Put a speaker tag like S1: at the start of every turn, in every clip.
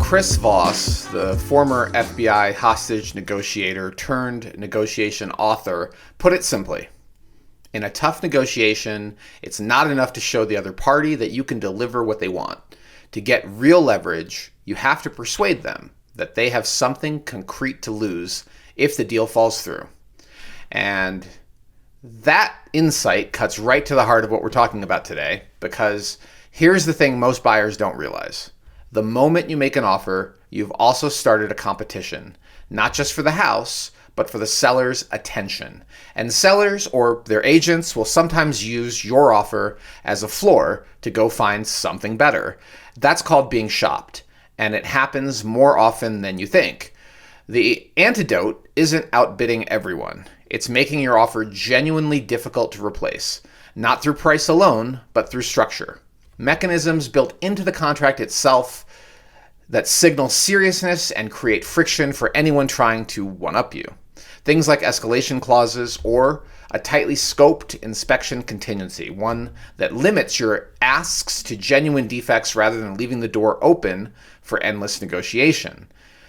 S1: Chris Voss, the former FBI hostage negotiator turned negotiation author, put it simply. In a tough negotiation, it's not enough to show the other party that you can deliver what they want. To get real leverage, you have to persuade them that they have something concrete to lose if the deal falls through. And that insight cuts right to the heart of what we're talking about today, because here's the thing most buyers don't realize. The moment you make an offer, you've also started a competition, not just for the house, but for the seller's attention. And sellers or their agents will sometimes use your offer as a floor to go find something better. That's called being shopped, and it happens more often than you think. The antidote isn't outbidding everyone. It's making your offer genuinely difficult to replace, not through price alone, but through structure. Mechanisms built into the contract itself that signal seriousness and create friction for anyone trying to one-up you. Things like escalation clauses or a tightly scoped inspection contingency, one that limits your asks to genuine defects rather than leaving the door open for endless negotiation.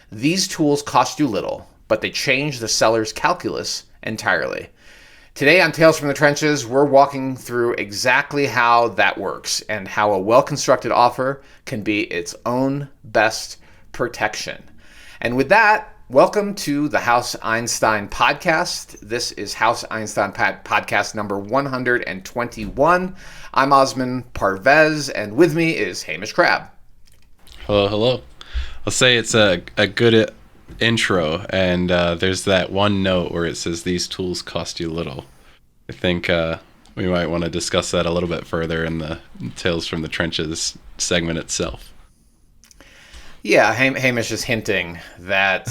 S1: These tools cost you little, but they change the seller's calculus entirely. Today on Tales from the Trenches, we're walking through exactly how that works and how a well-constructed offer can be its own best protection. And with that, welcome to the House Einstein podcast. This is House Einstein podcast number 121. I'm Osman Parvez, and with me is Hamish Crabb.
S2: Hello. I'll say it's a good intro, and there's that one note where it says these tools cost you little. I think we might want to discuss that a little bit further in the Tales from the Trenches segment itself.
S1: Yeah, Hamish is hinting that,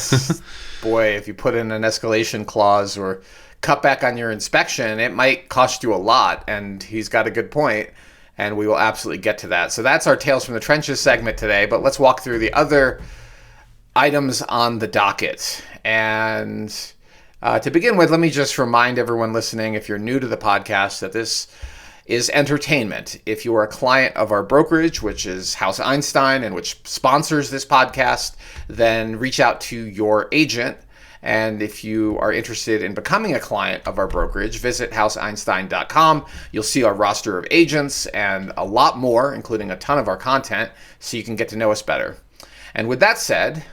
S1: boy, if you put in an escalation clause or cut back on your inspection, it might cost you a lot, and he's got a good point, and we will absolutely get to that. So that's our Tales from the Trenches segment today, but let's walk through the other items on the docket. And to begin with, let me just remind everyone listening, if you're new to the podcast, that this is entertainment. If you are a client of our brokerage, which is House Einstein and which sponsors this podcast, then reach out to your agent. And if you are interested in becoming a client of our brokerage, visit houseeinstein.com. You'll see our roster of agents and a lot more, including a ton of our content, so you can get to know us better. And with that said,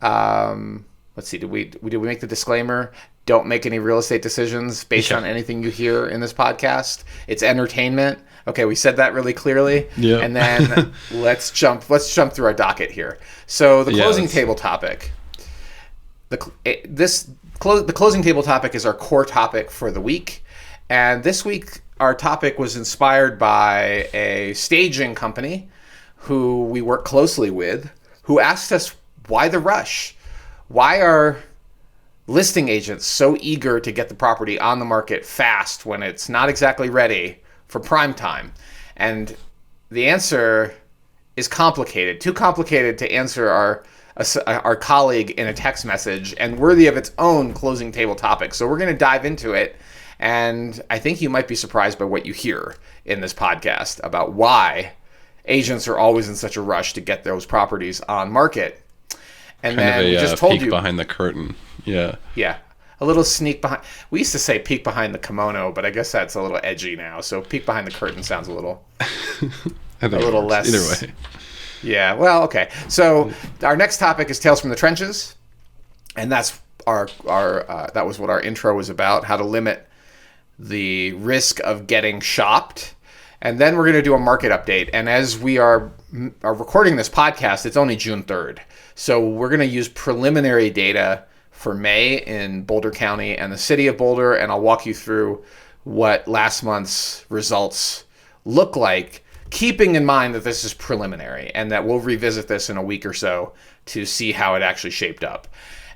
S1: let's see, did we make the disclaimer? Don't make any real estate decisions based on anything you hear in this podcast. It's entertainment. Okay, we said that really clearly.
S2: Yeah.
S1: And then let's jump through our docket here. So the closing table topic. The closing table topic is our core topic for the week. And this week our topic was inspired by a staging company who we work closely with, who asked us, why the rush? Why are listing agents so eager to get the property on the market fast when it's not exactly ready for prime time? And the answer is complicated, too complicated to answer our colleague in a text message, and worthy of its own closing table topic. So we're going to dive into it, and I think you might be surprised by what you hear in this podcast about why agents are always in such a rush to get those properties on market. And
S2: kind
S1: then
S2: of a
S1: we just told
S2: peek
S1: you
S2: behind the curtain. Yeah,
S1: a little sneak behind. We used to say peek behind the kimono, but I guess that's a little edgy now. So peek behind the curtain sounds a little less.
S2: Either way.
S1: Yeah. Well, okay. So our next topic is Tales from the Trenches, and that's our that was what our intro was about: how to limit the risk of getting shopped. And then we're going to do a market update. And as we are recording this podcast, it's only June 3rd. So we're going to use preliminary data for May in Boulder County and the city of Boulder. And I'll walk you through what last month's results look like, keeping in mind that this is preliminary and that we'll revisit this in a week or so to see how it actually shaped up.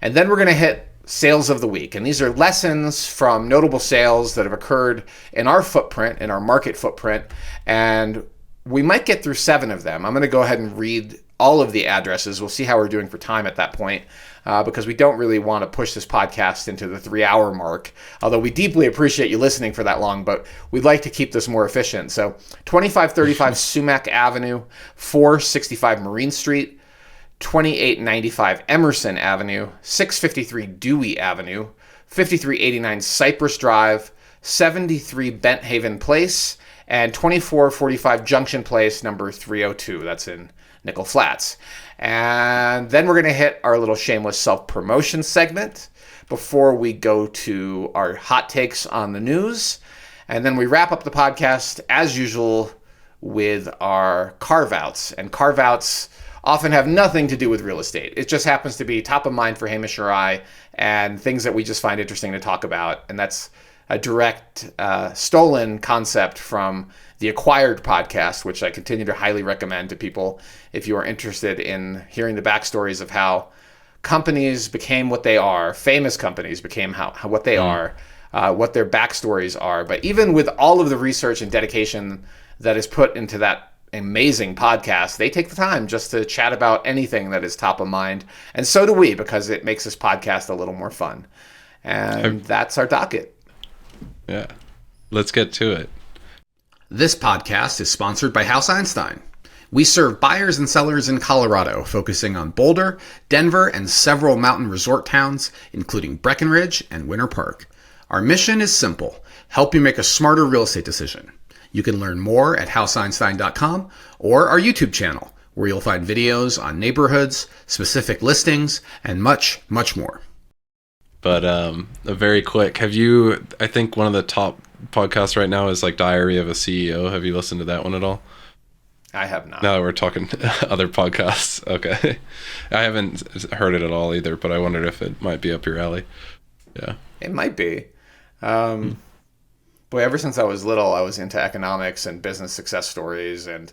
S1: And then we're going to hit sales of the week. And these are lessons from notable sales that have occurred in our footprint, in our market footprint. And we might get through 7 of them. I'm going to go ahead and read all of the addresses. We'll see how we're doing for time at that point, because we don't really want to push this podcast into the 3-hour mark, although we deeply appreciate you listening for that long, but we'd like to keep this more efficient. So 2535 Sumac Avenue, 465 Marine Street, 2895 Emerson Avenue, 653 Dewey Avenue, 5389 Cypress Drive, 73 Benthaven Place, and 2445 Junction Place, number 302. That's in Nickel Flats. And then we're going to hit our little shameless self-promotion segment before we go to our hot takes on the news. And then we wrap up the podcast, as usual, with our carve-outs. And carve-outs often have nothing to do with real estate. It just happens to be top of mind for Hamish or I, and things that we just find interesting to talk about. And that's a direct stolen concept from the Acquired podcast, which I continue to highly recommend to people if you are interested in hearing the backstories of how companies became what they are, famous companies became what they are, what their backstories are. But even with all of the research and dedication that is put into that amazing podcast, they take the time just to chat about anything that is top of mind. And so do we, because it makes this podcast a little more fun. And that's our docket.
S2: Yeah. Let's get to it.
S1: This podcast is sponsored by House Einstein. We serve buyers and sellers in Colorado, focusing on Boulder, Denver, and several mountain resort towns, including Breckenridge and Winter Park. Our mission is simple: help you make a smarter real estate decision. You can learn more at houseeinstein.com or our YouTube channel, where you'll find videos on neighborhoods, specific listings, and much, much more.
S2: But a very quick, I think one of the top podcasts right now is like Diary of a CEO. Have you listened to that one at all?
S1: I have not.
S2: Now that we're talking other podcasts. Okay. I haven't heard it at all either, but I wondered if it might be up your alley. Yeah.
S1: It might be. Boy, ever since I was little, I was into economics and business success stories. And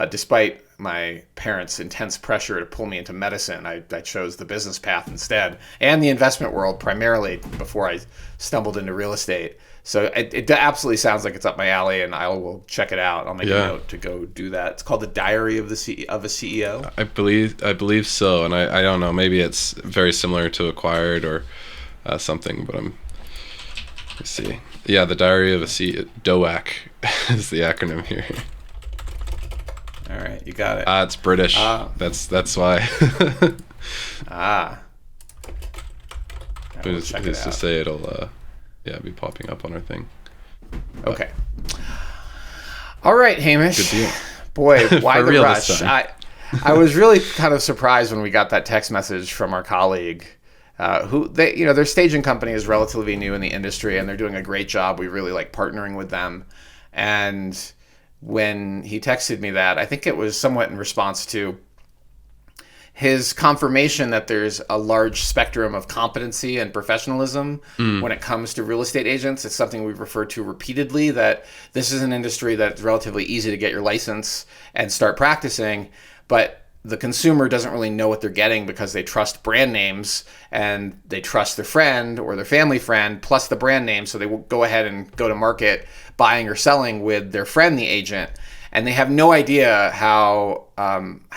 S1: despite my parents' intense pressure to pull me into medicine, I chose the business path instead, and the investment world primarily before I stumbled into real estate. So it absolutely sounds like it's up my alley, and I will check it out. I'll make a note to go do that. It's called The Diary of a CEO.
S2: I believe so, and I don't know. Maybe it's very similar to Acquired or something, but let's see. Yeah, The Diary of a CEO. DOAC is the acronym here.
S1: All right, you got it.
S2: It's British. That's why. Who's to say it'll be popping up on our thing.
S1: Okay. All right, Hamish.
S2: Good deal.
S1: Boy, why the rush? I was really kind of surprised when we got that text message from our colleague, their staging company is relatively new in the industry, and they're doing a great job. We really like partnering with them. And when he texted me that, I think it was somewhat in response to his confirmation that there's a large spectrum of competency and professionalism when it comes to real estate agents. It's something we've referred to repeatedly, that this is an industry that's relatively easy to get your license and start practicing, but the consumer doesn't really know what they're getting because they trust brand names and they trust their friend or their family friend plus the brand name. So they will go ahead and go to market buying or selling with their friend, the agent. And they have no idea how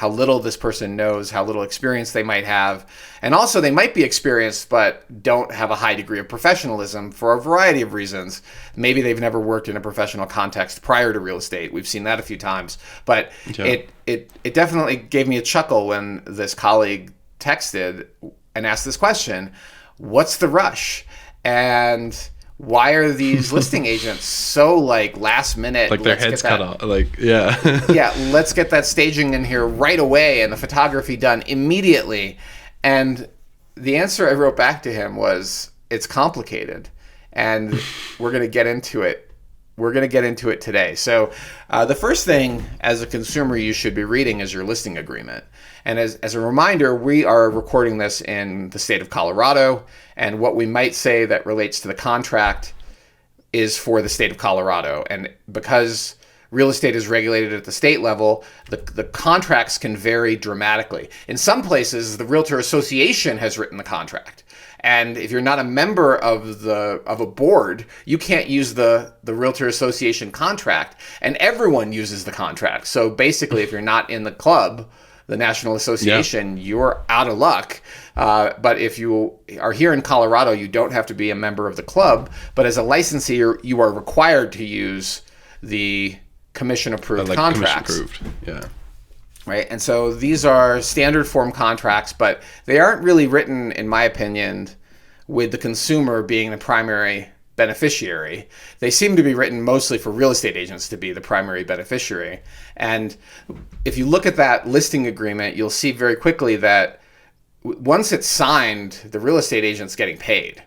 S1: little this person knows, how little experience they might have. And also they might be experienced but don't have a high degree of professionalism for a variety of reasons. Maybe they've never worked in a professional context prior to real estate. We've seen that a few times. But it definitely gave me a chuckle when this colleague texted and asked this question: what's the rush? And why are these listing agents so last minute?
S2: Like their heads cut off. Yeah,
S1: let's get that staging in here right away and the photography done immediately. And the answer I wrote back to him was, it's complicated, and we're going to get into it. We're going to get into it today. So the first thing as a consumer you should be reading is your listing agreement. And as a reminder, we are recording this in the state of Colorado, and what we might say that relates to the contract is for the state of Colorado. And because real estate is regulated at the state level, the contracts can vary dramatically. In some places, the Realtor Association has written the contract. And if you're not a member of a board, you can't use the Realtor Association contract, and everyone uses the contract. So basically, if you're not in the club, the National Association, you're out of luck. But if you are here in Colorado, you don't have to be a member of the club. But as a licensee, you are required to use the commission-approved contracts.
S2: Commission-approved, yeah.
S1: right? And so these are standard form contracts, but they aren't really written, in my opinion, with the consumer being the primary beneficiary. They seem to be written mostly for real estate agents to be the primary beneficiary. And if you look at that listing agreement, you'll see very quickly that once it's signed, the real estate agent's getting paid.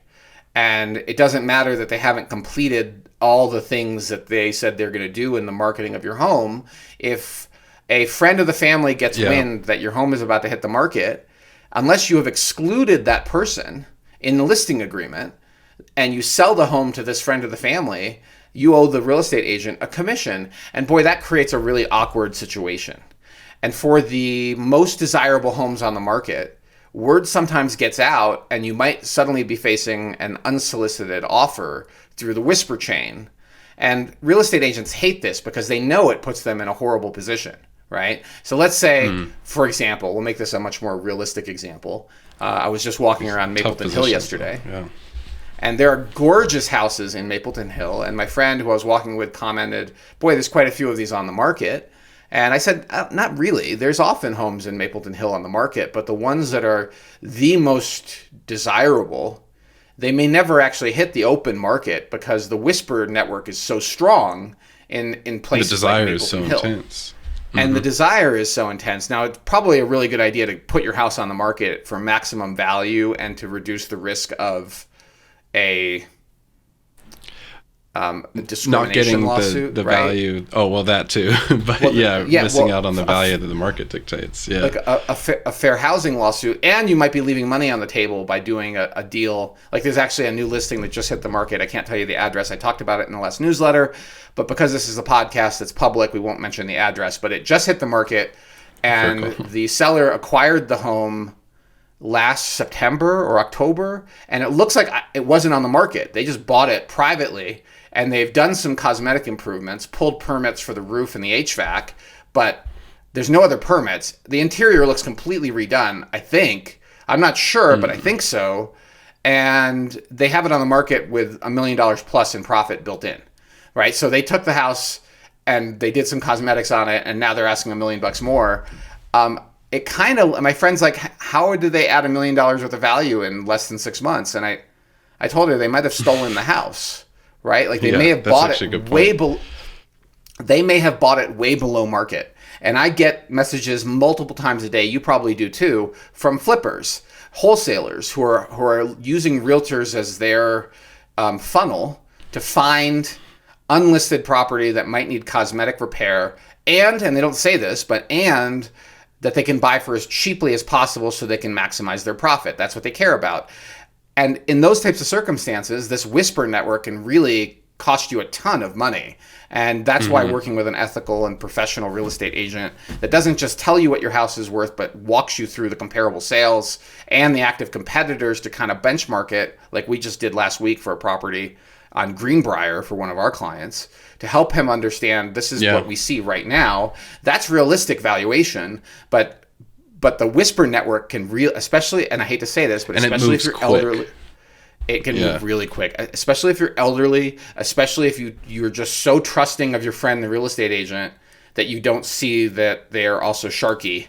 S1: And it doesn't matter that they haven't completed all the things that they said they're going to do in the marketing of your home. If a friend of the family gets wind that your home is about to hit the market, unless you have excluded that person in the listing agreement and you sell the home to this friend of the family, you owe the real estate agent a commission. And boy, that creates a really awkward situation. And for the most desirable homes on the market, word sometimes gets out and you might suddenly be facing an unsolicited offer through the whisper chain. And real estate agents hate this because they know it puts them in a horrible position, right? So let's say, for example, we'll make this a much more realistic example. I was just walking around Mapleton Hill yesterday.
S2: Yeah.
S1: And there are gorgeous houses in Mapleton Hill. And my friend who I was walking with commented, boy, there's quite a few of these on the market. And I said, not really. There's often homes in Mapleton Hill on the market, but the ones that are the most desirable, they may never actually hit the open market because the whisper network is so strong in places
S2: the desire
S1: like
S2: is so
S1: Hill.
S2: intense.
S1: And the desire is so intense. Now, it's probably a really good idea to put your house on the market for maximum value and to reduce the risk of a discrimination
S2: not getting
S1: lawsuit,
S2: the
S1: right?
S2: value. Oh, well, that too. But missing out on the value that the market dictates. Yeah.
S1: Like a fair housing lawsuit. And you might be leaving money on the table by doing a deal. Like there's actually a new listing that just hit the market. I can't tell you the address. I talked about it in the last newsletter. But because this is a podcast that's public, we won't mention the address. But it just hit the market. And the seller acquired the home last September or October. And it looks like it wasn't on the market. They just bought it privately. And they've done some cosmetic improvements, pulled permits for the roof and the HVAC, but there's no other permits. The interior looks completely redone, I think. I'm not sure, but I think so. And they have it on the market with $1 million plus in profit built in, right? So they took the house and they did some cosmetics on it, and now they're asking $1 million more. It kind of, my friend's like, how did they add $1 million worth of value in less than 6 months? And I told her they might have stolen the house. Right? Like they may have bought it way below. They may have bought it way below market. And I get messages multiple times a day. You probably do too, from flippers, wholesalers who are using realtors as their funnel to find unlisted property that might need cosmetic repair, and they don't say this, but that they can buy for as cheaply as possible so they can maximize their profit. That's what they care about. And in those types of circumstances, this whisper network can really cost you a ton of money. And that's why working with an ethical and professional real estate agent that doesn't just tell you what your house is worth, but walks you through the comparable sales and the active competitors to kind of benchmark it, like we just did last week for a property on Greenbrier for one of our clients, to help him understand this is what we see right now. That's realistic valuation, but the whisper network can especially, and I hate to say this, but especially if you're elderly, it can move really quick. Especially if you're elderly, especially if you're just so trusting of your friend, the real estate agent, that you don't see that they are also sharky.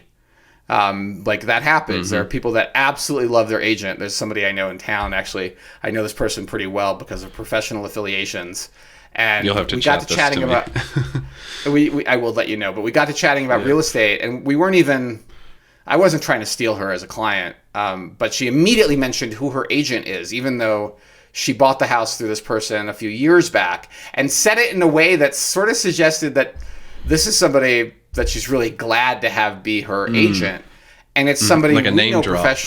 S1: Like that happens. There are people that absolutely love their agent. There's somebody I know in town. Actually, I know this person pretty well because of professional affiliations. And
S2: you'll have to
S1: we got to chatting about. I will let you know. But we got to chatting about real estate, and we weren't even. I wasn't trying to steal her as a client, but she immediately mentioned who her agent is, even though she bought the house through this person a few years back, and said it in a way that sort of suggested that this is somebody that she's really glad to have be her agent. And it's somebody
S2: like a name drop.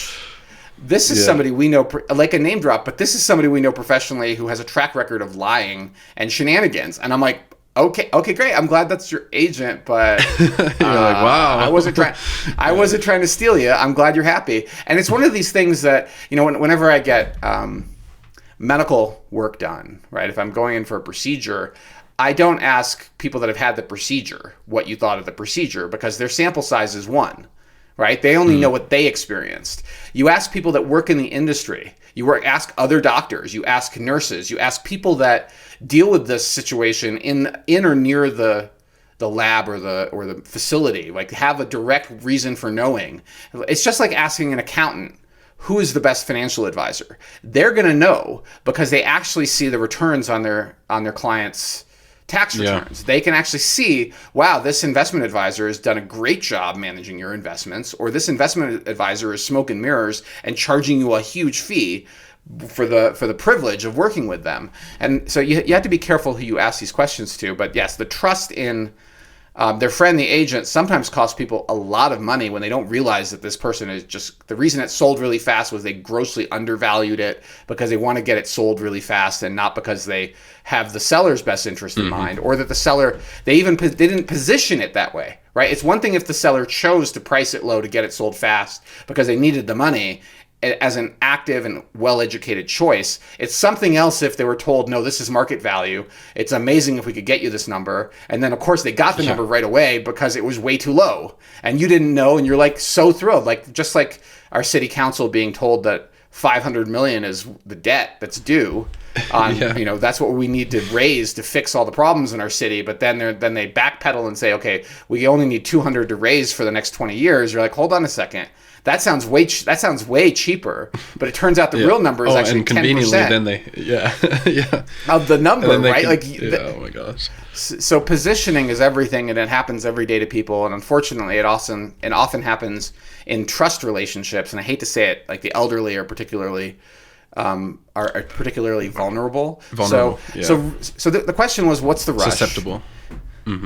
S1: This is somebody we know, like a name drop, but this is somebody we know professionally who has a track record of lying and shenanigans. And I'm like, okay, great. I'm glad that's your agent, but
S2: you're like, wow.
S1: I wasn't trying to steal you. I'm glad you're happy. And it's one of these things that, whenever I get medical work done, right? If I'm going in for a procedure, I don't ask people that have had the procedure what you thought of the procedure, because their sample size is one, right? They only know what they experienced. You ask people that work in the industry. You ask other doctors. You ask nurses. You ask people that deal with this situation in or near the the lab or the facility. Like, have a direct reason for knowing. It's just like asking an accountant, who is the best financial advisor? They're going to know because they actually see the returns on their clients' tax returns. They can actually see, wow, this investment advisor has done a great job managing your investments, or this investment advisor is smoke and mirrors and charging you a huge fee for the privilege of working with them. And so you have to be careful who you ask these questions to. But yes, the trust in their friend, the agent, sometimes costs people a lot of money when they don't realize that this person is just, the reason it sold really fast was they grossly undervalued it because they want to get it sold really fast and not because they have the seller's best interest in mind, or that the seller, they didn't position it that way, right? It's one thing if the seller chose to price it low to get it sold fast because they needed the money as an active and well-educated choice. It's something else if they were told, no, this is market value. It's amazing if we could get you this number. And then, of course, they got the number right away because it was way too low. And you didn't know, and you're like so thrilled. Like, just like our city council being told that $500 million is the debt that's due. That's what we need to raise to fix all the problems in our city. But then they backpedal and say, okay, we only need 200 to raise for the next 20 years. You're like, hold on a second. That sounds way cheaper, but it turns out the real number is actually 10%. And conveniently,
S2: then
S1: of the number, right?
S2: Oh my gosh.
S1: So positioning is everything, and it happens every day to people. And unfortunately, it often happens in trust relationships. And I hate to say it, like the elderly are particularly vulnerable. So the question was, what's the rush?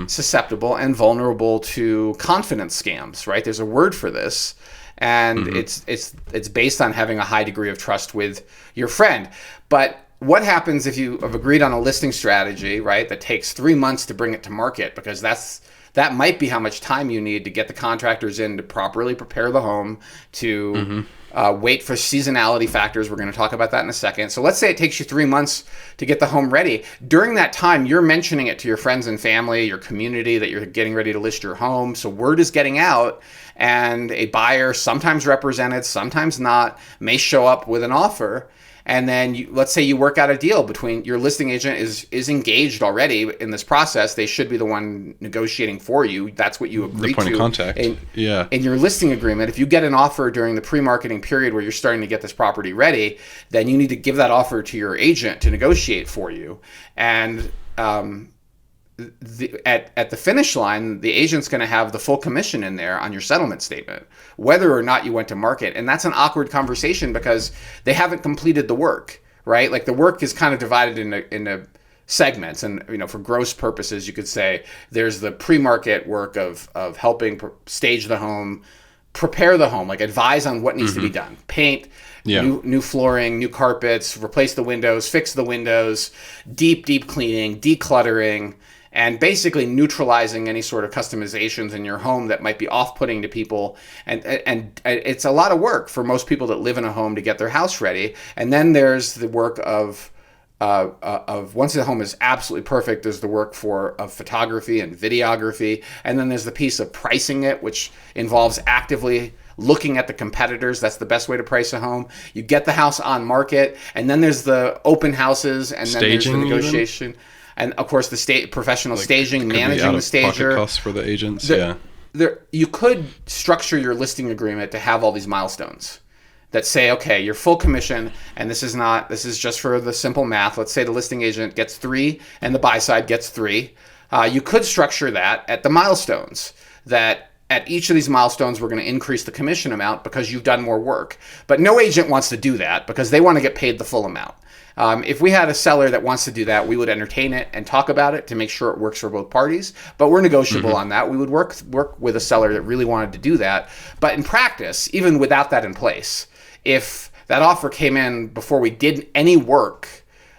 S1: Susceptible and vulnerable to confidence scams, right? There's a word for this. And it's based on having a high degree of trust with your friend. But what happens if you have agreed on a listing strategy, right, that takes 3 months to bring it to market? Because that might be how much time you need to get the contractors in to properly prepare the home, to wait for seasonality factors. We're going to talk about that in a second. So let's say it takes you 3 months to get the home ready. During that time, you're mentioning it to your friends and family, your community, that you're getting ready to list your home. So word is getting out, and a buyer, sometimes represented, sometimes not, may show up with an offer. And then let's say you work out a deal between your listing agent is engaged already in this process. They should be the one negotiating for you. That's what you agreed to.
S2: The point of contact.
S1: In your listing agreement, if you get an offer during the pre-marketing period where you're starting to get this property ready, then you need to give that offer to your agent to negotiate for you. And at the finish line, the agent's going to have the full commission in there on your settlement statement, whether or not you went to market. And that's an awkward conversation because they haven't completed the work, right? Like, the work is kind of divided into segments. And, for gross purposes, you could say there's the pre-market work of helping stage the home, prepare the home, like advise on what needs to be done, paint, new flooring, new carpets, replace the windows, fix the windows, deep cleaning, decluttering, and basically neutralizing any sort of customizations in your home that might be off-putting to people. And it's a lot of work for most people that live in a home to get their house ready. And then there's the work of once the home is absolutely perfect, there's the work of photography and videography. And then there's the piece of pricing it, which involves actively looking at the competitors. That's the best way to price a home. You get the house on market, and then there's the open houses, and then there's the negotiation. Even? And of course, the professional staging, managing the stager.
S2: Costs for the agents.
S1: You could structure your listing agreement to have all these milestones that say, okay, your full commission, and this is just for the simple math. Let's say the listing agent gets 3 and the buy side gets 3. You could structure that at the milestones, that at each of these milestones, we're going to increase the commission amount because you've done more work. But no agent wants to do that because they want to get paid the full amount. If we had a seller that wants to do that, we would entertain it and talk about it to make sure it works for both parties. But we're negotiable on that. We would work with a seller that really wanted to do that. But in practice, even without that in place, if that offer came in before we did any work,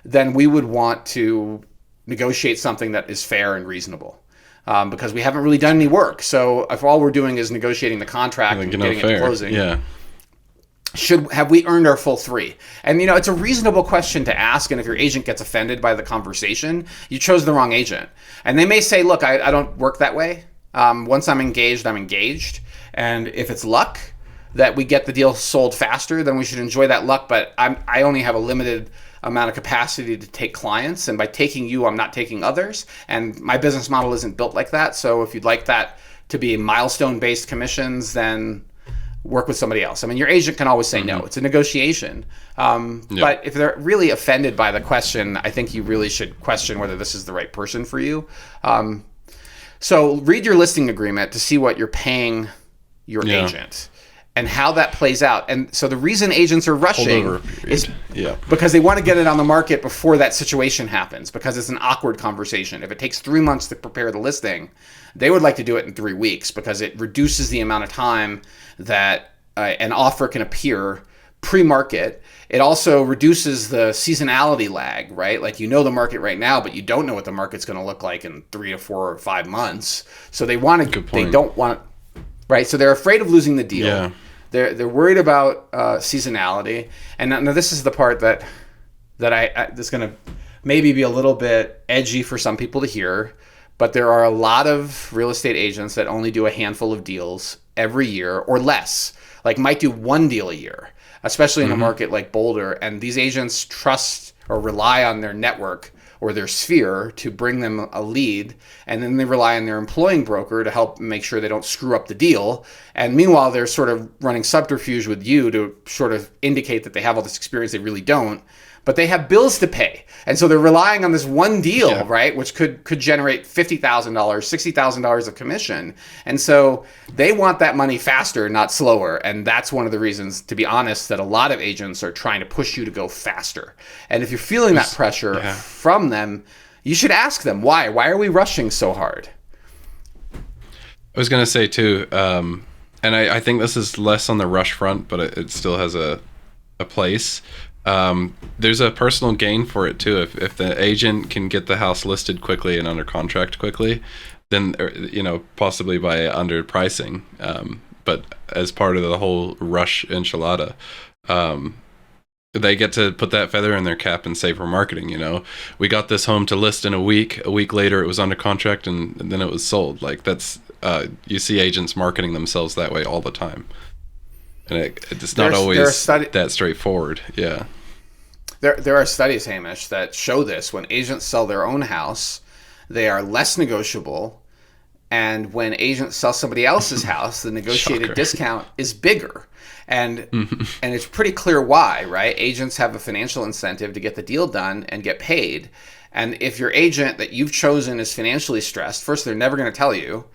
S1: then we would want to negotiate something that is fair and reasonable. Because we haven't really done any work. So if all we're doing is negotiating the contract and getting it to closing, have we earned our full 3? And it's a reasonable question to ask. And if your agent gets offended by the conversation, you chose the wrong agent. And they may say, look, I don't work that way. Once I'm engaged, I'm engaged. And if it's luck, that we get the deal sold faster, then we should enjoy that luck. But I only have a limited amount of capacity to take clients, and by taking you, I'm not taking others. And my business model isn't built like that. So if you'd like that to be milestone-based commissions, then work with somebody else. I mean, your agent can always say no. It's a negotiation. But if they're really offended by the question, I think you really should question whether this is the right person for you. So read your listing agreement to see what you're paying your agent and how that plays out. And so the reason agents are rushing is because they want to get it on the market before that situation happens, because it's an awkward conversation. If it takes 3 months to prepare the listing, they would like to do it in 3 weeks, because it reduces the amount of time that an offer can appear pre-market. It also reduces the seasonality lag, right? Like, you know the market right now, but you don't know what the market's going to look like in 3 to 4 or 5 months. So they want to, they don't want, right? So they're afraid of losing the deal.
S2: Yeah.
S1: They're worried about seasonality. And now this is the part that that's going to maybe be a little bit edgy for some people to hear, but there are a lot of real estate agents that only do a handful of deals every year or less, like might do 1 deal a year, especially in a market like Boulder. And these agents trust or rely on their network or their sphere to bring them a lead, and then they rely on their employing broker to help make sure they don't screw up the deal. And meanwhile, they're sort of running subterfuge with you to sort of indicate that they have all this experience. They really don't, but they have bills to pay. And so they're relying on this one deal, right, which could generate $50,000, $60,000 of commission. And so they want that money faster, not slower. And that's one of the reasons, to be honest, that a lot of agents are trying to push you to go faster. And if you're feeling that pressure from them, you should ask them, why? Why are we rushing so hard?
S2: I was going to say, too, and I think this is less on the rush front, but it still has a place. There's a personal gain for it too. If the agent can get the house listed quickly and under contract quickly, then, you know, possibly by underpricing, but as part of the whole rush enchilada, they get to put that feather in their cap and say for marketing, you know, we got this home to list in a week later it was under contract, and then it was sold. Like, that's you see agents marketing themselves that way all the time. And it's not always that straightforward. Yeah.
S1: There are studies, Hamish, that show this. When agents sell their own house, they are less negotiable. And when agents sell somebody else's house, the negotiated discount is bigger. And and it's pretty clear why, right? Agents have a financial incentive to get the deal done and get paid. And if your agent that you've chosen is financially stressed, first, they're never going to tell you.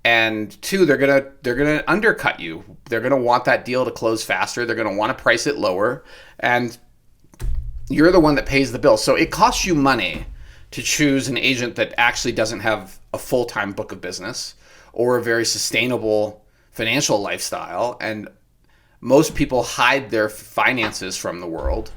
S1: And 2, they're gonna undercut you. They're gonna want that deal to close faster. They're gonna want to price it lower, and you're the one that pays the bill. So it costs you money to choose an agent that actually doesn't have a full-time book of business or a very sustainable financial lifestyle. And most people hide their finances from the world.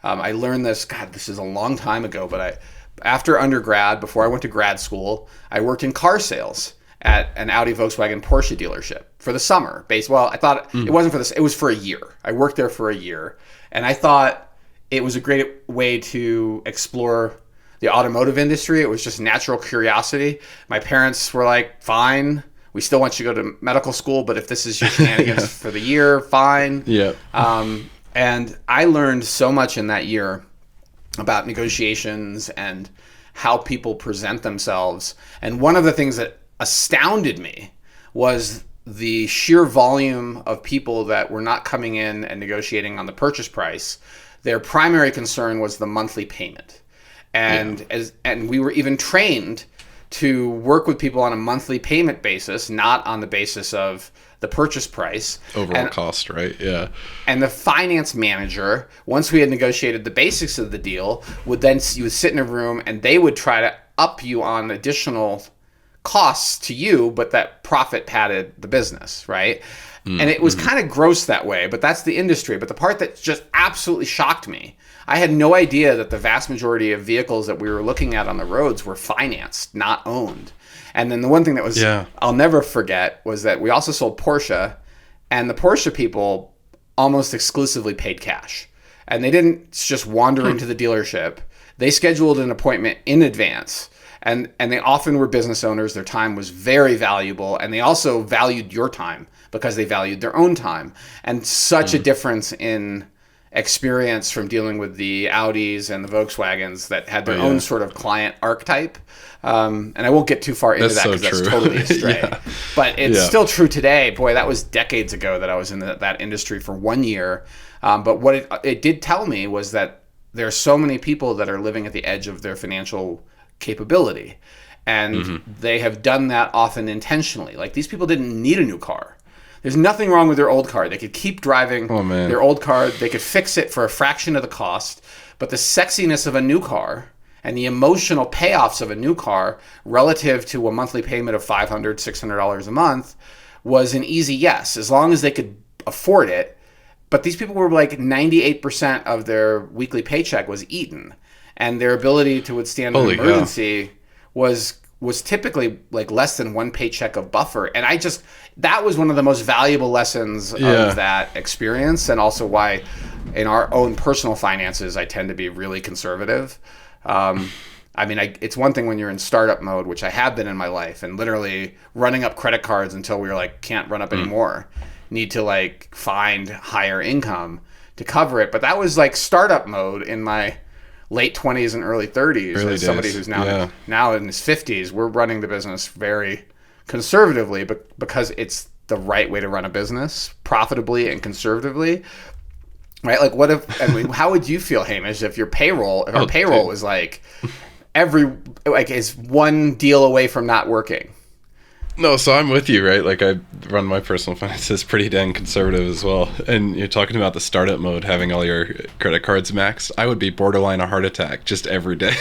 S1: I learned this. God, this is a long time ago, but after undergrad, before I went to grad school, I worked in car sales at an Audi, Volkswagen, Porsche dealership for the summer. I thought it wasn't for this. It was for a year. I worked there for a year, and I thought it was a great way to explore the automotive industry. It was just natural curiosity. My parents were like, fine, we still want you to go to medical school, but if this is your shenanigans for the year, fine.
S2: Yeah.
S1: And I learned so much in that year about negotiations and how people present themselves. And one of the things that astounded me was the sheer volume of people that were not coming in and negotiating on the purchase price. Their primary concern was the monthly payment. And we were even trained to work with people on a monthly payment basis, not on the basis of the purchase price.
S2: Overall cost, right? Yeah.
S1: And the finance manager, once we had negotiated the basics of the deal, you would sit in a room and they would try to up you on additional costs to you, but that profit padded the business, right? And it was kind of gross that way, but that's the industry. But the part that just absolutely shocked me, I had no idea that the vast majority of vehicles that we were looking at on the roads were financed, not owned. And then the one thing that was, I'll never forget, was that we also sold Porsche, and the Porsche people almost exclusively paid cash. And they didn't just wander into the dealership. They scheduled an appointment in advance. And they often were business owners. Their time was very valuable, and they also valued your time because they valued their own time. And such a difference in experience from dealing with the Audis and the Volkswagens that had their own sort of client archetype. And I won't get too far into that because that's totally astray. But it's still true today. Boy, that was decades ago that I was in that industry for 1 year. But what it did tell me was that there are so many people that are living at the edge of their financial capability. And they have done that often intentionally. Like, these people didn't need a new car. There's nothing wrong with their old car. They could keep driving their old car. They could fix it for a fraction of the cost. But the sexiness of a new car and the emotional payoffs of a new car relative to a monthly payment of $500, $600 a month was an easy yes, as long as they could afford it. But these people were like 98% of their weekly paycheck was eaten. And their ability to withstand an emergency was typically like less than one paycheck of buffer. And that was one of the most valuable lessons of that experience, and also why in our own personal finances, I tend to be really conservative. I mean, it's one thing when you're in startup mode, which I have been in my life, and literally running up credit cards until we were like, can't run up anymore, need to like find higher income to cover it. But that was like startup mode in my late 20s and early 30s. As somebody who's now in his 50s, we're running the business very conservatively, but because it's the right way to run a business, profitably and conservatively. Right? Like, what if? I mean, how would you feel, Hamish, if our payroll was like is one deal away from not working?
S2: No, so I'm with you, right? Like, I run my personal finances pretty dang conservative as well. And you're talking about the startup mode, having all your credit cards maxed. I would be borderline a heart attack just every day.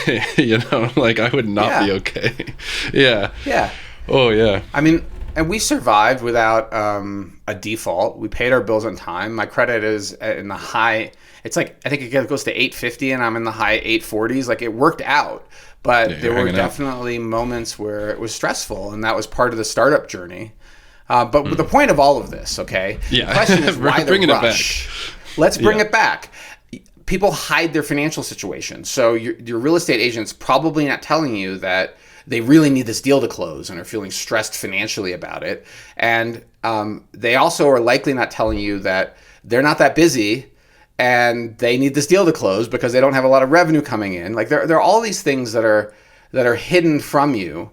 S2: Like, I would not be okay. Yeah. Oh yeah.
S1: I mean, and we survived without a default. We paid our bills on time. My credit is in the high. It's like, I think it goes to 850, and I'm in the high 840s. Like, it worked out. But there were definitely moments where it was stressful, and that was part of the startup journey. But the point of all of this, okay?
S2: Yeah.
S1: The question is why the rush? Let's bring it back. People hide their financial situation. So your real estate agent's probably not telling you that they really need this deal to close and are feeling stressed financially about it. And they also are likely not telling you that they're not that busy and they need this deal to close because they don't have a lot of revenue coming in. Like, there are all these things that are hidden from you.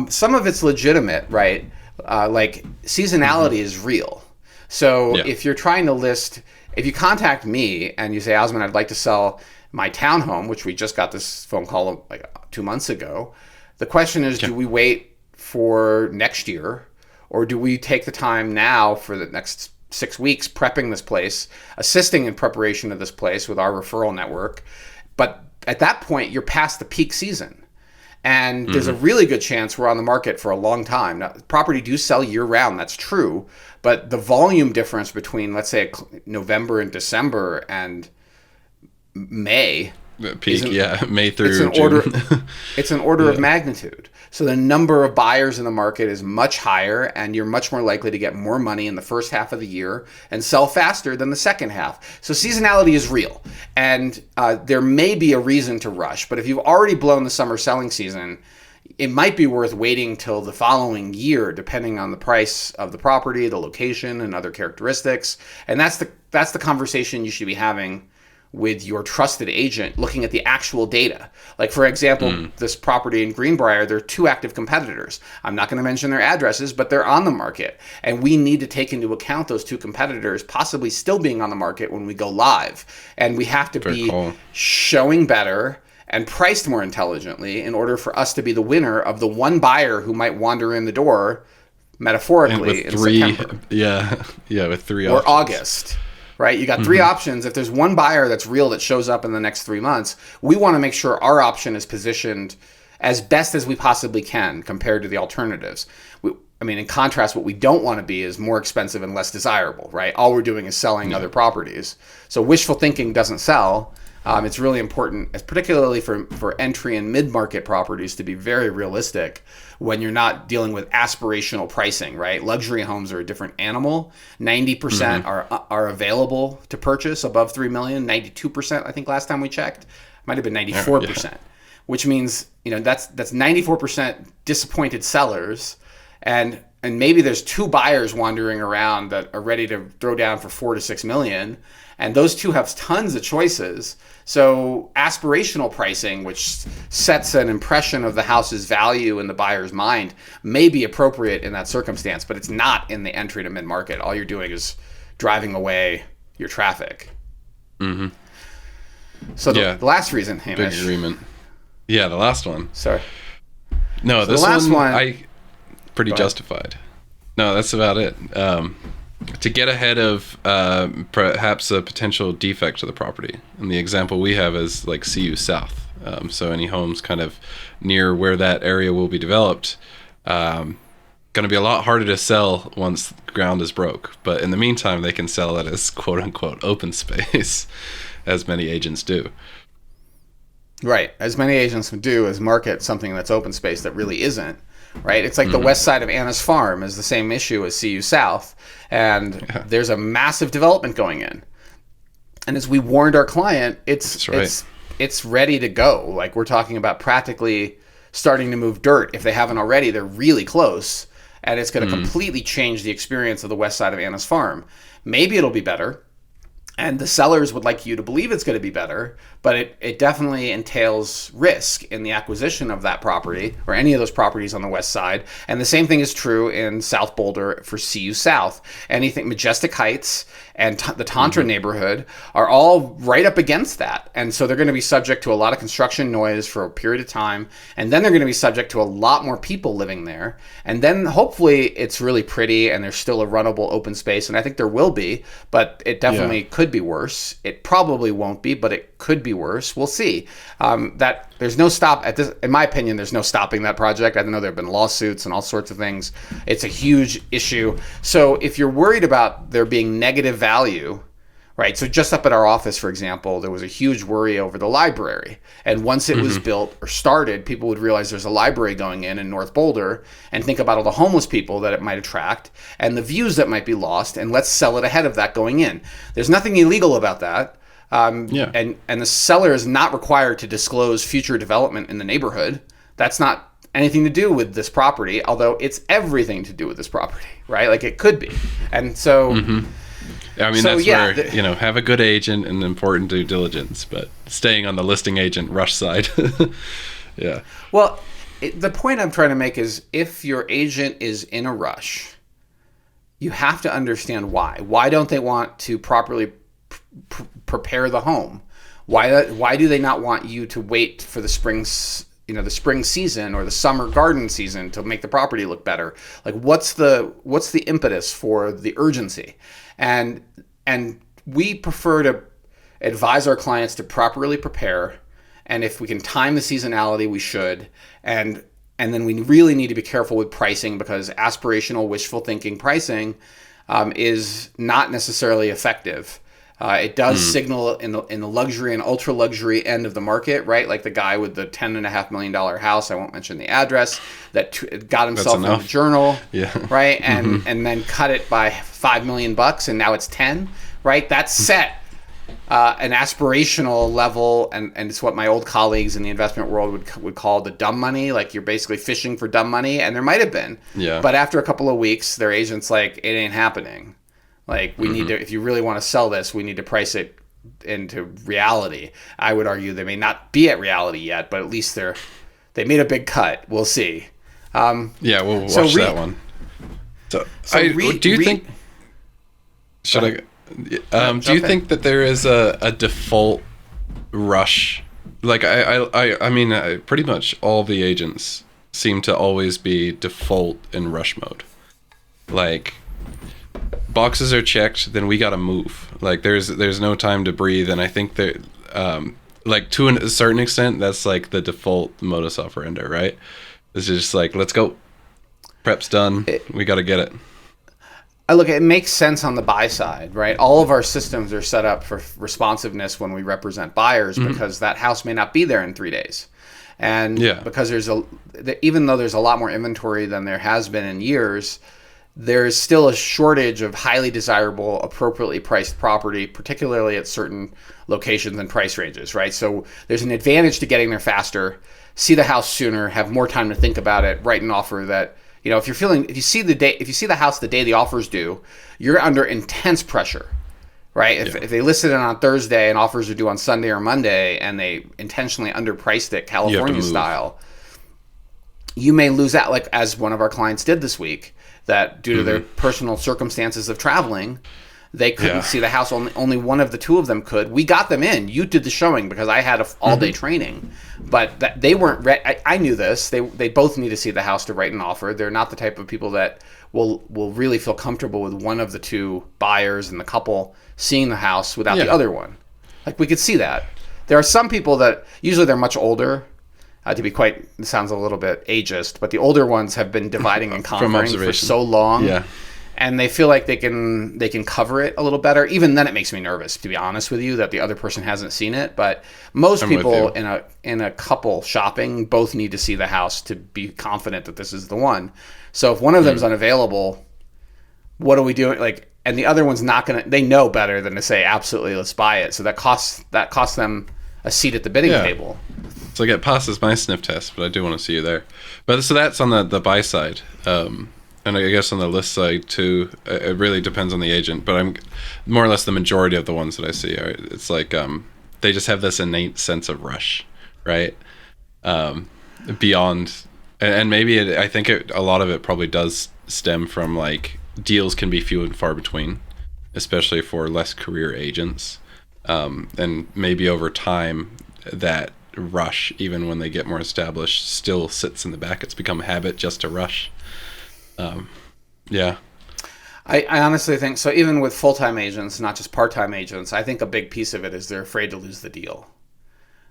S1: Some of it's legitimate, right? Like, seasonality is real. So if you're trying to list, if you contact me and you say, Osman, I'd like to sell my townhome, which we just got this phone call like 2 months ago, the question is, do we wait for next year, or do we take the time now for the next 6 weeks prepping this place, assisting in preparation of this place with our referral network? But at that point, you're past the peak season. And there's a really good chance we're on the market for a long time. Now, property do sell year round, that's true. But the volume difference between, let's say, November and December and May,
S2: peak, May through June.
S1: It's an order of magnitude. So the number of buyers in the market is much higher, and you're much more likely to get more money in the first half of the year and sell faster than the second half. So seasonality is real, and there may be a reason to rush. But if you've already blown the summer selling season, it might be worth waiting till the following year, depending on the price of the property, the location, and other characteristics. And that's the conversation you should be having with your trusted agent, looking at the actual data. Like, for example, this property in Greenbrier, there are 2 active competitors. I'm not going to mention their addresses, but they're on the market. And we need to take into account those 2 competitors possibly still being on the market when we go live. And we have to be showing better and priced more intelligently in order for us to be the winner of the one buyer who might wander in the door, metaphorically, in September.
S2: With 3
S1: or
S2: options.
S1: August. Right? You got 3 options. If there's one buyer that's real that shows up in the next 3 months, we want to make sure our option is positioned as best as we possibly can compared to the alternatives. In contrast, what we don't want to be is more expensive and less desirable, right? All we're doing is selling other properties. So wishful thinking doesn't sell. It's really important, particularly for entry and mid-market properties, to be very realistic when you're not dealing with aspirational pricing, right? Luxury homes are a different animal. 90% are available to purchase above $3 million. 92%, I think last time we checked, might have been 94%. which means, that's 94% disappointed sellers, and maybe there's two buyers wandering around that are ready to throw down for 4 to 6 million, and those two have tons of choices. So aspirational pricing, which sets an impression of the house's value in the buyer's mind, may be appropriate in that circumstance, but it's not in the entry to mid-market. All you're doing is driving away your traffic.
S2: Mm-hmm.
S1: So the last reason, Hamish.
S2: Big agreement. Yeah, the last one.
S1: Sorry.
S2: No,
S1: So
S2: this
S1: the last one
S2: I pretty justified. No, that's about it. To get ahead of perhaps a potential defect to the property. And the example we have is like CU South. So any homes kind of near where that area will be developed, going to be a lot harder to sell once the ground is broke. But in the meantime, they can sell it as quote unquote open space, as many agents do.
S1: Right. As many agents do is market something that's open space that really isn't. Right. It's like the west side of Anna's Farm is the same issue as CU South. And there's a massive development going in. And as we warned our client, it's ready to go. Like, we're talking about practically starting to move dirt. If they haven't already, they're really close. And it's going to completely change the experience of the west side of Anna's Farm. Maybe it'll be better. And the sellers would like you to believe it's going to be better, but it definitely entails risk in the acquisition of that property or any of those properties on the west side. And the same thing is true in South Boulder for CU South. Anything, Majestic Heights and the Tantra neighborhood are all right up against that. And so they're going to be subject to a lot of construction noise for a period of time. And then they're going to be subject to a lot more people living there. And then hopefully it's really pretty and there's still a runnable open space. And I think there will be, but it definitely could be worse. It probably won't be, but it could be worse. We'll see. That there's no stop at this. In my opinion, there's no stopping that project. I know there have been lawsuits and all sorts of things. It's a huge issue. So if you're worried about there being negative value, right? So just up at our office, for example, there was a huge worry over the library. And once it was built or started, people would realize there's a library going in North Boulder and think about all the homeless people that it might attract and the views that might be lost. And let's sell it ahead of that going in. There's nothing illegal about that. And the seller is not required to disclose future development in the neighborhood. That's not anything to do with this property, although it's everything to do with this property, right? Like, it could be. And so...
S2: I mean, that's where, have a good agent and important due diligence, but staying on the listing agent rush side. Yeah.
S1: Well, the point I'm trying to make is if your agent is in a rush, you have to understand why. Why don't they want to properly prepare the home? Why do they not want you to wait for the spring season or the summer garden season to make the property look better? Like, what's the impetus for the urgency? And we prefer to advise our clients to properly prepare, and if we can time the seasonality, we should. And then we really need to be careful with pricing, because aspirational, wishful thinking pricing is not necessarily effective. It does signal in the luxury and ultra luxury end of the market, right? Like the guy with the $10.5 million house, I won't mention the address, that got himself in the journal, right? And then cut it by $5 million, and now it's 10, right? That's set an aspirational level, and it's what my old colleagues in the investment world would call the dumb money. Like, you're basically fishing for dumb money, and there might have been. Yeah. But after a couple of weeks, their agent's like, it ain't happening. Like, we need to, if you really want to sell this, we need to price it into reality. I would argue they may not be at reality yet, but at least they made a big cut. We'll see.
S2: We'll watch that one. Do you think that there is a default rush? Like, I mean, pretty much all the agents seem to always be default in rush mode. Like, boxes are checked, then we gotta move. Like, there's no time to breathe, and I think that like, to a certain extent, that's like the default modus operandi, right? It's just like, let's go, prep's done, we gotta get it.
S1: Look, it makes sense on the buy side, right? All of our systems are set up for responsiveness when we represent buyers, because that house may not be there in 3 days. And because even though there's a lot more inventory than there has been in years, there's still a shortage of highly desirable, appropriately priced property, particularly at certain locations and price ranges, right? So there's an advantage to getting there faster, see the house sooner, have more time to think about it, write an offer that, if you see the house the day the offer's due, you're under intense pressure, right? If they listed it on Thursday and offers are due on Sunday or Monday and they intentionally underpriced it California style, you may lose out, like as one of our clients did this week, that due to their personal circumstances of traveling, they couldn't see the house. Only one of the two of them could. We got them in. You did the showing because I had all-day training. But they weren't ready. I knew this. They both need to see the house to write an offer. They're not the type of people that will really feel comfortable with one of the two buyers and the couple seeing the house without the other one. Like, we could see that. There are some people that, usually they're much older. It sounds a little bit ageist, but the older ones have been dividing and conquering for so long. Yeah. And they feel like they can cover it a little better. Even then, it makes me nervous, to be honest with you, that the other person hasn't seen it. But most people in a couple shopping both need to see the house to be confident that this is the one. So if one of them is unavailable, what are we doing? Like, and the other one's not gonna. They know better than to say absolutely, let's buy it. So that costs them a seat at the bidding table.
S2: So it passes my sniff test, but I do want to see you there. But so that's on the buy side. And I guess on the list side too, it really depends on the agent. But I'm more or less the majority of the ones that I see are, it's like they just have this innate sense of rush, right? Beyond, and maybe I think a lot of it probably does stem from like deals can be few and far between, especially for less career agents, and maybe over time that rush, even when they get more established, still sits in the back. It's become a habit just to rush.
S1: I honestly think so. Even with full-time agents, not just part-time agents, I think a big piece of it is they're afraid to lose the deal.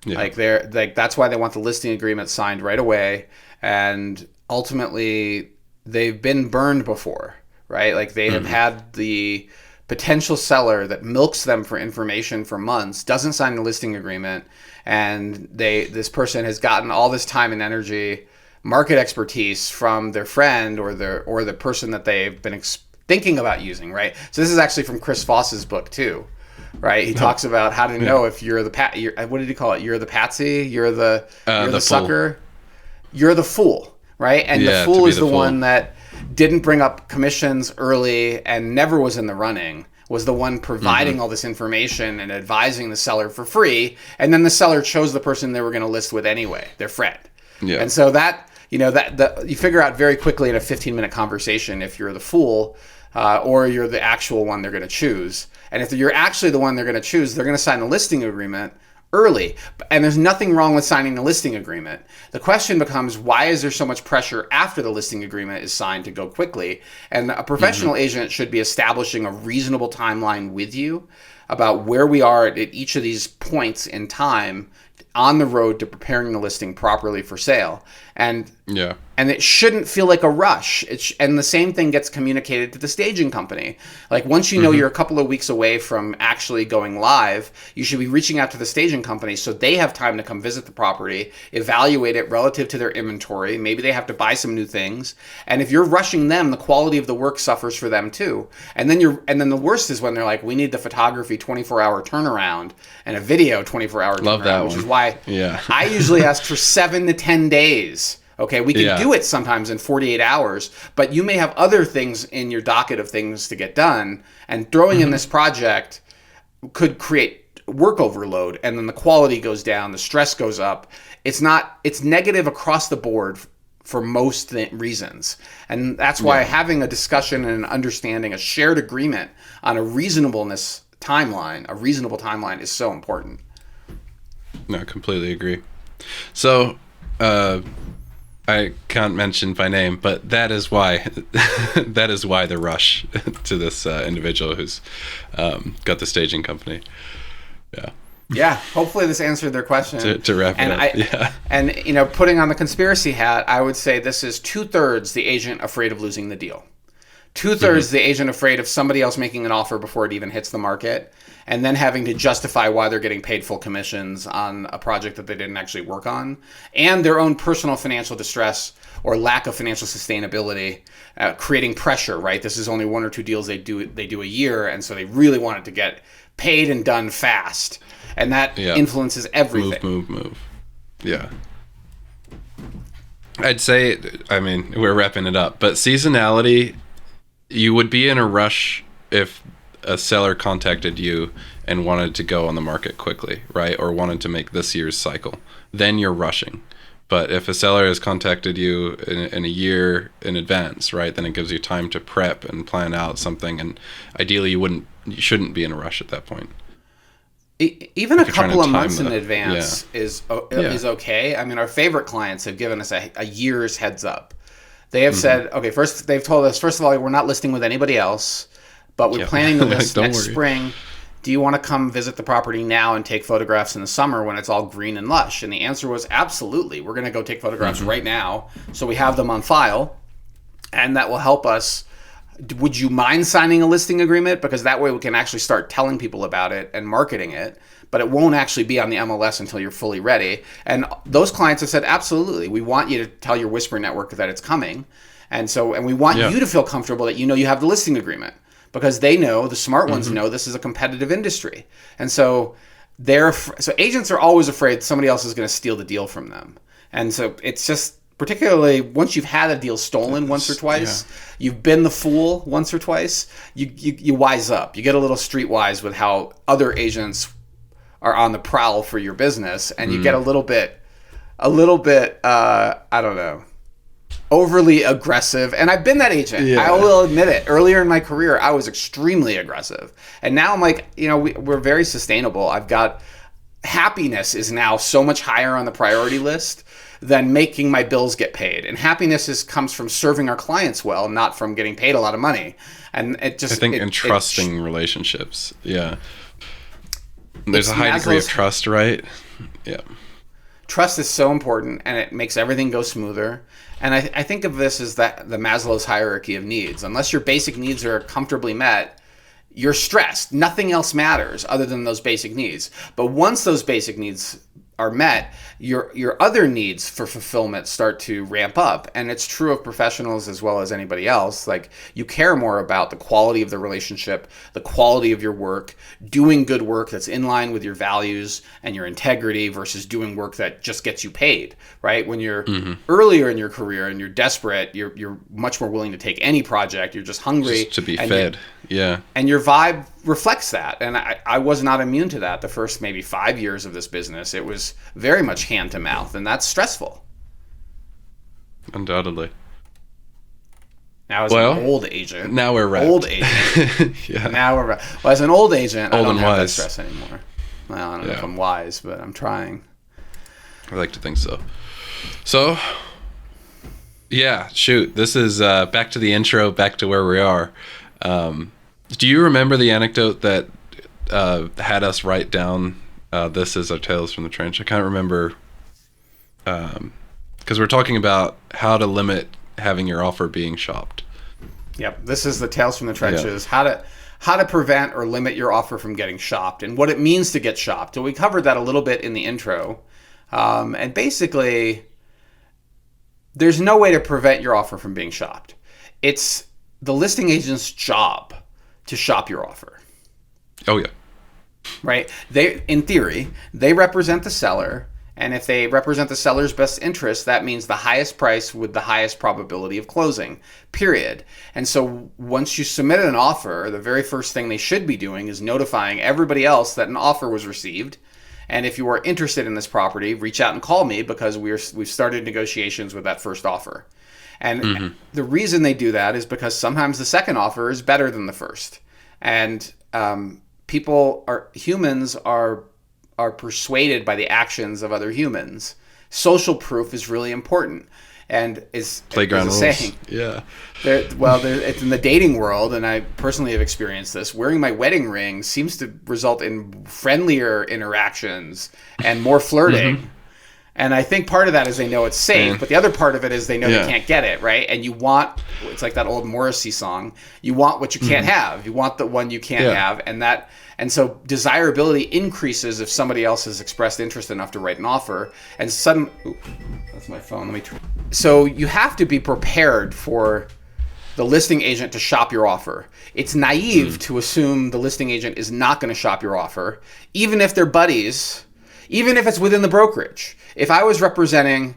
S1: That's why they want the listing agreement signed right away. And ultimately, they've been burned before, right? Like they have had the potential seller that milks them for information for months, doesn't sign the listing agreement, and this person has gotten all this time and energy, market expertise from their friend or the person that they've been thinking about using, right? So this is actually from Chris Voss's book too, right? He talks about how to know if you're what did he call it? You're the patsy, you're the sucker, you're the fool, right? And the fool is the one that didn't bring up commissions early and never was in the running, was the one providing all this information and advising the seller for free, and then the seller chose the person they were going to list with anyway, their friend. Yeah. And so that, you figure out very quickly in a 15-minute conversation if you're the fool or you're the actual one they're going to choose. And if you're actually the one they're going to choose, they're going to sign the listing agreement early. And there's nothing wrong with signing the listing agreement. The question becomes, why is there so much pressure after the listing agreement is signed to go quickly? And a professional agent should be establishing a reasonable timeline with you about where we are at each of these points in time on the road to preparing the listing properly for sale. And it shouldn't feel like a rush. And the same thing gets communicated to the staging company. Like once you know you're a couple of weeks away from actually going live, you should be reaching out to the staging company so they have time to come visit the property, evaluate it relative to their inventory. Maybe they have to buy some new things. And if you're rushing them, the quality of the work suffers for them too. And then the worst is when they're like, we need the photography 24-hour turnaround and a video 24-hour turnaround.
S2: Love that one.
S1: Which is why I usually ask for 7 to 10 days. Okay, we can do it sometimes in 48 hours, but you may have other things in your docket of things to get done, and throwing in this project could create work overload, and then the quality goes down, the stress goes up. It's negative across the board for most reasons, and that's why having a discussion and understanding, a shared agreement on a reasonable timeline is so important.
S2: No, I completely agree. So, I can't mention by name, but that is why the rush to this individual who's got the staging company. Yeah. Hopefully this answered their question. To wrap it up.
S1: And putting on the conspiracy hat, I would say this is 2/3 the agent afraid of losing the deal. 2/3 the agent afraid of somebody else making an offer before it even hits the market, and then having to justify why they're getting paid full commissions on a project that they didn't actually work on, and their own personal financial distress or lack of financial sustainability, creating pressure, right? This is only one or two deals they do a year, and so they really want it to get paid and done fast, and that influences everything.
S2: Move. Yeah. I'd say, I mean, we're wrapping it up, but seasonality, you would be in a rush if a seller contacted you and wanted to go on the market quickly, right? Or wanted to make this year's cycle. Then you're rushing. But if a seller has contacted you in a year in advance, right, then it gives you time to prep and plan out something. And ideally, you shouldn't be in a rush at that point.
S1: Even a couple of months in advance is okay. I mean, our favorite clients have given us a year's heads up. They have said, okay, they've told us, first of all, we're not listing with anybody else, but we're planning to list next spring. Do you want to come visit the property now and take photographs in the summer when it's all green and lush? And the answer was absolutely. We're going to go take photographs right now, so we have them on file, and that will help us. Would you mind signing a listing agreement? Because that way we can actually start telling people about it and marketing it, but it won't actually be on the MLS until you're fully ready. And those clients have said, absolutely. We want you to tell your Whisper network that it's coming. And we want you to feel comfortable that you know you have the listing agreement, because they know, the smart ones know, this is a competitive industry. And so agents are always afraid somebody else is going to steal the deal from them. And so it's just, particularly once you've had a deal stolen once or twice, you've been the fool once or twice, you wise up. You get a little streetwise with how other agents are on the prowl for your business, and you get a little bit, I don't know, overly aggressive. And I've been that agent. I will admit it. Earlier in my career, I was extremely aggressive. And now I'm like, we're very sustainable. I've got happiness is now so much higher on the priority list than making my bills get paid. And happiness comes from serving our clients well, not from getting paid a lot of money. And I think
S2: trusting relationships. Yeah. There's a high degree of trust, right? Yeah.
S1: Trust is so important, and it makes everything go smoother. And I think of this as the Maslow's hierarchy of needs. Unless your basic needs are comfortably met, you're stressed. Nothing else matters other than those basic needs. But once those basic needs are met, your other needs for fulfillment start to ramp up. And it's true of professionals as well as anybody else. Like, you care more about the quality of the relationship, the quality of your work, doing good work that's in line with your values and your integrity versus doing work that just gets you paid, right? When you're earlier in your career and you're desperate, you're much more willing to take any project. You're just hungry.
S2: Just to be fed. Yeah.
S1: And your vibe reflects that. And I was not immune to that the first maybe 5 years of this business. It was very much hand to mouth, and that's stressful.
S2: Undoubtedly.
S1: Now as an old agent.
S2: Now we're wrapped.
S1: Old agent.
S2: Yeah.
S1: Now we're wrapped. Well, as an old agent, I don't have that
S2: wise.
S1: stress anymore. Well, I don't know if I'm wise, but I'm trying.
S2: I like to think so. So, yeah, shoot. This is back to the intro, back to where we are. Do you remember the anecdote that had us write down this is our Tales from the Trench? I can't remember, because we're talking about how to limit having your offer being shopped.
S1: Yep, this is the Tales from the Trenches. Yeah. How to prevent or limit your offer from getting shopped, and what it means to get shopped. So we covered that a little bit in the intro, and basically, there's no way to prevent your offer from being shopped. It's the listing agent's job to shop your offer.
S2: Oh yeah.
S1: Right? In theory, they represent the seller, and if they represent the seller's best interest, that means the highest price with the highest probability of closing, period. And so once you submit an offer, the very first thing they should be doing is notifying everybody else that an offer was received. And if you are interested in this property, reach out and call me, because we've started negotiations with that first offer. And the reason they do that is because sometimes the second offer is better than the first. And humans are persuaded by the actions of other humans. Social proof is really important, and is
S2: playground
S1: rules.
S2: Saying, yeah.
S1: It's in the dating world, and I personally have experienced this. Wearing my wedding ring seems to result in friendlier interactions and more flirting. And I think part of that is they know it's safe, but the other part of it is they know
S2: Yeah.
S1: they can't get it, right? And you want, it's like that old Morrissey song, you want what you can't have. You want the one you can't have. And so desirability increases if somebody else has expressed interest enough to write an offer. And that's my phone. So you have to be prepared for the listing agent to shop your offer. It's naive to assume the listing agent is not going to shop your offer, even if they're buddies, even if it's within the brokerage. If I was representing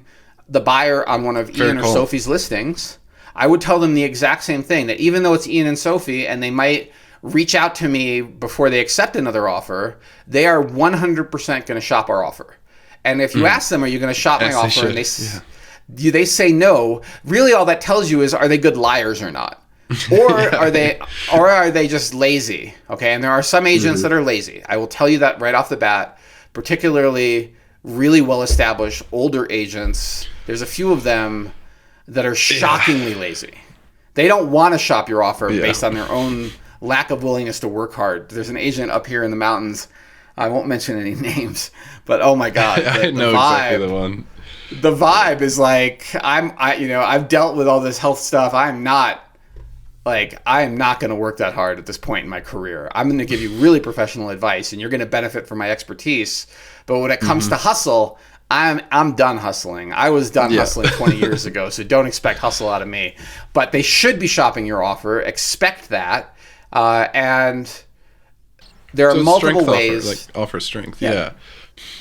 S1: the buyer on one of Ian or Sophie's listings, I would tell them the exact same thing, that even though it's Ian and Sophie and they might reach out to me before they accept another offer, they are 100% going to shop our offer. And if you ask them, are you going to shop my offer? And they say no, really all that tells you is, are they good liars or not? Or are they just lazy? Okay, and there are some agents that are lazy. I will tell you that right off the bat, particularly really well-established older agents. There's a few of them that are shockingly lazy. They don't want to shop your offer based on their own lack of willingness to work hard. There's an agent up here in the mountains. I won't mention any names, but oh my God,
S2: I know exactly the one.
S1: The vibe is like, I've dealt with all this health stuff. I am not going to work that hard at this point in my career. I'm going to give you really professional advice, and you're going to benefit from my expertise. But when it comes to hustle, I'm done hustling. I was done hustling 20 years ago, so don't expect hustle out of me. But they should be shopping your offer. Expect that, and there are multiple ways.
S2: Offer strength.
S1: There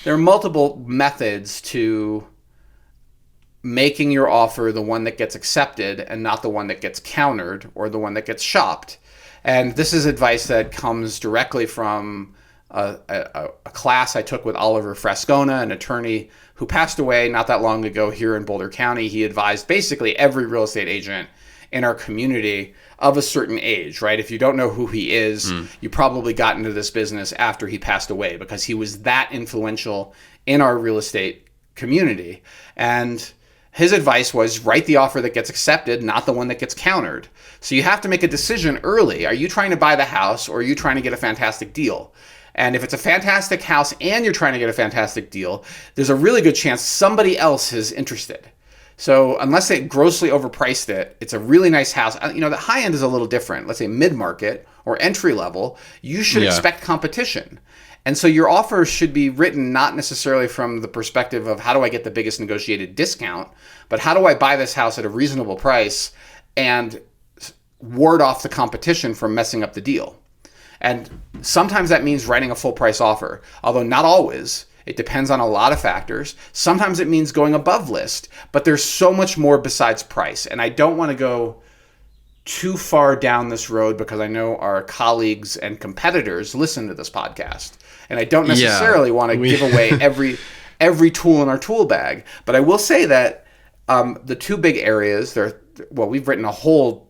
S1: are multiple methods to making your offer the one that gets accepted and not the one that gets countered or the one that gets shopped. And this is advice that comes directly from a class I took with Oliver Frascona, an attorney who passed away not that long ago here in Boulder County. He advised basically every real estate agent in our community of a certain age, right? If you don't know who he is, you probably got into this business after he passed away, because he was that influential in our real estate community. And his advice was, write the offer that gets accepted, not the one that gets countered. So you have to make a decision early. Are you trying to buy the house, or are you trying to get a fantastic deal? And if it's a fantastic house and you're trying to get a fantastic deal, there's a really good chance somebody else is interested. So unless they grossly overpriced it, it's a really nice house. The high end is a little different. Let's say mid-market or entry level, you should expect competition. And so your offer should be written not necessarily from the perspective of how do I get the biggest negotiated discount, but how do I buy this house at a reasonable price and ward off the competition from messing up the deal. And sometimes that means writing a full price offer, although not always. It depends on a lot of factors. Sometimes it means going above list, but there's so much more besides price. And I don't want to go too far down this road because I know our colleagues and competitors listen to this podcast. And I don't necessarily want to give away every tool in our tool bag. But I will say that the two big areas, we've written a whole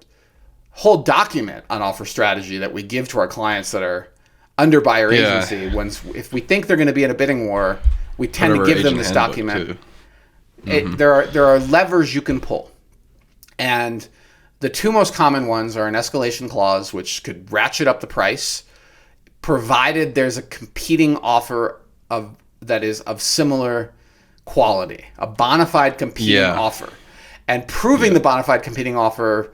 S1: document on offer strategy that we give to our clients that are under buyer agency. If we think they're going to be in a bidding war, we tend to give them this document. There are levers you can pull. And the two most common ones are an escalation clause, which could ratchet up the price, provided there's a competing offer that is of similar quality, a bona fide competing offer. And proving the bona fide competing offer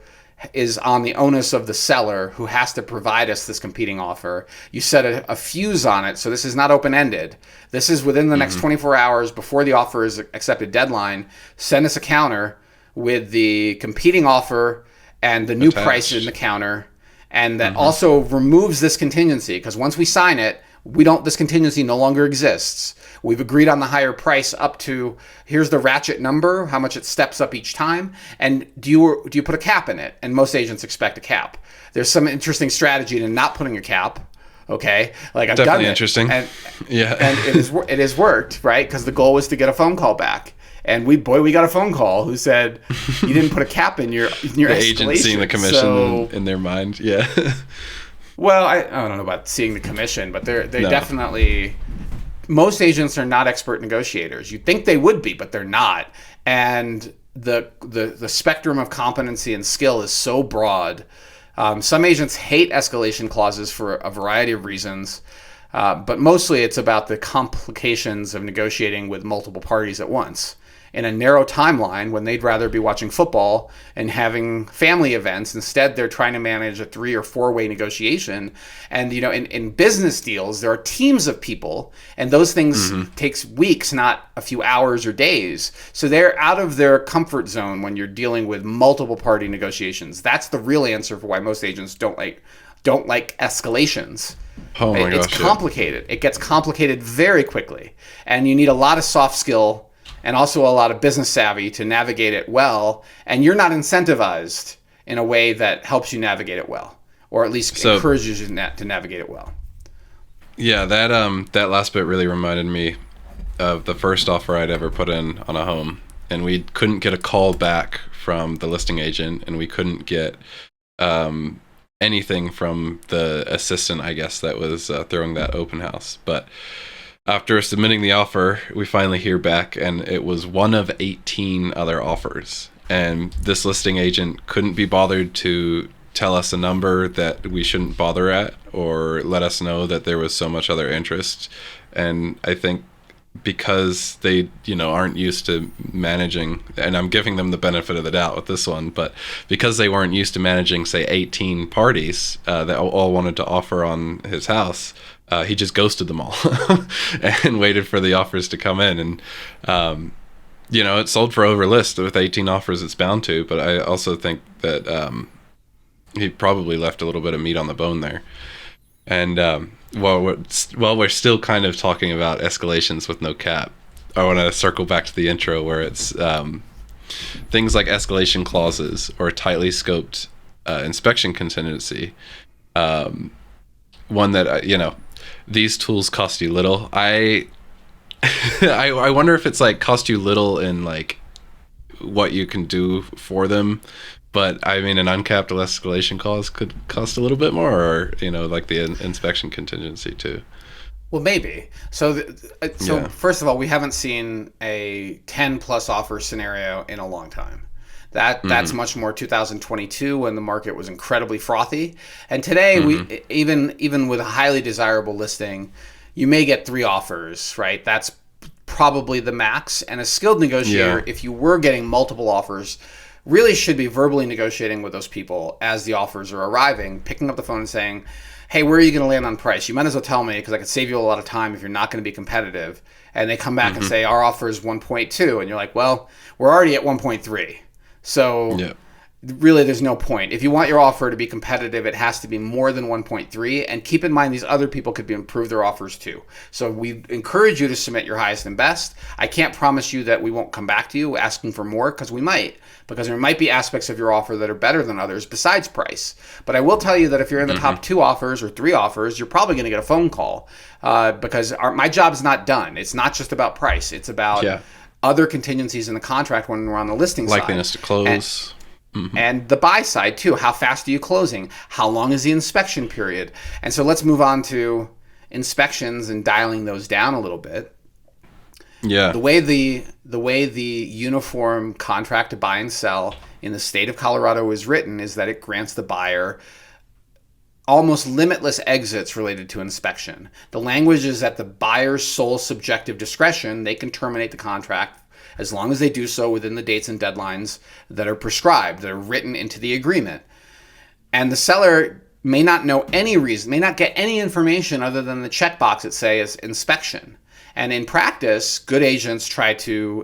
S1: is on the onus of the seller, who has to provide us this competing offer. You set a fuse on it, so this is not open-ended. This is within the next 24 hours before the offer is accepted deadline. Send us a counter with the competing offer and the new price in the counter, and that also removes this contingency, because once we sign it, this contingency no longer exists. We've agreed on the higher price up to, here's the ratchet number, how much it steps up each time, and do you put a cap in it? And most agents expect a cap. There's some interesting strategy to not putting a cap. Okay, like I've
S2: definitely
S1: done it,
S2: interesting,
S1: and it has worked, right? Because the goal was to get a phone call back. And we got a phone call who said you didn't put a cap in your the escalation.
S2: Agent seeing the commission in their mind,
S1: Well, I don't know about seeing the commission, but they definitely. Most agents are not expert negotiators. You'd think they would be, but they're not. And the spectrum of competency and skill is so broad. Some agents hate escalation clauses for a variety of reasons. But mostly it's about the complications of negotiating with multiple parties at once in a narrow timeline when they'd rather be watching football and having family events. Instead, they're trying to manage a 3 or 4-way negotiation. And, in business deals, there are teams of people, and those things takes weeks, not a few hours or days. So they're out of their comfort zone when you're dealing with multiple party negotiations. That's the real answer for why most agents don't like escalations.
S2: Oh my gosh,
S1: it's complicated. It gets complicated very quickly, and you need a lot of soft skill and also a lot of business savvy to navigate it well. And you're not incentivized in a way that helps you navigate it well, or at least encourages you to navigate it well.
S2: Yeah, that last bit really reminded me of the first offer I'd ever put in on a home, and we couldn't get a call back from the listing agent, and we couldn't get anything from the assistant, I guess, that was throwing that open house. But after submitting the offer, we finally hear back, and it was one of 18 other offers. And this listing agent couldn't be bothered to tell us a number that we shouldn't bother at, or let us know that there was so much other interest. And I think because they, aren't used to managing, and I'm giving them the benefit of the doubt with this one, but because they weren't used to managing, say, 18 parties that all wanted to offer on his house, he just ghosted them all and waited for the offers to come in. And, it sold for over list with 18 offers. It's bound to, but I also think that he probably left a little bit of meat on the bone there. And while we're still kind of talking about escalations with no cap, I want to circle back to the intro where it's things like escalation clauses or tightly scoped inspection contingency. One that these tools cost you little. I wonder if it's like cost you little in like what you can do for them, but I mean an uncapped escalation clause could cost a little bit more, or like the inspection contingency too.
S1: Well, maybe. So First of all, we haven't seen a 10 plus offer scenario in a long time. That's much more 2022 when the market was incredibly frothy. And today, we even with a highly desirable listing, you may get 3 offers, right? That's probably the max. And a skilled negotiator, if you were getting multiple offers, really should be verbally negotiating with those people as the offers are arriving, picking up the phone and saying, hey, where are you going to land on price? You might as well tell me, because I could save you a lot of time if you're not going to be competitive. And they come back and say, our offer is 1.2. And you're like, well, we're already at 1.3. So really, there's no point. If you want your offer to be competitive, it has to be more than 1.3. And keep in mind, these other people could improve their offers too. So we encourage you to submit your highest and best. I can't promise you that we won't come back to you asking for more, because we might. Because there might be aspects of your offer that are better than others besides price. But I will tell you that if you're in the top 2 offers or 3 offers, you're probably going to get a phone call, because my job is not done. It's not just about price. It's about other contingencies in the contract when we're on the listing side.
S2: Likeliness to close.
S1: And the buy side too. How fast are you closing? How long is the inspection period? And so let's move on to inspections and dialing those down a little bit.
S2: Yeah.
S1: The way the uniform contract to buy and sell in the state of Colorado is written is that it grants the buyer almost limitless exits related to inspection. The language is at the buyer's sole subjective discretion. They can terminate the contract as long as they do so within the dates and deadlines that are prescribed, that are written into the agreement. And the seller may not know any reason, may not get any information other than the checkbox that says inspection. And in practice, good agents try to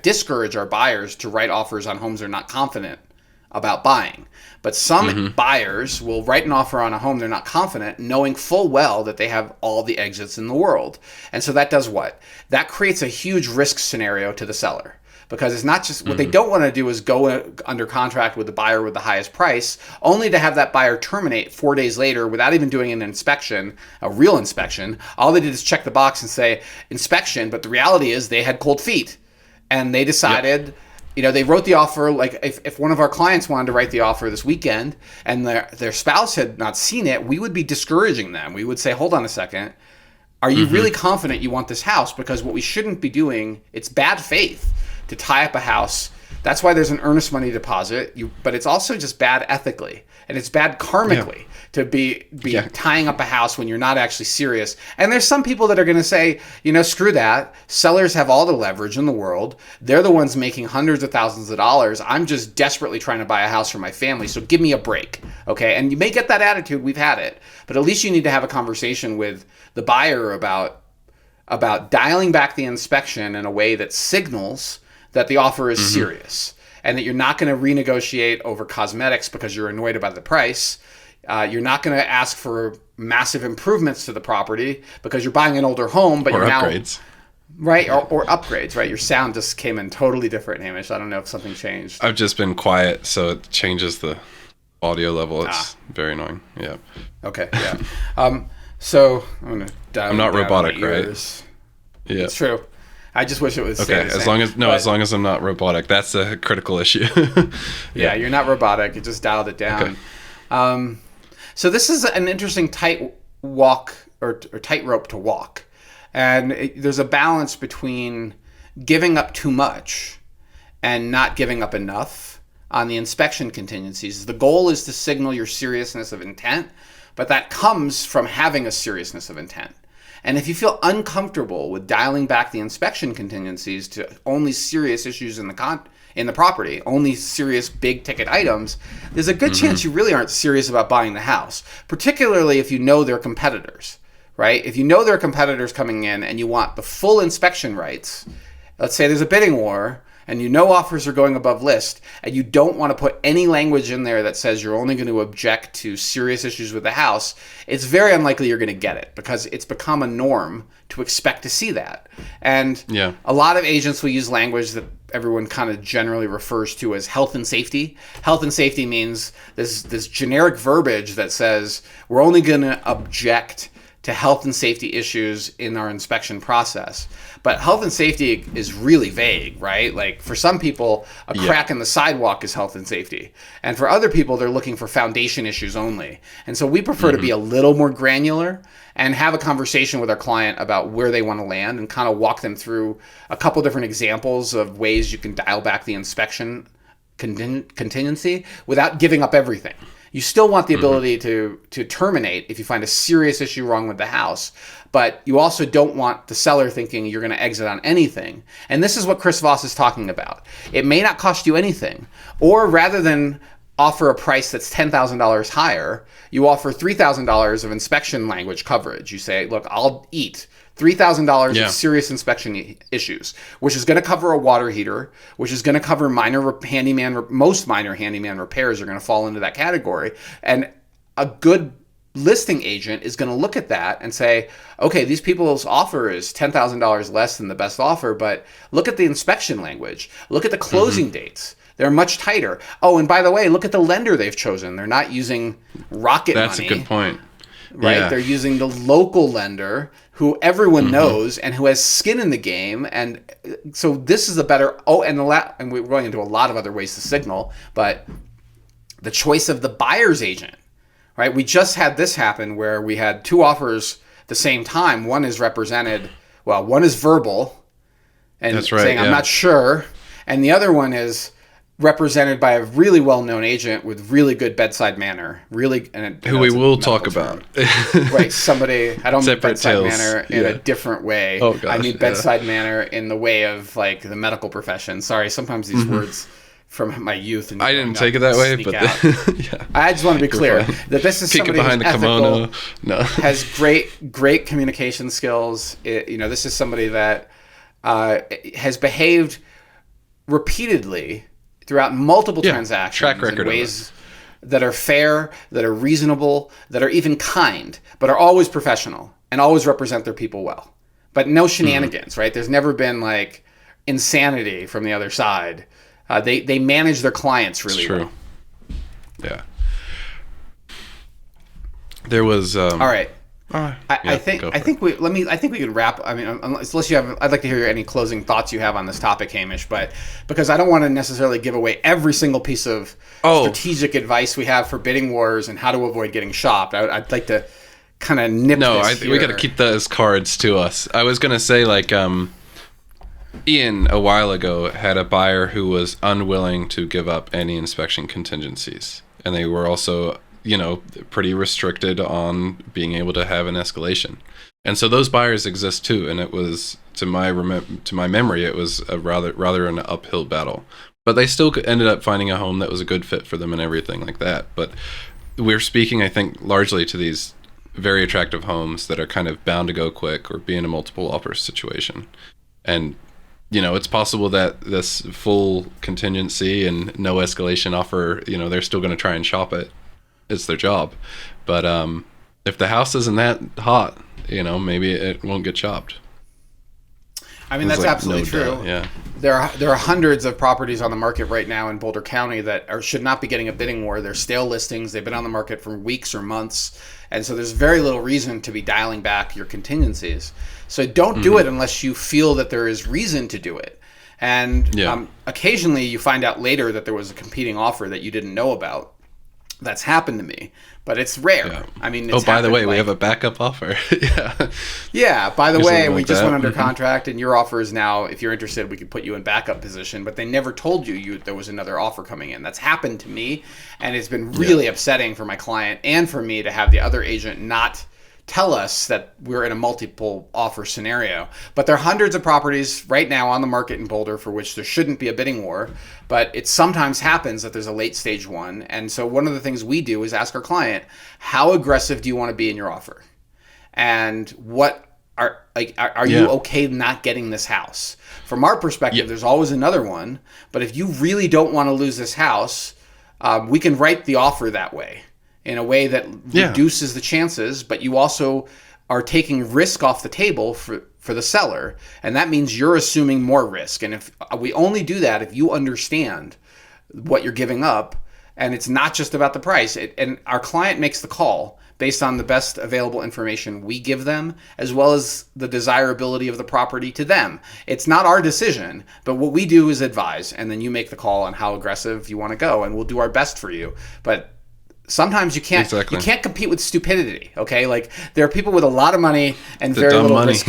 S1: discourage our buyers to write offers on homes they're not confident about buying. But some buyers will write an offer on a home they're not confident, knowing full well that they have all the exits in the world. And so that does what? That creates a huge risk scenario to the seller. Because it's not just what they don't want to do is go under contract with the buyer with the highest price, only to have that buyer terminate 4 days later without even doing an inspection, a real inspection. All they did is check the box and say inspection, but the reality is they had cold feet. And they decided, they wrote the offer, like if one of our clients wanted to write the offer this weekend and their spouse had not seen it, we would be discouraging them. We would say, hold on a second. Are you really confident you want this house? Because what we shouldn't be doing, it's bad faith to tie up a house That's why there's an earnest money deposit. But it's also just bad ethically, and it's bad karmically to be tying up a house when you're not actually serious. And there's some people that are going to say, screw that. Sellers have all the leverage in the world. They're the ones making hundreds of thousands of dollars. I'm just desperately trying to buy a house for my family, so give me a break, okay? And you may get that attitude. We've had it. But at least you need to have a conversation with the buyer about dialing back the inspection in a way that signals that the offer is serious, and that you're not going to renegotiate over cosmetics because you're annoyed about the price. You're not going to ask for massive improvements to the property because you're buying an older home, but
S2: or
S1: you're
S2: upgrades.
S1: Now right or upgrades. Right, your sound just came in totally different, Hamish. I don't know if something changed.
S2: I've just been quiet, so it changes the audio level. It's very annoying. Yeah.
S1: Okay. Yeah. So I'm going to dial.
S2: I'm not
S1: down
S2: robotic,
S1: my
S2: right?
S1: ears.
S2: Yeah.
S1: It's true. I just wish it was
S2: okay. As long as I'm not robotic, that's a critical issue.
S1: Yeah, you're not robotic. You just dialed it down. Okay. So this is an interesting tight walk or tightrope to walk, and there's a balance between giving up too much and not giving up enough on the inspection contingencies. The goal is to signal your seriousness of intent, but that comes from having a seriousness of intent. And if you feel uncomfortable with dialing back the inspection contingencies to only serious issues in the property, only serious big ticket items, there's a good chance you really aren't serious about buying the house, particularly if you know their competitors, right? If you know there are competitors coming in and you want the full inspection rights, let's say there's a bidding war, and you know offers are going above list, and you don't want to put any language in there that says you're only going to object to serious issues with the house, it's very unlikely you're going to get it, because it's become a norm to expect to see that. And a lot of agents will use language that everyone kind of generally refers to as health and safety. Health and safety means this generic verbiage that says we're only going to object to health and safety issues in our inspection process. But health and safety is really vague, right? Like for some people, a crack in the sidewalk is health and safety. And for other people, they're looking for foundation issues only. And so we prefer to be a little more granular and have a conversation with our client about where they want to land and kind of walk them through a couple different examples of ways you can dial back the inspection contingency without giving up everything. You still want the ability to terminate if you find a serious issue wrong with the house, but you also don't want the seller thinking you're going to exit on anything. And this is what Chris Voss is talking about. It may not cost you anything, or rather than offer a price that's $10,000 higher, you offer $3,000 of inspection language coverage. You say, look, I'll eat $3,000 of serious inspection issues, which is going to cover a water heater, which is going to cover most minor handyman repairs are going to fall into that category. And a good listing agent is going to look at that and say, okay, these people's offer is $10,000 less than the best offer, but look at the inspection language. Look at the closing dates. They're much tighter. Oh, and by the way, look at the lender they've chosen. They're not using rocket money.
S2: That's a good point.
S1: Right?
S2: Yeah.
S1: They're using the local lender who everyone knows and who has skin in the game. And so this is a better, and we're going into a lot of other ways to signal, but the choice of the buyer's agent, right? We just had this happen where we had two offers at the same time. One is one is verbal and saying, I'm not sure. And the other one is represented by a really well-known agent with really good bedside manner, who
S2: we will talk about.
S1: Right, somebody, I don't mean bedside
S2: tales.
S1: Manner in a different way.
S2: Oh, gosh,
S1: I mean bedside manner in the way of like the medical profession. Sorry, sometimes these words from my youth. And
S2: I didn't take it that way, but
S1: I just want to be clear that this is somebody
S2: behind
S1: who's
S2: the
S1: ethical,
S2: kimono.
S1: has great communication skills. This is somebody that has behaved repeatedly throughout multiple transactions
S2: track record
S1: in ways that are fair, that are reasonable, that are even kind, but are always professional and always represent their people well. But no shenanigans, right? There's never been like insanity from the other side. They manage their clients really well.
S2: Yeah. There was
S1: all right. I think we could wrap. I mean, unless you have, I'd like to hear any closing thoughts you have on this topic, Hamish. But because I don't want to necessarily give away every single piece of strategic advice we have for bidding wars and how to avoid getting shopped, I'd like to kind of nip.
S2: No, we got to keep those cards to us. I was gonna say Ian, a while ago, had a buyer who was unwilling to give up any inspection contingencies. And they were also, pretty restricted on being able to have an escalation. And so those buyers exist too. And it was, to my memory, it was a rather an uphill battle. But they still ended up finding a home that was a good fit for them and everything like that. But we're speaking, I think, largely to these very attractive homes that are kind of bound to go quick or be in a multiple offers situation. And it's possible that this full contingency and no escalation offer, they're still going to try and shop it. It's their job. But if the house isn't that hot, maybe it won't get shopped.
S1: I mean, that's absolutely true.
S2: Doubt, yeah.
S1: There are hundreds of properties on the market right now in Boulder County that should not be getting a bidding war. They're stale listings. They've been on the market for weeks or months. And so there's very little reason to be dialing back your contingencies. So don't do it unless you feel that there is reason to do it. And occasionally you find out later that there was a competing offer that you didn't know about. That's happened to me, but it's rare.
S2: Yeah.
S1: I mean, it's
S2: by the way, we have a backup offer.
S1: Yeah. By the way, we just
S2: that.
S1: went under contract, and your offer is now, if you're interested, we could put you in backup position. But they never told you there was another offer coming in. That's happened to me, and it's been really upsetting for my client and for me to have the other agent not tell us that we're in a multiple offer scenario. But there are hundreds of properties right now on the market in Boulder for which there shouldn't be a bidding war, but it sometimes happens that there's a late stage one. And so one of the things we do is ask our client, how aggressive do you want to be in your offer? And are you okay not getting this house? From our perspective, there's always another one, but if you really don't want to lose this house, we can write the offer that way, in a way that reduces the chances, but you also are taking risk off the table for the seller. And that means you're assuming more risk. And if we only do that if you understand what you're giving up, and it's not just about the price. And our client makes the call based on the best available information we give them, as well as the desirability of the property to them. It's not our decision, but what we do is advise, and then you make the call on how aggressive you want to go, and we'll do our best for you. But sometimes you can't compete with stupidity, okay? Like, there are people with a lot of money and very little risk.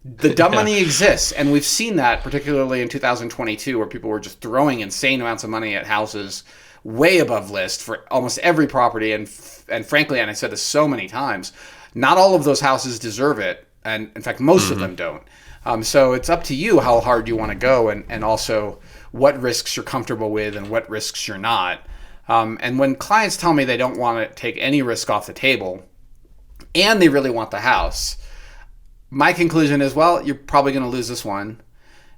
S1: The dumb money exists, and we've seen that particularly in 2022, where people were just throwing insane amounts of money at houses way above list for almost every property. And frankly, and I said this so many times, not all of those houses deserve it, and in fact, most of them don't. So it's up to you how hard you want to go, and also what risks you're comfortable with and what risks you're not. And when clients tell me they don't want to take any risk off the table and they really want the house, my conclusion is, well, you're probably going to lose this one.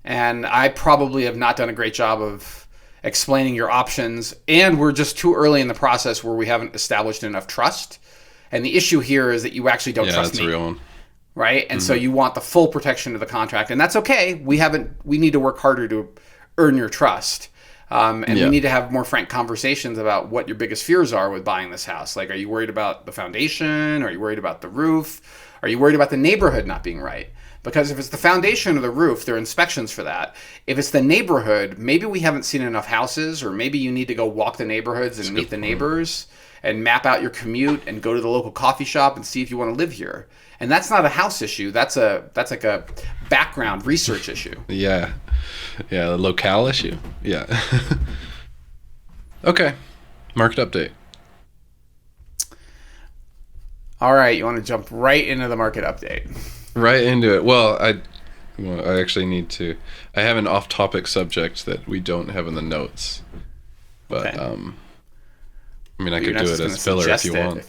S1: And I probably have not done a great job of explaining your options. And we're just too early in the process where we haven't established enough trust. And the issue here is that you actually don't trust me. Yeah, that's a real one. Right? And so you want the full protection of the contract. And that's okay. We need to work harder to earn your trust. We need to have more frank conversations about what your biggest fears are with buying this house. Like, are you worried about the foundation? Are you worried about the roof? Are you worried about the neighborhood not being right? Because if it's the foundation or the roof, there are inspections for that. If it's the neighborhood, maybe we haven't seen enough houses, or maybe you need to go walk the neighborhoods and meet the neighbors and map out your commute and go to the local coffee shop and see if you want to live here. And that's not a house issue. That's like a background research issue.
S2: Yeah, a locale issue. Yeah. Okay, market update.
S1: All right, you want to jump right into the market update?
S2: Right into it. Well, I actually need to. I have an off-topic subject that we don't have in the notes, but okay. I mean, I could do it as filler if you want.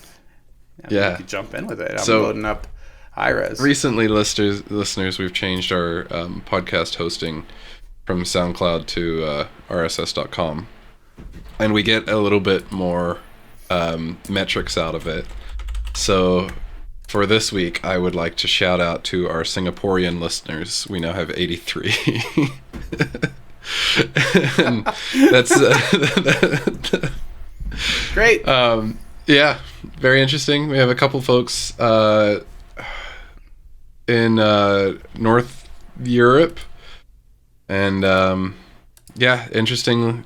S1: You could jump in with it. I'm loading up iRes.
S2: Recently, listeners, we've changed our podcast hosting from SoundCloud to RSS.com, and we get a little bit more metrics out of it. So for this week, I would like to shout out to our Singaporean listeners. We now have 83. And that's
S1: great.
S2: Yeah, very interesting. We have a couple folks in North Europe, and interesting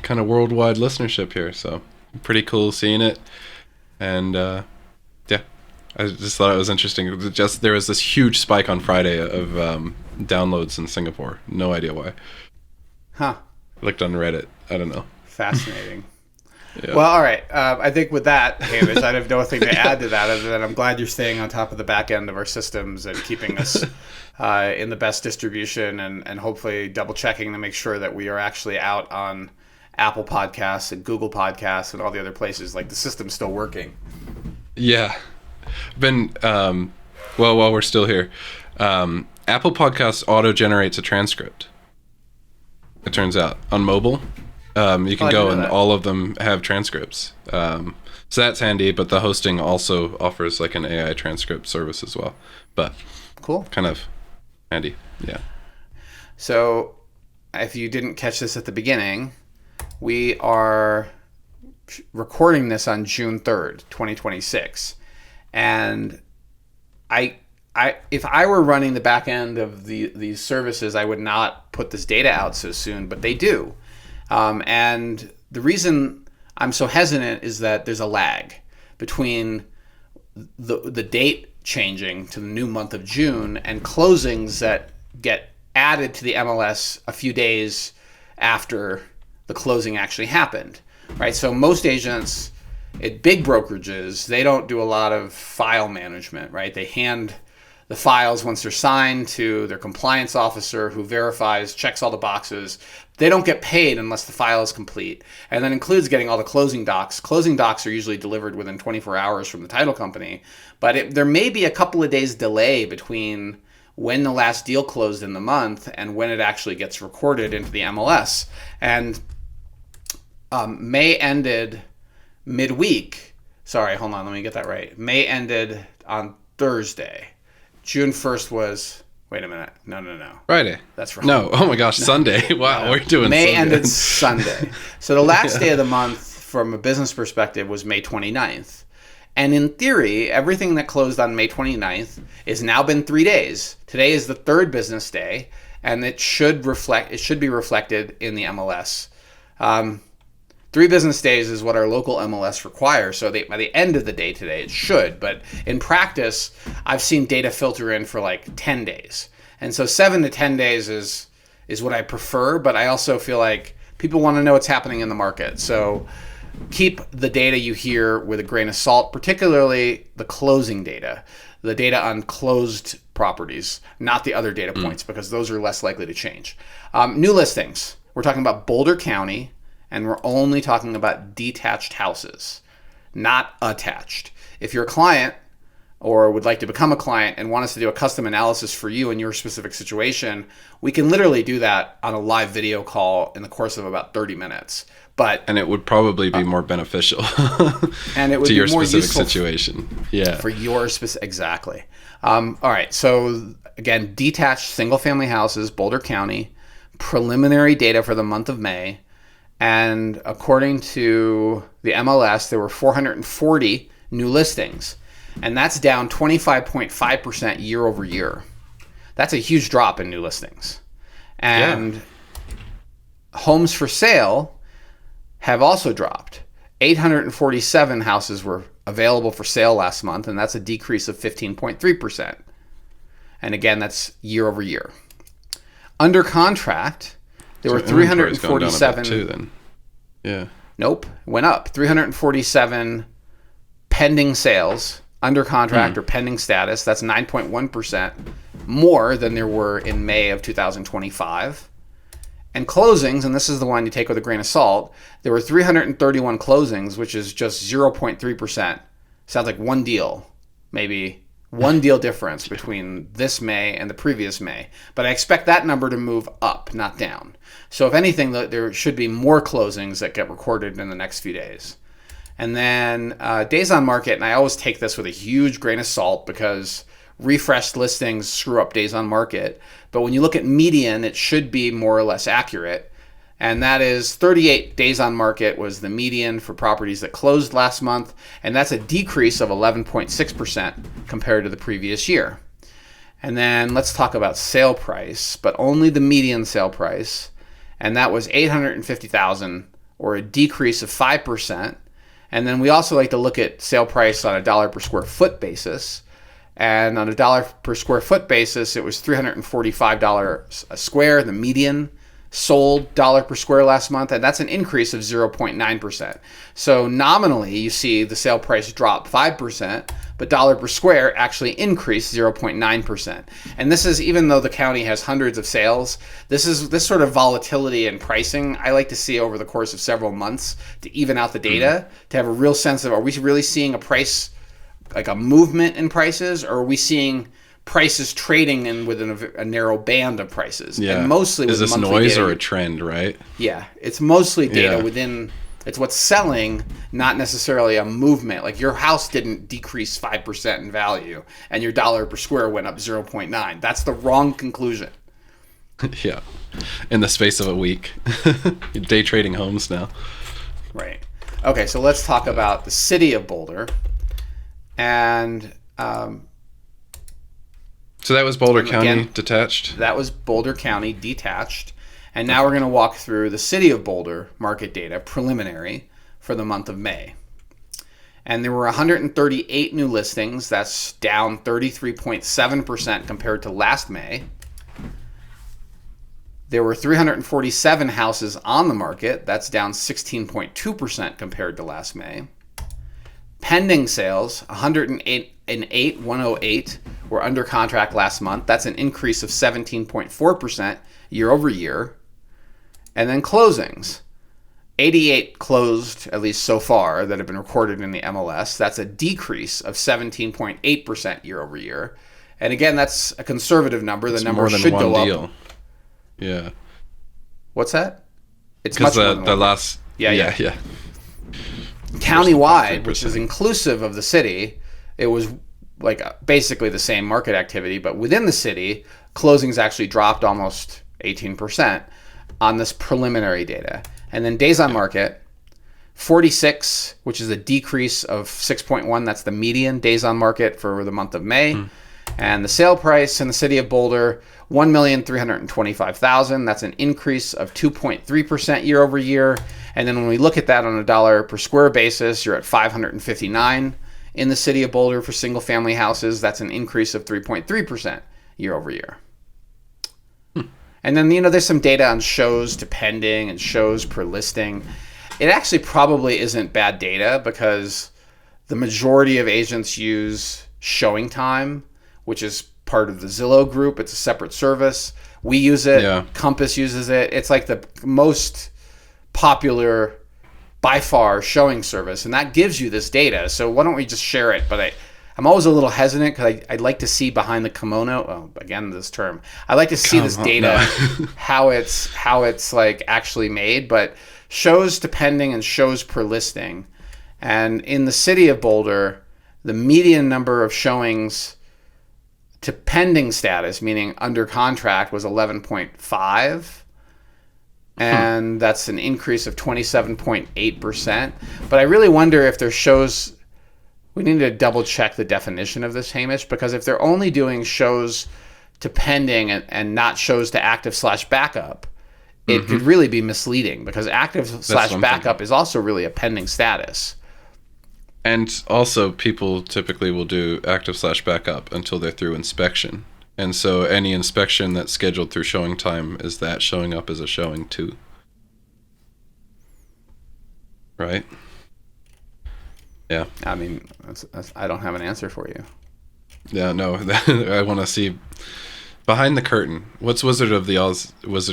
S2: kind of worldwide listenership here. So pretty cool seeing it, and I just thought it was interesting. There was this huge spike on Friday of downloads in Singapore. No idea why.
S1: Huh.
S2: Looked on Reddit. I don't know.
S1: Fascinating.
S2: Yeah.
S1: Well, all right. I think with that, Hamish, I have nothing to add to that other than I'm glad you're staying on top of the back end of our systems and keeping us in the best distribution and hopefully double checking to make sure that we are actually out on Apple Podcasts and Google Podcasts and all the other places. Like the system's still working.
S2: Yeah. Been, well, while we're still here, Apple Podcasts auto-generates a transcript. It turns out on mobile. You can go and all of them have transcripts. So that's handy, but the hosting also offers like an AI transcript service as well. But
S1: cool.
S2: Kind of handy. Yeah.
S1: So if you didn't catch this at the beginning, we are recording this on June 3rd, 2026. And if I were running the back end of these services, I would not put this data out so soon, but they do. And the reason I'm so hesitant is that there's a lag between the date changing to the new month of June and closings that get added to the MLS a few days after the closing actually happened, right? So most agents at big brokerages, they don't do a lot of file management, right? They hand the files once they're signed to their compliance officer who verifies, checks all the boxes. They don't get paid unless the file is complete. And that includes getting all the closing docs. Closing docs are usually delivered within 24 hours from the title company. But there may be a couple of days delay between when the last deal closed in the month and when it actually gets recorded into the MLS. And May ended midweek. Sorry, hold on, let me get that right. May ended on Thursday. June 1st was, wait a minute, no.
S2: Friday.
S1: That's right.
S2: No, oh my gosh, no. Sunday. Wow, we're doing
S1: May
S2: Sunday.
S1: Ended Sunday. So the last day of the month from a business perspective was May 29th. And in theory, everything that closed on May 29th has now been 3 days. Today is the third business day, and it should be reflected in the MLS. 3 business days is what our local MLS requires. So by the end of the day today, it should. But in practice, I've seen data filter in for like 10 days. And so 7 to 10 days is what I prefer. But I also feel like people want to know what's happening in the market. So keep the data you hear with a grain of salt, particularly the closing data, the data on closed properties, not the other data points, because those are less likely to change. New listings. We're talking about Boulder County. And we're only talking about detached houses, not attached. If you're a client or would like to become a client and want us to do a custom analysis for you in your specific situation, we can literally do that on a live video call in the course of about 30 minutes. And
S2: it would probably be more beneficial
S1: and it would
S2: to
S1: be
S2: your
S1: more
S2: specific
S1: useful
S2: situation. Yeah.
S1: For your specific, exactly. All right. So again, detached single family houses, Boulder County, preliminary data for the month of May. And according to the MLS, there were 440 new listings. And that's down 25.5% year over year. That's a huge drop in new listings. And homes for sale have also dropped. 847 houses were available for sale last month, and that's a decrease of 15.3%. And again, that's year over year. Under contract, there were 347.
S2: Too, then. Yeah.
S1: Nope, went up. 347 pending sales under contract or pending status. That's 9.1% more than there were in May of 2025. And closings, and this is the one you take with a grain of salt, there were 331 closings, which is just 0.3%. Sounds like one deal, maybe one deal difference between this May and the previous May. But I expect that number to move up, not down. So if anything, there should be more closings that get recorded in the next few days. And then days on market, and I always take this with a huge grain of salt because refreshed listings screw up days on market. But when you look at median, it should be more or less accurate. And that is 38 days on market was the median for properties that closed last month. And that's a decrease of 11.6% compared to the previous year. And then let's talk about sale price, but only the median sale price. And that was $850,000, or a decrease of 5%. And then we also like to look at sale price on a dollar per square foot basis. And on a dollar per square foot basis, it was $345 a square, the median sold dollar per square last month, and that's an increase of 0.9%. So nominally, you see the sale price drop 5%, but dollar per square actually increased 0.9%. And this is, even though the county has hundreds of sales, this sort of volatility in pricing I like to see over the course of several months to even out the data, to have a real sense of, are we really seeing a price, like a movement in prices, or are we seeing prices trading in within a narrow band of prices?
S2: Yeah.
S1: And mostly
S2: is this noise or a trend, right?
S1: Yeah, it's mostly data within. It's what's selling, not necessarily a movement. Like your house didn't decrease 5% in value, and your dollar per square went up 0.9. That's the wrong conclusion.
S2: Yeah, in the space of a week, you're day trading homes now.
S1: Right. Okay, so let's talk about the city of Boulder, and.
S2: So that was Boulder County detached?
S1: That was Boulder County detached. And now we're going to walk through the city of Boulder market data, preliminary, for the month of May. And there were 138 new listings. That's down 33.7% compared to last May. There were 347 houses on the market. That's down 16.2% compared to last May. Pending sales, 108 were under contract last month. That's an increase of 17.4% year over year. And then closings, 88 closed, at least so far, that have been recorded in the MLS. That's a decrease of 17.8% year over year. And again, that's a conservative number. The number should go up.
S2: Yeah.
S1: What's that?
S2: It's much more than the last. Yeah.
S1: Countywide, which is inclusive of the city, it was like basically the same market activity, but within the city, closings actually dropped almost 18% on this preliminary data. And then days on market, 46, which is a decrease of 6.1. That's the median days on market for the month of May. And the sale price in the city of Boulder, $1,325,000. That's an increase of 2.3% year over year. And then when we look at that on a dollar per square basis, you're at $559 in the city of Boulder for single family houses. That's an increase of 3.3% year over year. And then, there's some data on shows to pending and shows per listing. It actually probably isn't bad data because the majority of agents use showing time, which is part of the Zillow group. It's a separate service. We use it. Yeah. Compass uses it. It's like the most popular, by far, showing service. And that gives you this data. So why don't we just share it? But I'm always a little hesitant because I'd like to see behind the kimono. Oh, again, this term. I like to see this data, how it's like actually made. But shows to pending and shows per listing. And in the city of Boulder, the median number of showings to pending status, meaning under contract, was 11.5. And that's an increase of 27.8%. But I really wonder if there's shows. We need to double check the definition of this, Hamish, because if they're only doing shows to pending and not shows to active/backup, it could really be misleading because active/backup is also really a pending status.
S2: And also, people typically will do active/backup until they're through inspection. And so any inspection that's scheduled through showing time is that showing up as a showing too. Right? Yeah.
S1: I mean, I don't have an answer for you.
S2: Yeah, no. I want to see behind the curtain. What's Wizard of Oz? What's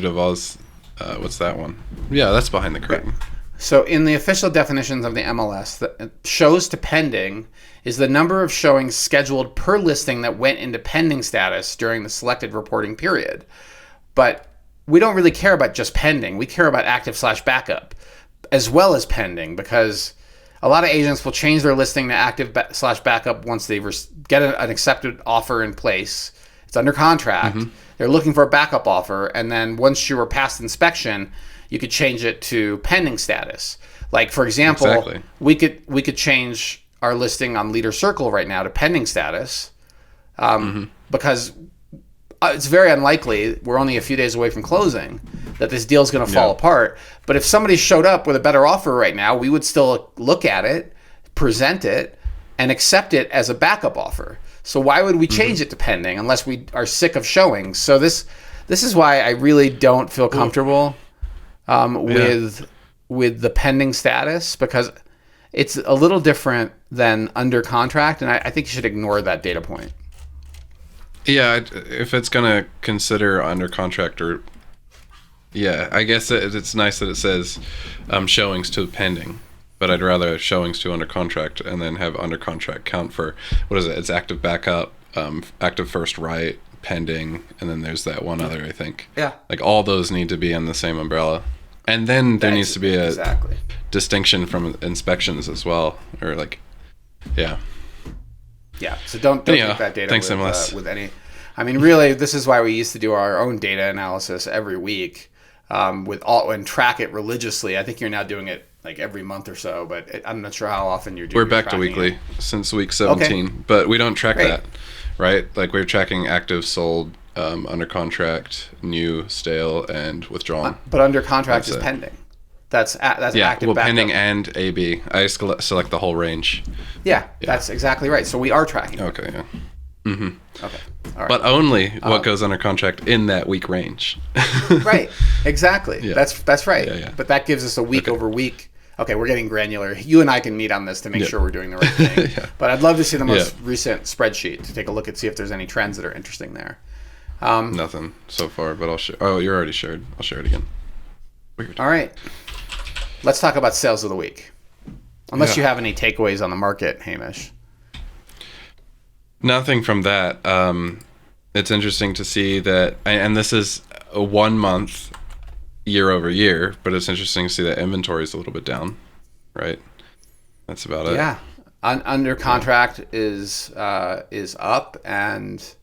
S2: that one? Yeah, that's behind the curtain.
S1: Right. So in the official definitions of the MLS, the shows to pending is the number of showings scheduled per listing that went into pending status during the selected reporting period. But we don't really care about just pending. We care about active/backup as well as pending, because a lot of agents will change their listing to active/backup once they get an accepted offer in place. It's under contract. They're looking for a backup offer, and then once you are past inspection, you could change it to pending status. Like, for example, we could change our listing on Leader Circle right now to pending status because it's very unlikely, we're only a few days away from closing, that this deal's going to fall apart. But if somebody showed up with a better offer right now, we would still look at it, present it, and accept it as a backup offer. So why would we change it to pending unless we are sick of showings? So this is why I really don't feel comfortable with the pending status, because it's a little different than under contract, and I think you should ignore that data point.
S2: Yeah, if it's going to consider under contract or... Yeah, I guess it's nice that it says showings to pending, but I'd rather have showings to under contract and then have under contract count for, what is it? It's active backup, active first right, pending, and then there's that one other, I think.
S1: Yeah.
S2: Like all those need to be in the same umbrella. And then there needs to be a distinction from inspections as well, or like, yeah.
S1: Yeah, so don't take that data with any... I mean, really, this is why we used to do our own data analysis every week and track it religiously. I think you're now doing it like every month or so, but I'm not sure how often you're doing it.
S2: We're back to weekly since week 17, but we don't track that, right? Like we're tracking active, sold, under contract, new, stale, and withdrawn.
S1: But under contract is pending. That's active backup.
S2: Pending and AB. I select the whole range.
S1: Yeah, that's exactly right. So we are tracking.
S2: Okay, yeah. Mm-hmm.
S1: Okay. All right.
S2: But only what goes under contract in that week range.
S1: Right. Exactly. Yeah. That's right.
S2: Yeah.
S1: But that gives us a week over week. Okay, we're getting granular. You and I can meet on this to make sure we're doing the right thing. But I'd love to see the most recent spreadsheet to take a look and see if there's any trends that are interesting there.
S2: Nothing so far, but I'll share. Oh, you're already shared. I'll share it again.
S1: Weird. All right. Let's talk about sales of the week. Unless you have any takeaways on the market, Hamish.
S2: Nothing from that. It's interesting to see that, and this is a 1 month year over year, but it's interesting to see that inventory is a little bit down, right? That's about it.
S1: Yeah, under contract is up, and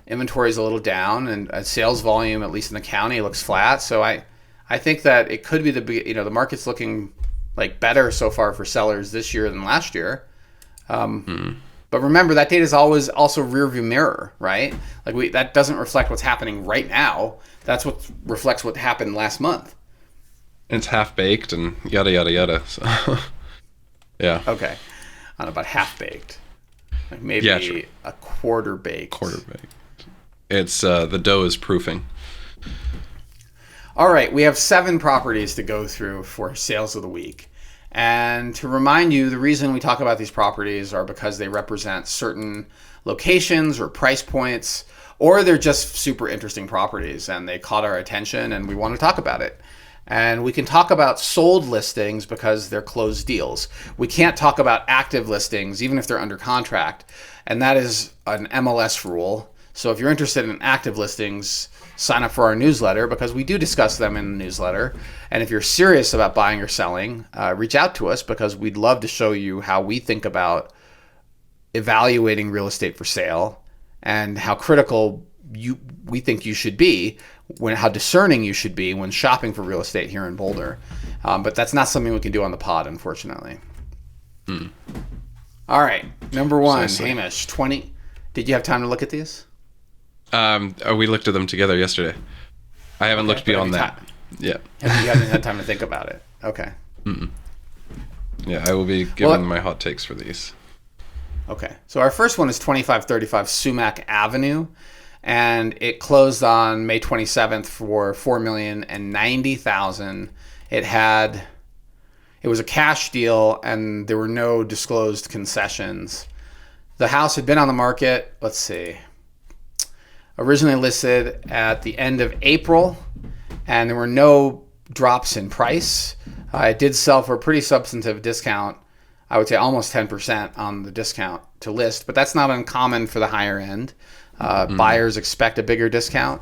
S1: inventory is a little down, and sales volume, at least in the county, looks flat. So I think that it could be the market's looking like better so far for sellers this year than last year. But remember, that data is always also rearview mirror, right? Like that doesn't reflect what's happening right now. That's what reflects what happened last month.
S2: It's half baked and yada yada yada. So, yeah.
S1: Okay, on about half baked, like maybe a quarter baked.
S2: It's the dough is proofing.
S1: All right, we have 7 properties to go through for sales of the week. And to remind you, the reason we talk about these properties are because they represent certain locations or price points, or they're just super interesting properties and they caught our attention and we want to talk about it. And we can talk about sold listings because they're closed deals. We can't talk about active listings, even if they're under contract. And that is an MLS rule. So if you're interested in active listings, sign up for our newsletter because we do discuss them in the newsletter. And if you're serious about buying or selling, reach out to us because we'd love to show you how we think about evaluating real estate for sale and how critical we think you should be, how discerning you should be when shopping for real estate here in Boulder. But that's not something we can do on the pod, unfortunately. All right, number 1, Hamish, 20. Did you have time to look at these?
S2: We looked at them together yesterday. I haven't looked beyond that. Yeah.
S1: You haven't had time to think about it. Okay.
S2: Yeah, I will be giving my hot takes for these.
S1: Okay. So our first one is 2535 Sumac Avenue, and it closed on May 27th for $4,090,000. It was a cash deal, and there were no disclosed concessions. The house had been on the market, let's see, originally listed at the end of April, and there were no drops in price. It did sell for a pretty substantive discount. I would say almost 10% on the discount to list, but that's not uncommon for the higher end. Buyers expect a bigger discount.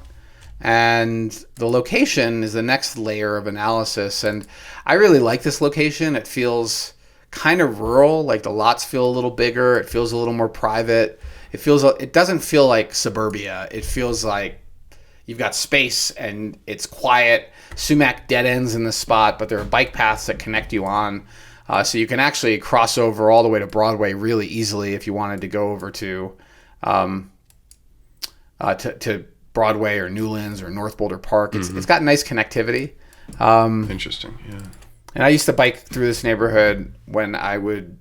S1: And the location is the next layer of analysis. And I really like this location. It feels kind of rural, like the lots feel a little bigger. It feels a little more private. It doesn't feel like suburbia. It feels like you've got space and it's quiet. Sumac dead ends in the spot, but there are bike paths that connect you on. So you can actually cross over all the way to Broadway really easily if you wanted to go over to Broadway or Newlands or North Boulder Park. It's got nice connectivity.
S2: Interesting, yeah.
S1: And I used to bike through this neighborhood when I would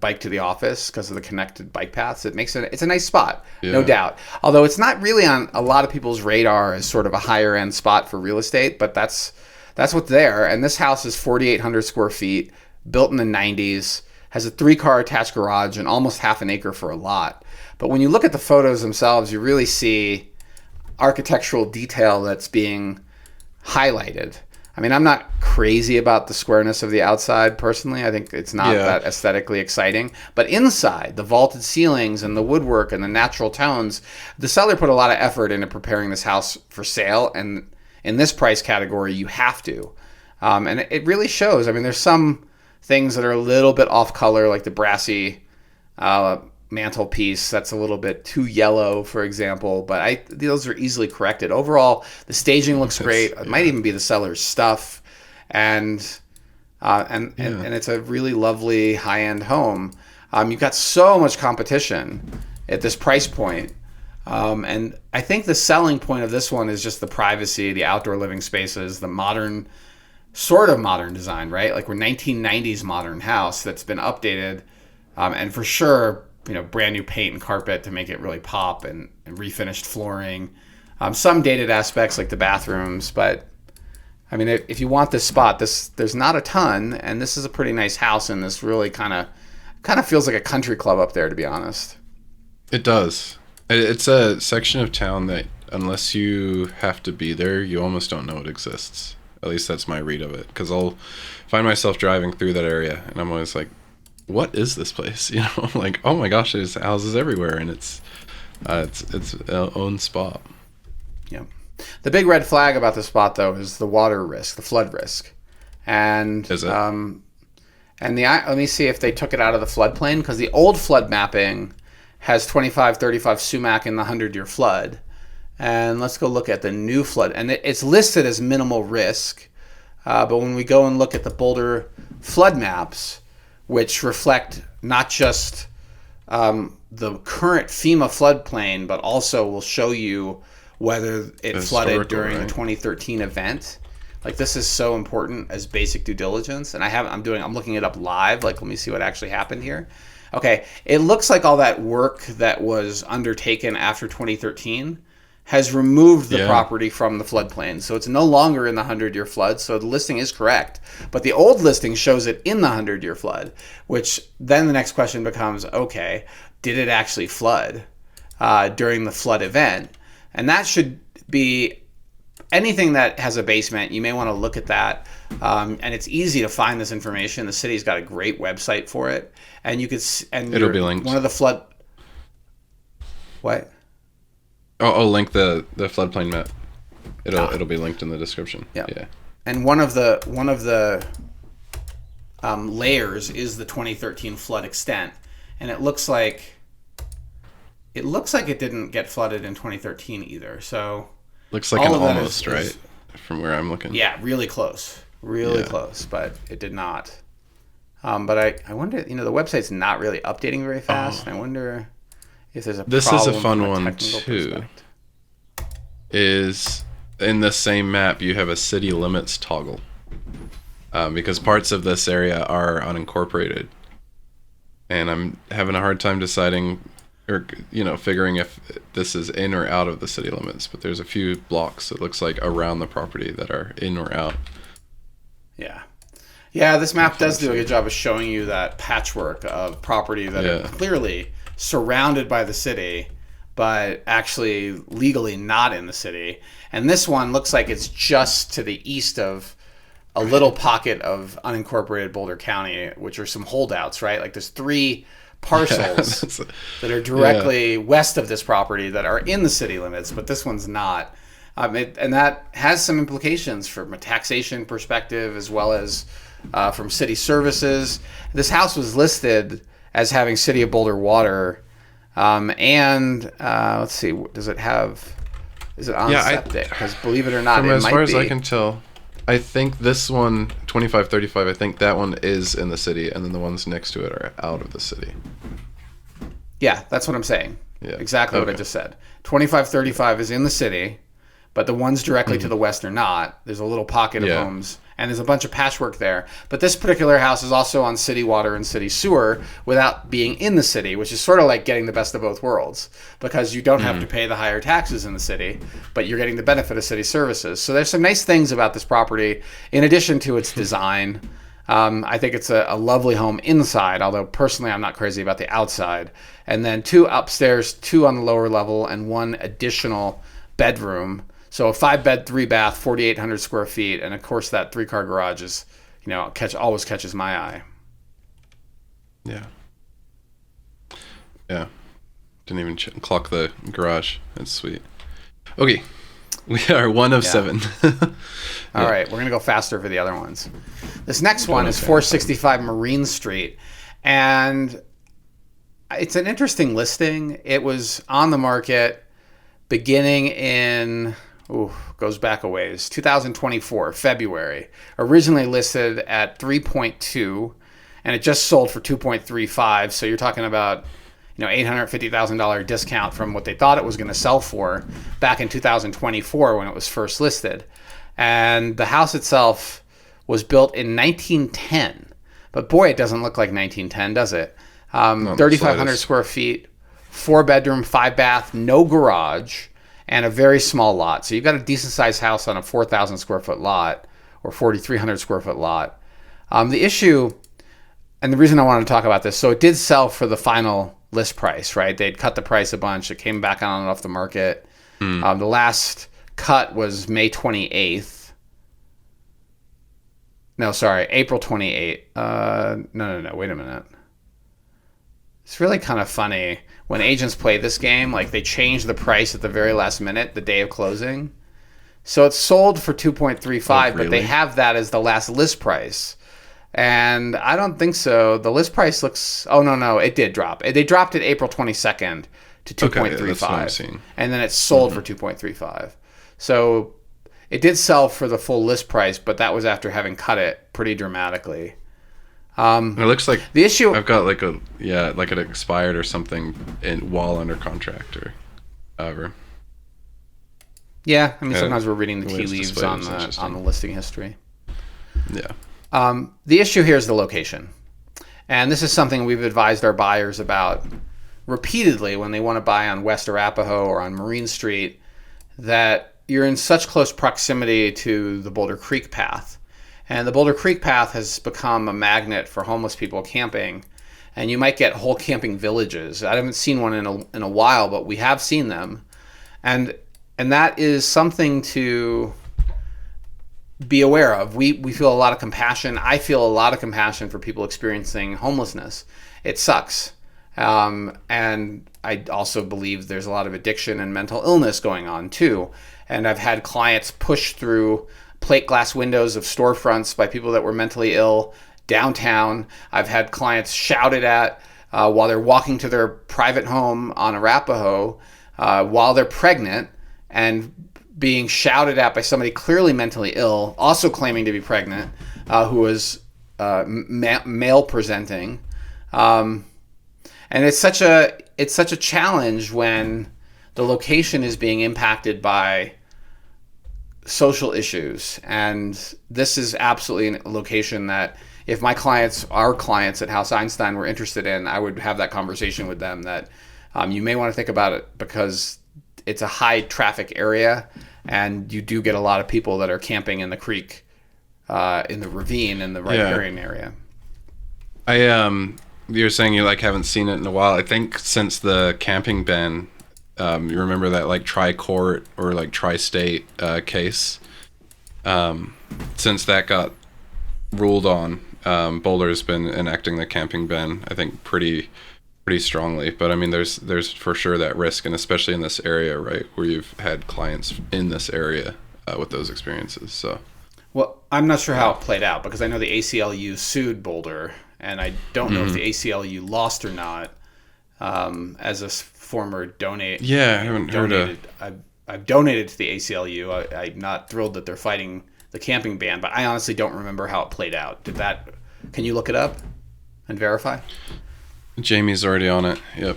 S1: bike to the office because of the connected bike paths. It's a nice spot, no doubt. Although it's not really on a lot of people's radar as sort of a higher end spot for real estate, but that's what's there. And this house is 4,800 square feet, built in the 90s, has a 3-car attached garage and almost half an acre for a lot. But when you look at the photos themselves, you really see architectural detail that's being highlighted. I mean, I'm not crazy about the squareness of the outside personally. I think it's not that aesthetically exciting. But inside, the vaulted ceilings and the woodwork and the natural tones, the seller put a lot of effort into preparing this house for sale. And in this price category, you have to. And it really shows. I mean, there's some things that are a little bit off color, like the brassy mantelpiece that's a little bit too yellow, for example, but those are easily corrected. Overall, the staging looks great. It might even be the seller's stuff, and it's a really lovely high-end home. You've got so much competition at this price point, and I think the selling point of this one is just the privacy, the outdoor living spaces, the modern design, right? Like we're 1990s modern house that's been updated, and for sure, brand new paint and carpet to make it really pop, and refinished flooring. Some dated aspects like the bathrooms, but I mean, if you want this spot, there's not a ton, and this is a pretty nice house, and this really kind of feels like a country club up there, to be honest.
S2: It does. It's a section of town that, unless you have to be there, you almost don't know it exists. At least that's my read of it, because I'll find myself driving through that area, and I'm always like, what is this place? Like, oh my gosh, there's houses everywhere, and it's its own spot.
S1: Yeah. The big red flag about the spot, though, is the water risk, the flood risk. And
S2: is it?
S1: Let me see if they took it out of the floodplain, because the old flood mapping has 25-35 Sumac in the 100-year flood. And let's go look at the new flood. And it's listed as minimal risk, but when we go and look at the Boulder flood maps, which reflect not just the current FEMA floodplain, but also will show you whether it flooded during the 2013 event. Like, this is so important as basic due diligence. And I'm looking it up live. Like, let me see what actually happened here. Okay, it looks like all that work that was undertaken after 2013 has removed the property from the floodplain. So it's no longer in the 100-year flood. So the listing is correct. But the old listing shows it in the 100-year flood, which then the next question becomes, okay, did it actually flood during the flood event? And that should be anything that has a basement. You may want to look at that. And it's easy to find this information. The city's got a great website for it. And you could, and
S2: it'll be linked.
S1: One of the flood. What?
S2: I'll link the floodplain map. It'll be linked in the description. Yeah.
S1: And one of the layers is the 2013 flood extent, and it looks like it didn't get flooded in 2013 either. So
S2: looks like an almost, right? From where I'm looking.
S1: Yeah, really close, close, but it did not. But I wonder, the website's not really updating very fast. And I wonder if there's a
S2: This
S1: problem
S2: is a fun
S1: from
S2: one too. Is in the same map you have a city limits toggle, because parts of this area are unincorporated, and I'm having a hard time deciding, or figuring if this is in or out of the city limits. But there's a few blocks, it looks like, around the property that are in or out.
S1: Yeah, this map does do a good job of showing you that patchwork of property that are clearly surrounded by the city, but actually legally not in the city. And this one looks like it's just to the east of a little pocket of unincorporated Boulder County, which are some holdouts, right? Like, there's 3 parcels that are directly west of this property that are in the city limits, but this one's not. And that has some implications from a taxation perspective, as well as from city services. This house was listed as having City of Boulder water, and let's see, is it on septic? Because believe it or not,
S2: as far as I can tell, I think this one, 2535, I think that one is in the city, and then the ones next to it are out of the city.
S1: Yeah, that's what I'm saying. Yeah, exactly what I just said. 2535 is in the city, but the ones directly to the west are not. There's a little pocket of homes, and there's a bunch of patchwork there. But this particular house is also on city water and city sewer without being in the city, which is sort of like getting the best of both worlds, because you don't have to pay the higher taxes in the city, but you're getting the benefit of city services. So there's some nice things about this property, in addition to its design. I think it's a lovely home inside, although personally I'm not crazy about the outside. And then 2 upstairs, 2 on the lower level, and 1 additional bedroom. So a 5-bed, 3-bath, 4,800 square feet. And of course that 3-car garage is, always catches my eye.
S2: Yeah. Yeah. Didn't even clock the garage. That's sweet. Okay. We are 1 of 7.
S1: All right. We're going to go faster for the other ones. This next one is 465 Marine Street. And it's an interesting listing. It was on the market beginning in, goes back a ways, 2024, February. Originally listed at 3.2, and it just sold for 2.35. So you're talking about $850,000 discount from what they thought it was going to sell for back in 2024 when it was first listed. And the house itself was built in 1910. But boy, it doesn't look like 1910, does it? 3,500 square feet, 4-bedroom, 5-bath, no garage, and a very small lot. So you've got a decent-sized house on a 4,000 square foot lot or 4,300 square foot lot. The issue, and the reason I wanted to talk about this, so it did sell for the final list price, right? They'd cut the price a bunch. It came back on and off the market. The last cut was May 28th. No, sorry, April 28th. No, wait a minute. It's really kind of funny when agents play this game, like they change the price at the very last minute, the day of closing. So it's sold for 2.35, but they have that as the last list price. And I don't think so. The list price looks... Oh, no, it did drop. They dropped it April 22nd to 2.35. And then it sold for 2.35. So it did sell for the full list price, but that was after having cut it pretty dramatically.
S2: It looks like
S1: the issue...
S2: I've got like it expired or something while under contract or however.
S1: Yeah, I mean, sometimes we're reading the tea leaves on the listing history.
S2: Yeah.
S1: The issue here is the location. And this is something we've advised our buyers about repeatedly when they want to buy on West Arapahoe or on Marine Street, that you're in such close proximity to the Boulder Creek path. And the Boulder Creek path has become a magnet for homeless people camping. And you might get whole camping villages. I haven't seen one in a while, but we have seen them. And that is something to be aware of. We feel a lot of compassion. I feel a lot of compassion for people experiencing homelessness. It sucks. And I also believe there's a lot of addiction and mental illness going on too. And I've had clients push through plate glass windows of storefronts by people that were mentally ill downtown. I've had clients shouted at while they're walking to their private home on Arapahoe while they're pregnant, and being shouted at by somebody clearly mentally ill, also claiming to be pregnant, who was male presenting. And it's such a challenge when the location is being impacted by social issues. And this is absolutely a location that if our clients at House Einstein were interested in, I would have that conversation with them that you may want to think about it, because it's a high traffic area and you do get a lot of people that are camping in the creek, in the ravine, in the riparian area.
S2: You're saying you haven't seen it in a while. I think since the camping ban, you remember that tri-court or tri-state case. Since that got ruled on, Boulder's been enacting the camping ban, I think pretty strongly. But I mean, there's for sure that risk, and especially in this area, right, where you've had clients in this area with those experiences. So,
S1: well, I'm not sure how it played out, because I know the ACLU sued Boulder, and I don't know if the ACLU lost or not. As a former donate,
S2: I haven't heard
S1: I've donated to the ACLU. I'm not thrilled that they're fighting the camping ban, but I honestly don't remember how it played out. Can you look it up and verify?
S2: Jamie's already on it. Yep.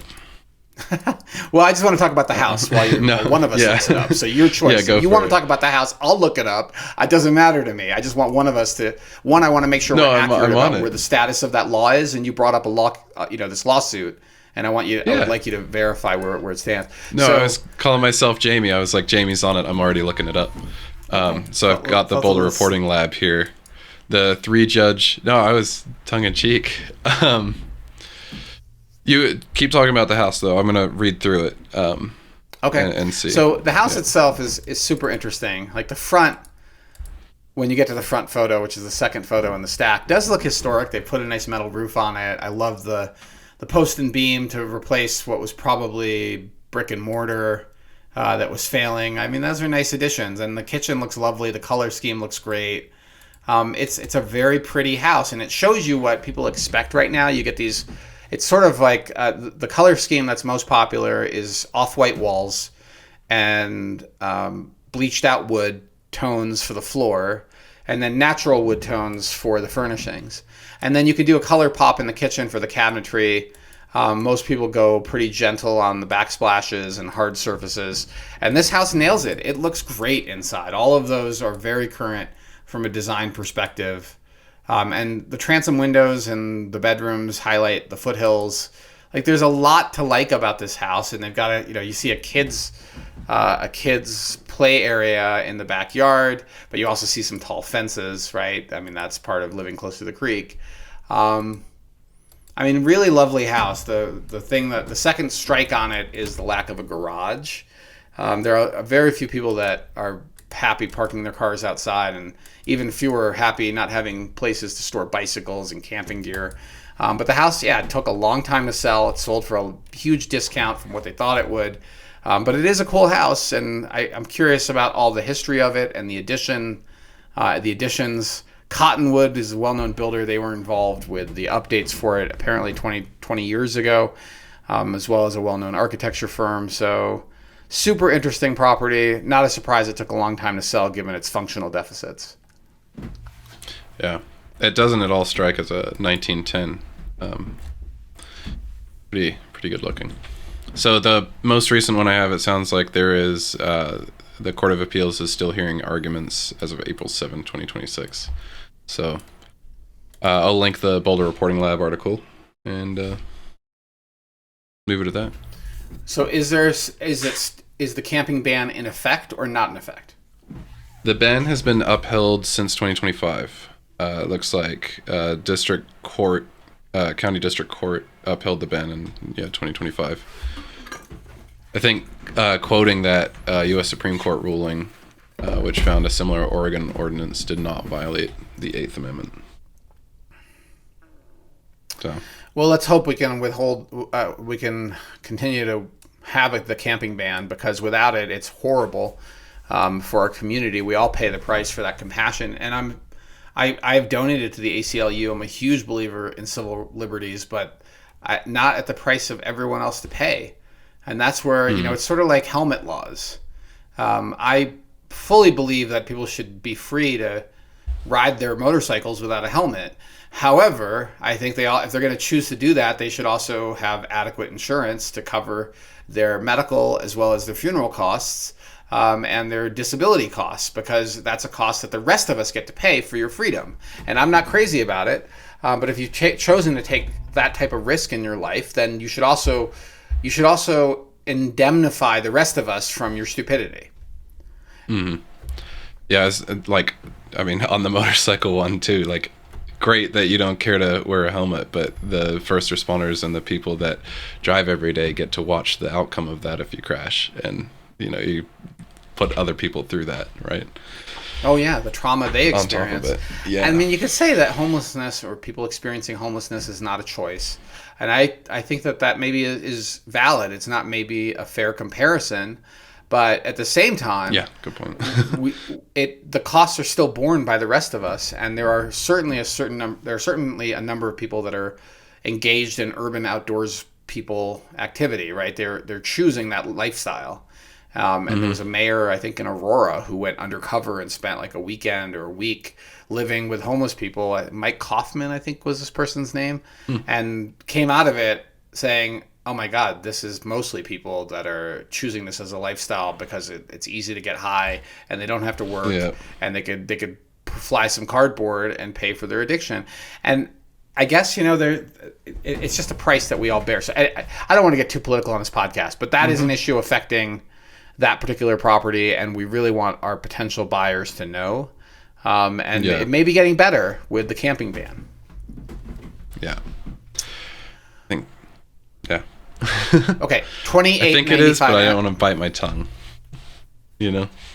S1: Well, I just want to talk about the house while one of us looks it up. So your choice.
S2: Yeah,
S1: If you want to talk about the house, I'll look it up. It doesn't matter to me. I just want one of us to. One, I want to make sure we're accurate about where the status of that law is. And you brought up this lawsuit, and I would like you to verify where it stands.
S2: No, I was calling myself Jamie. I was like, Jamie's on it. I'm already looking it up. So I've got the Boulder Reporting Lab here. The 3-judge. No, I was tongue in cheek. You keep talking about the house, though. I'm going to read through it.
S1: Okay.
S2: And see.
S1: So the house itself is super interesting. Like the front, when you get to the front photo, which is the second photo in the stack, does look historic. They put a nice metal roof on it. I love the post and beam to replace what was probably brick and mortar that was failing. I mean, those are nice additions. And the kitchen looks lovely. The color scheme looks great. It's a very pretty house, and it shows you what people expect right now. You get these... It's sort of like the color scheme that's most popular is off-white walls and bleached out wood tones for the floor, and then natural wood tones for the furnishings. And then you could do a color pop in the kitchen for the cabinetry. Most people go pretty gentle on the backsplashes and hard surfaces. And this house nails it. It looks great inside. All of those are very current from a design perspective. And the transom windows and the bedrooms highlight the foothills. Like there's a lot to like about this house, and they've got you see a kids play area in the backyard, but you also see some tall fences, right? I mean, that's part of living close to the creek. Really lovely house. The second strike on it is the lack of a garage. There are very few people that are happy parking their cars outside, and even fewer happy not having places to store bicycles and camping gear. But the house, it took a long time to sell. It sold for a huge discount from what they thought it would. But it is a cool house, and I'm curious about all the history of it and the additions. Cottonwood is a well-known builder. They were involved with the updates for it apparently 20 years ago, as well as a well-known architecture firm. So super interesting property. Not a surprise it took a long time to sell given its functional deficits.
S2: Yeah. It doesn't at all strike as a 1910. Pretty good looking. So the most recent one I have, it sounds like there is the Court of Appeals is still hearing arguments as of April 7, 2026. So I'll link the Boulder Reporting Lab article and leave it at that.
S1: So is the camping ban in effect or not in effect?
S2: The ban has been upheld since 2025. It looks like district court, county district court upheld the ban in 2025. I think quoting that U.S. Supreme Court ruling, which found a similar Oregon ordinance did not violate the 8th Amendment. So.
S1: Well, let's hope we can continue to have the camping ban, because without it, it's horrible for our community. We all pay the price for that compassion. And I've donated to the ACLU. I'm a huge believer in civil liberties, but not at the price of everyone else to pay. And that's where, it's sort of like helmet laws. I fully believe that people should be free to ride their motorcycles without a helmet. However, I think if they're going to choose to do that, they should also have adequate insurance to cover their medical as well as their funeral costs and their disability costs, because that's a cost that the rest of us get to pay for your freedom. And I'm not crazy about it, but if you've chosen to take that type of risk in your life, then you should also indemnify the rest of us from your stupidity.
S2: Mm-hmm. Yeah, it's on the motorcycle one too, great that you don't care to wear a helmet, but the first responders and the people that drive every day get to watch the outcome of that if you crash, and you put other people through that, right?
S1: Oh yeah, the trauma they experience.
S2: On top of it. Yeah.
S1: I mean, you could say that homelessness or people experiencing homelessness is not a choice, and I think that maybe is valid. It's not maybe a fair comparison. But at the same time,
S2: yeah, good point.
S1: the costs are still borne by the rest of us, and there are certainly a number of people that are engaged in urban outdoors people activity. Right, they're choosing that lifestyle. And there was a mayor, I think, in Aurora who went undercover and spent a weekend or a week living with homeless people. Mike Kaufman, I think, was this person's name, and came out of it saying, oh my God, this is mostly people that are choosing this as a lifestyle because it's easy to get high and they don't have to work and they could fly some cardboard and pay for their addiction. And I guess, it's just a price that we all bear. So I don't want to get too political on this podcast, but that is an issue affecting that particular property, and we really want our potential buyers to know. It may be getting better with the camping ban.
S2: Yeah. I think, yeah.
S1: Okay, $28.95.
S2: I think it is, but I don't want to bite my tongue.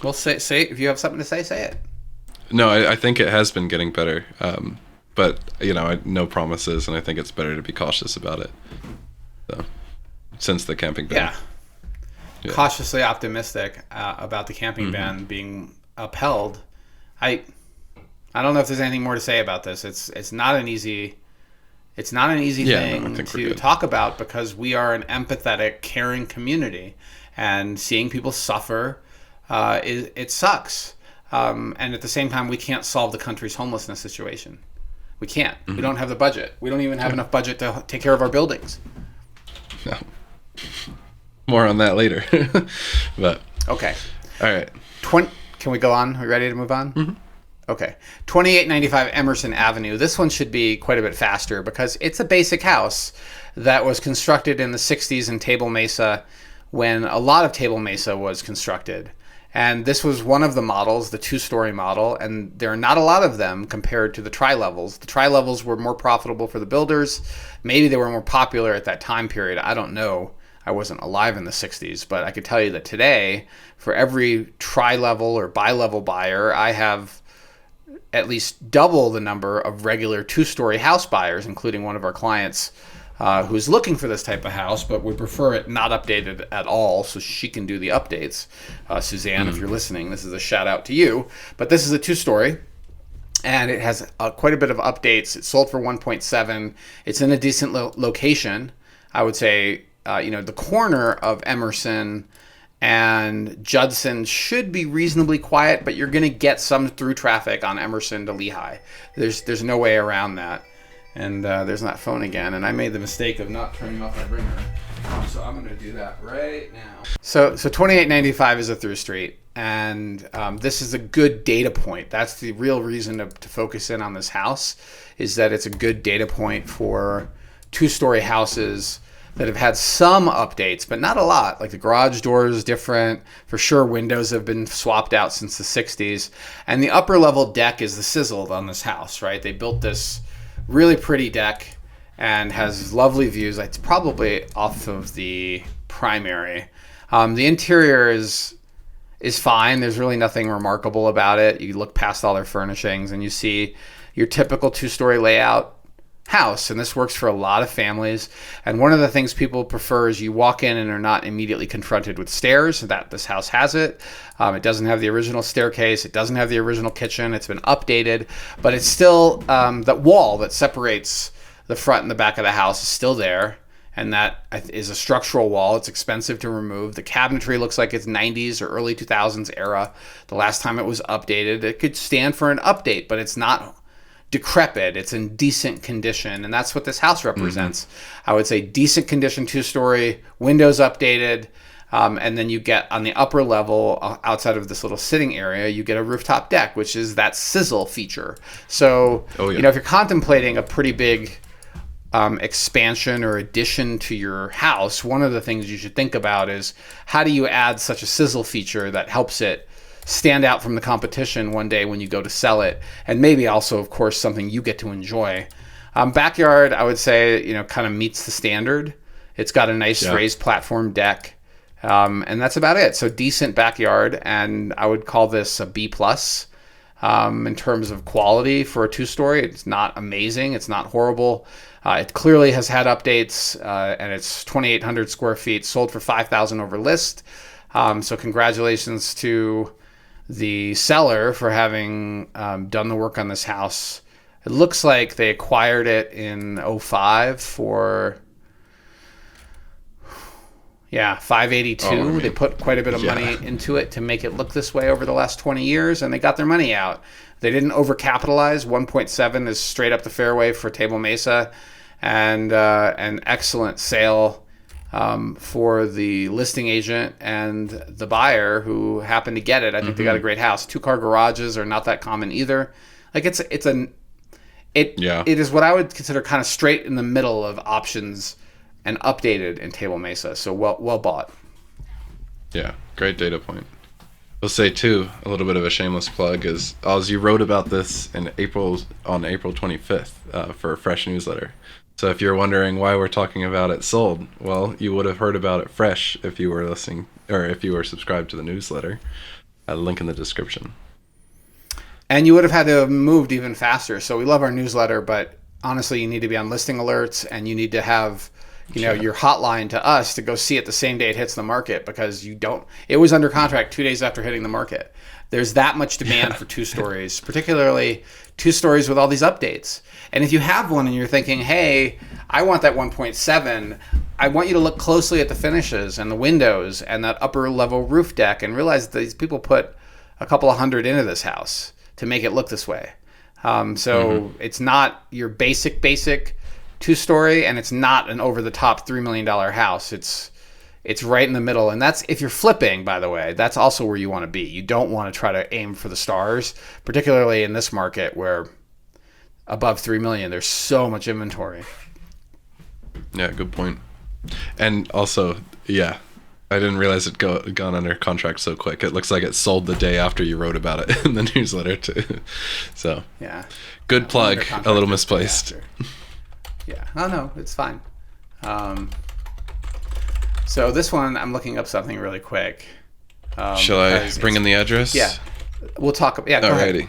S1: Well, say if you have something to say it.
S2: No, I think it has been getting better. But no promises, and I think it's better to be cautious about it. So, since the camping ban.
S1: Yeah. Cautiously optimistic about the camping ban being upheld. I don't know if there's anything more to say about this. It's not an easy thing to talk about because we are an empathetic, caring community, and seeing people suffer, it sucks. And at the same time, we can't solve the country's homelessness situation. We can't. We don't have the budget. We don't even have enough budget to take care of our buildings.
S2: No. More on that later. But
S1: okay.
S2: All right.
S1: Can we go on? Are we ready to move on? Mm-hmm. Okay. 2895 Emerson Avenue. This one should be quite a bit faster because it's a basic house that was constructed in the 60s in Table Mesa when a lot of Table Mesa was constructed. And this was one of the models, the 2-story model, and there are not a lot of them compared to the tri-levels. The tri-levels were more profitable for the builders. Maybe they were more popular at that time period. I don't know. I wasn't alive in the 60s, but I could tell you that today, for every tri-level or bi-level buyer, I have at least double the number of regular 2-story house buyers, including one of our clients who's looking for this type of house, but would prefer it not updated at all so she can do the updates. Suzanne, if you're listening, this is a shout out to you. But this is a 2-story, and it has quite a bit of updates. It sold for 1.7. It's in a decent location. I would say, the corner of Emerson and Judson should be reasonably quiet, but you're going to get some through traffic on Emerson to Lehigh. There's no way around that. And there's that phone again, and I made the mistake of not turning off my ringer, so I'm going to do that right now. So 2895 is a through street, and this is a good data point. That's the real reason to focus in on this house, is that it's a good data point for 2-story houses that have had some updates, but not a lot. Like the garage door is different. For sure, windows have been swapped out since the 60s, and the upper level deck is the sizzled on this house, right? They built this really pretty deck and has lovely views. It's probably off of the primary. The interior is fine. There's really nothing remarkable about it. You look past all their furnishings and you see your typical 2-story layout house, and this works for a lot of families. And one of the things people prefer is you walk in and are not immediately confronted with stairs. That this house has it. It doesn't have the original staircase. It doesn't have the original kitchen. It's been updated, but it's still that wall that separates the front and the back of the house is still there, and that is a structural wall. It's expensive to remove. The cabinetry looks like it's 90s or early 2000s era. The last time it was updated, it could stand for an update, but it's not decrepit. It's in decent condition, and that's what this house represents. I would say decent condition, 2-story, windows updated, and then you get on the upper level, outside of this little sitting area, you get a rooftop deck, which is that sizzle feature. So, if you're contemplating a pretty big expansion or addition to your house, one of the things you should think about is how do you add such a sizzle feature that helps it stand out from the competition one day when you go to sell it, and maybe also, of course, something you get to enjoy. Backyard, I would say, kind of meets the standard. It's got a nice raised platform deck, and that's about it. So decent backyard, and I would call this a B+. In terms of quality for a 2-story. It's not amazing. It's not horrible. It clearly has had updates, and it's 2,800 square feet, sold for $5,000 over list. So congratulations to the seller for having done the work on this house. It looks like they acquired it in 2005 for $582. They put quite a bit of money into it to make it look this way over the last 20 years, and they got their money out. They didn't overcapitalize. 1.7 is straight up the fairway for Table Mesa, and an excellent sale. for the listing agent and the buyer who happened to get it. I think they got a great house. 2-car garages are not that common either. Like it is what I would consider kind of straight in the middle of options and updated in Table Mesa. So well bought.
S2: Yeah, great data point. I'll say too, a little bit of a shameless plug is, Oz, you wrote about this on April 25th for a fresh newsletter. So if you're wondering why we're talking about it sold, well, you would have heard about it fresh if you were listening, or if you were subscribed to the newsletter. A link in the description.
S1: And you would have had to have moved even faster. So we love our newsletter, but honestly, you need to be on listing alerts, and you need to have your hotline to us to go see it the same day it hits the market, because it was under contract 2 days after hitting the market. There's that much demand for 2 stories, particularly 2 stories with all these updates. And if you have one and you're thinking, hey, I want that 1.7, I want you to look closely at the finishes and the windows and that upper level roof deck and realize that these people put a couple of hundred into this house to make it look this way. It's not your basic 2-story, and it's not an over-the-top $3 million house. It's right in the middle, and that's, if you're flipping, by the way, that's also where you want to be. You don't want to try to aim for the stars, particularly in this market where above 3 million, there's so much inventory.
S2: Yeah, good point. And also, I didn't realize it gone under contract so quick. It looks like it sold the day after you wrote about it in the newsletter too. So
S1: yeah,
S2: good plug. A little misplaced.
S1: Yeah. Oh no, it's fine. So this one, I'm looking up something really quick.
S2: Shall I bring in the address?
S1: Yeah. We'll talk. Yeah. Go ahead.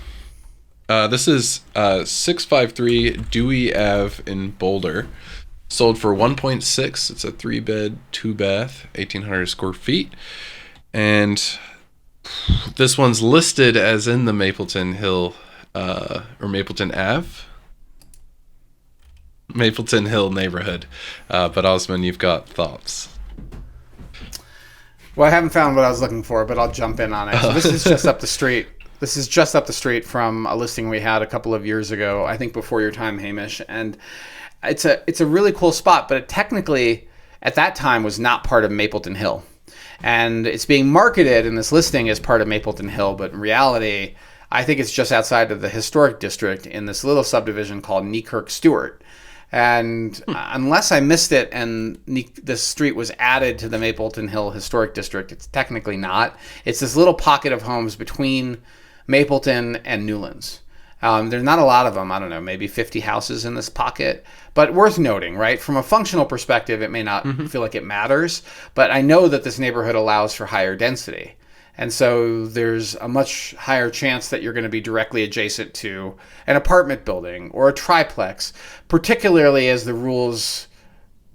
S2: This is 653 Dewey Ave in Boulder. Sold for 1.6. It's a 3-bed, 2-bath, 1,800 square feet. And this one's listed as in the Mapleton Hill, or Mapleton Ave. Mapleton Hill neighborhood. But Osman, you've got thoughts.
S1: Well, I haven't found what I was looking for, but I'll jump in on it. So this is just up the street. This is just up the street from a listing we had a couple of years ago, I think before your time, Hamish. And it's a really cool spot, but it technically at that time was not part of Mapleton Hill. And it's being marketed in this listing as part of Mapleton Hill, but in reality, I think it's just outside of the historic district in this little subdivision called Neekirk Stewart. And unless I missed it and this street was added to the Mapleton Hill Historic District, it's technically not. It's this little pocket of homes between Mapleton and Newlands. There's not a lot of them. I don't know, maybe 50 houses in this pocket. But worth noting, right? From a functional perspective, it may not feel like it matters. But I know that this neighborhood allows for higher density. And so there's a much higher chance that you're going to be directly adjacent to an apartment building or a triplex, particularly as the rules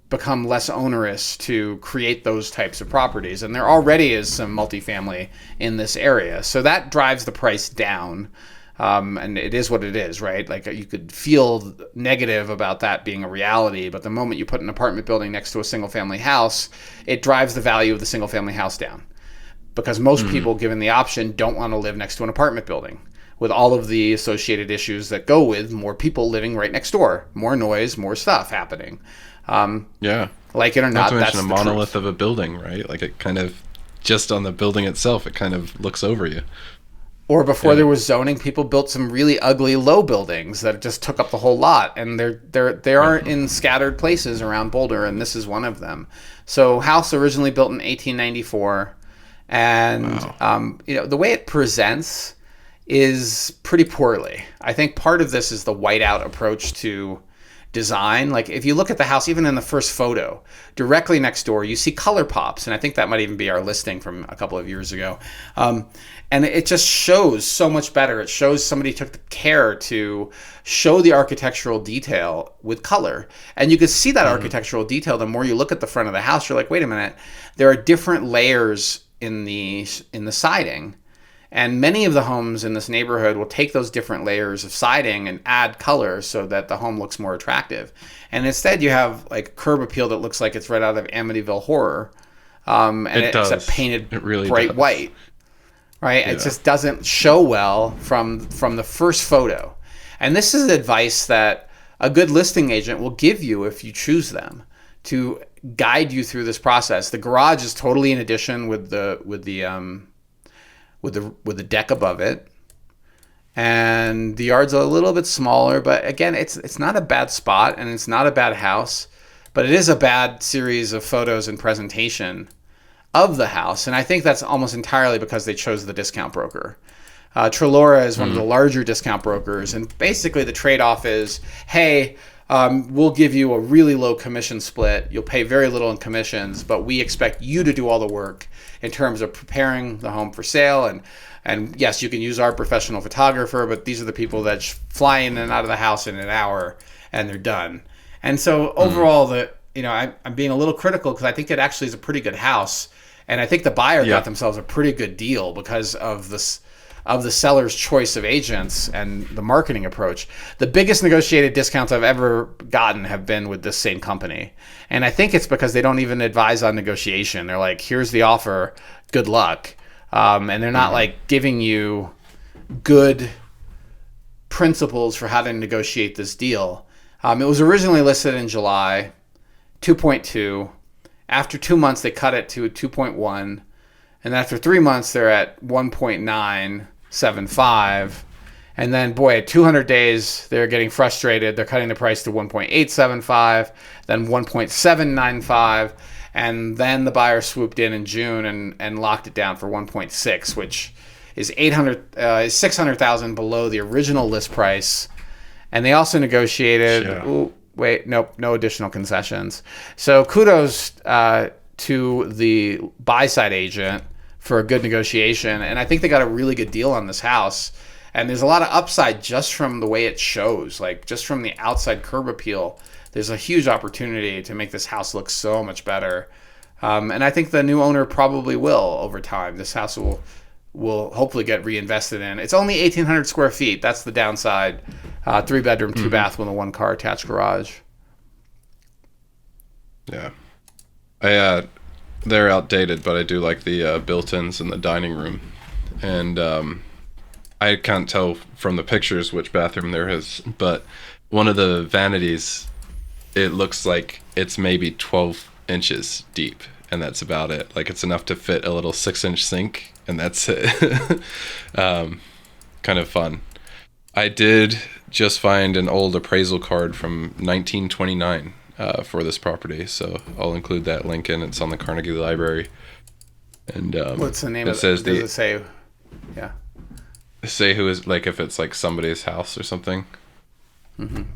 S1: become less onerous to create those types of properties. And there already is some multifamily in this area. So that drives the price down. And it is what it is, right? Like you could feel negative about that being a reality, but the moment you put an apartment building next to a single family house, it drives the value of the single family house down. Because most people, given the option, don't want to live next to an apartment building with all of the associated issues that go with more people living right next door, more noise, more stuff happening. Like it or not, that's the truth. Not to mention a monolith
S2: of a building, right? Like it kind of, just on the building itself, it kind of looks over you.
S1: Or before there was zoning, people built some really ugly low buildings that just took up the whole lot, and they aren't in scattered places around Boulder, and this is one of them. So, house originally built in 1894. And the way it presents is pretty poorly. I think part of this is the whiteout approach to design. Like if you look at the house, even in the first photo, directly next door, you see color pops. And I think that might even be our listing from a couple of years ago. And it just shows so much better. It shows somebody took the care to show the architectural detail with color. And you can see that architectural detail the more you look at the front of the house. You're like, wait a minute, there are different layers in the siding, and many of the homes in this neighborhood will take those different layers of siding and add color so that the home looks more attractive. And instead you have like curb appeal that looks like it's right out of Amityville Horror, and it's painted really bright white, right? Yeah. It just doesn't show well from the first photo. And this is advice that a good listing agent will give you if you choose them, to guide you through this process. The garage is totally in addition with the deck above it, and the yard's a little bit smaller. But again, it's not a bad spot, and it's not a bad house, but it is a bad series of photos and presentation of the house, and I think that's almost entirely because they chose the discount broker. Trelora is one of the larger discount brokers, and basically the trade-off is, hey, we'll give you a really low commission split. You'll pay very little in commissions, but we expect you to do all the work in terms of preparing the home for sale. And yes, you can use our professional photographer, but these are the people that fly in and out of the house in an hour, and they're done. And so overall, I'm being a little critical because I think it actually is a pretty good house, and I think the buyer got themselves a pretty good deal because of this. Of the seller's choice of agents and the marketing approach. The biggest negotiated discounts I've ever gotten have been with this same company. And I think it's because they don't even advise on negotiation. They're like, here's the offer, good luck. And they're not like giving you good principles for how to negotiate this deal. It was originally listed in July, 2.2. After 2 months, they cut it to 2.1. And after 3 months, they're at 1.975. And then, boy, at 200 days, they're getting frustrated. They're cutting the price to 1.875, then 1.795. And then the buyer swooped in June and locked it down for 1.6, which is $600,000 below the original list price. And they also negotiated, no additional concessions. So kudos to the buy-side agent for a good negotiation, and I think they got a really good deal on this house. And there's a lot of upside just from the way it shows, like just from the outside curb appeal. There's a huge opportunity to make this house look so much better, and I think the new owner probably will over time. This house will hopefully get reinvested in. It's only 1,800 square feet. That's the downside. 3-bedroom, 2-bath with a 1-car attached garage.
S2: Yeah. They're outdated, but I do like the built-ins in the dining room. And I can't tell from the pictures which bathroom there is, but one of the vanities, it looks like it's maybe 12 inches deep, and that's about it. Like, it's enough to fit a little 6-inch sink, and that's it. Kind of fun. I did just find an old appraisal card from 1929 for this property, so I'll include that link in. It's on the Carnegie Library. And
S1: what's the name of it? Does it say? Yeah.
S2: Say who is, like, if it's like somebody's house or something. I'm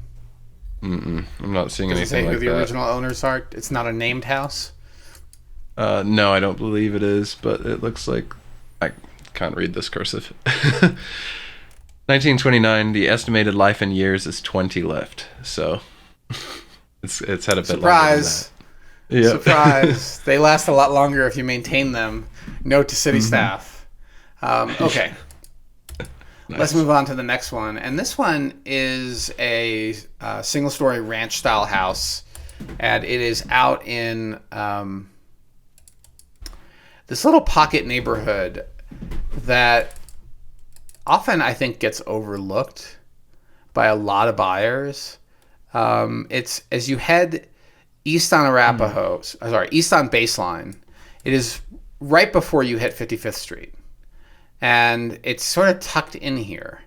S2: not seeing anything like that. Does it say who the
S1: original owners are? It's not a named house?
S2: No, I don't believe it is, but it looks like, I can't read this cursive. 1929, the estimated life in years is 20 left, so it's had a bit longer than that. Yep. Surprise.
S1: They last a lot longer if you maintain them. Note to city staff. Okay. Nice. Let's move on to the next one. And this one is a single-story ranch-style house. And it is out in this little pocket neighborhood that often, I think, gets overlooked by a lot of buyers. It's as you head east on east on Baseline. It is right before you hit 55th Street. And it's sort of tucked in here.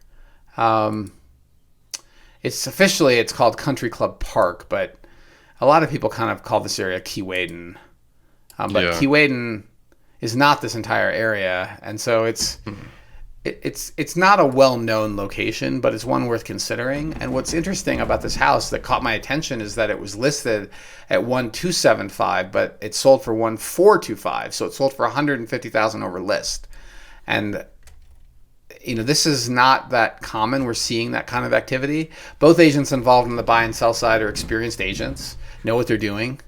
S1: It's called Country Club Park, but a lot of people kind of call this area Keewaydin. But Keewaydin is not this entire area, and so it's not a well-known location, but it's one worth considering. And what's interesting about this house that caught my attention is that it was listed at 1,275, but it sold for 1,425, so it sold for $150,000 over list. And this is not that common. We're seeing that kind of activity. Both agents involved in the buy and sell side are experienced agents, know what they're doing.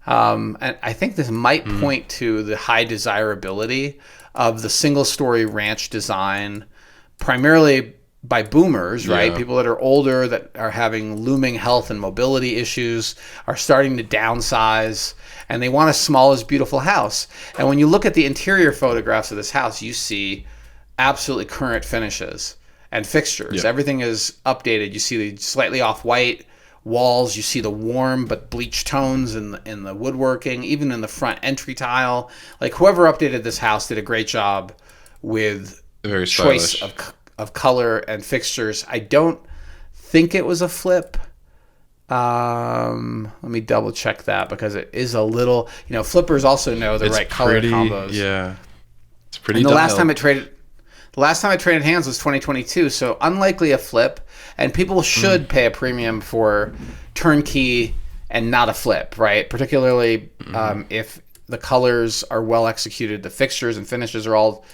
S1: And I think this might point to the high desirability of the single-story ranch design, primarily by boomers, right? Yeah. People that are older, that are having looming health and mobility issues, are starting to downsize, and they want a small is beautiful house. And when you look at the interior photographs of this house, you see absolutely current finishes and fixtures. Yep. Everything is updated. You see the slightly off-white walls. You see the warm but bleached tones in the woodworking, even in the front entry tile. Like whoever updated this house did a great job with
S2: Very
S1: choice
S2: stylish.
S1: of color and fixtures. I don't think it was a flip. Let me double check that because it is a little, flippers also know the right color combos.
S2: Yeah. It's pretty
S1: And the last
S2: dialed.
S1: time I traded hands was 2022, so unlikely a flip. And people should pay a premium for turnkey and not a flip, right? Particularly if the colors are well executed, the fixtures and finishes are all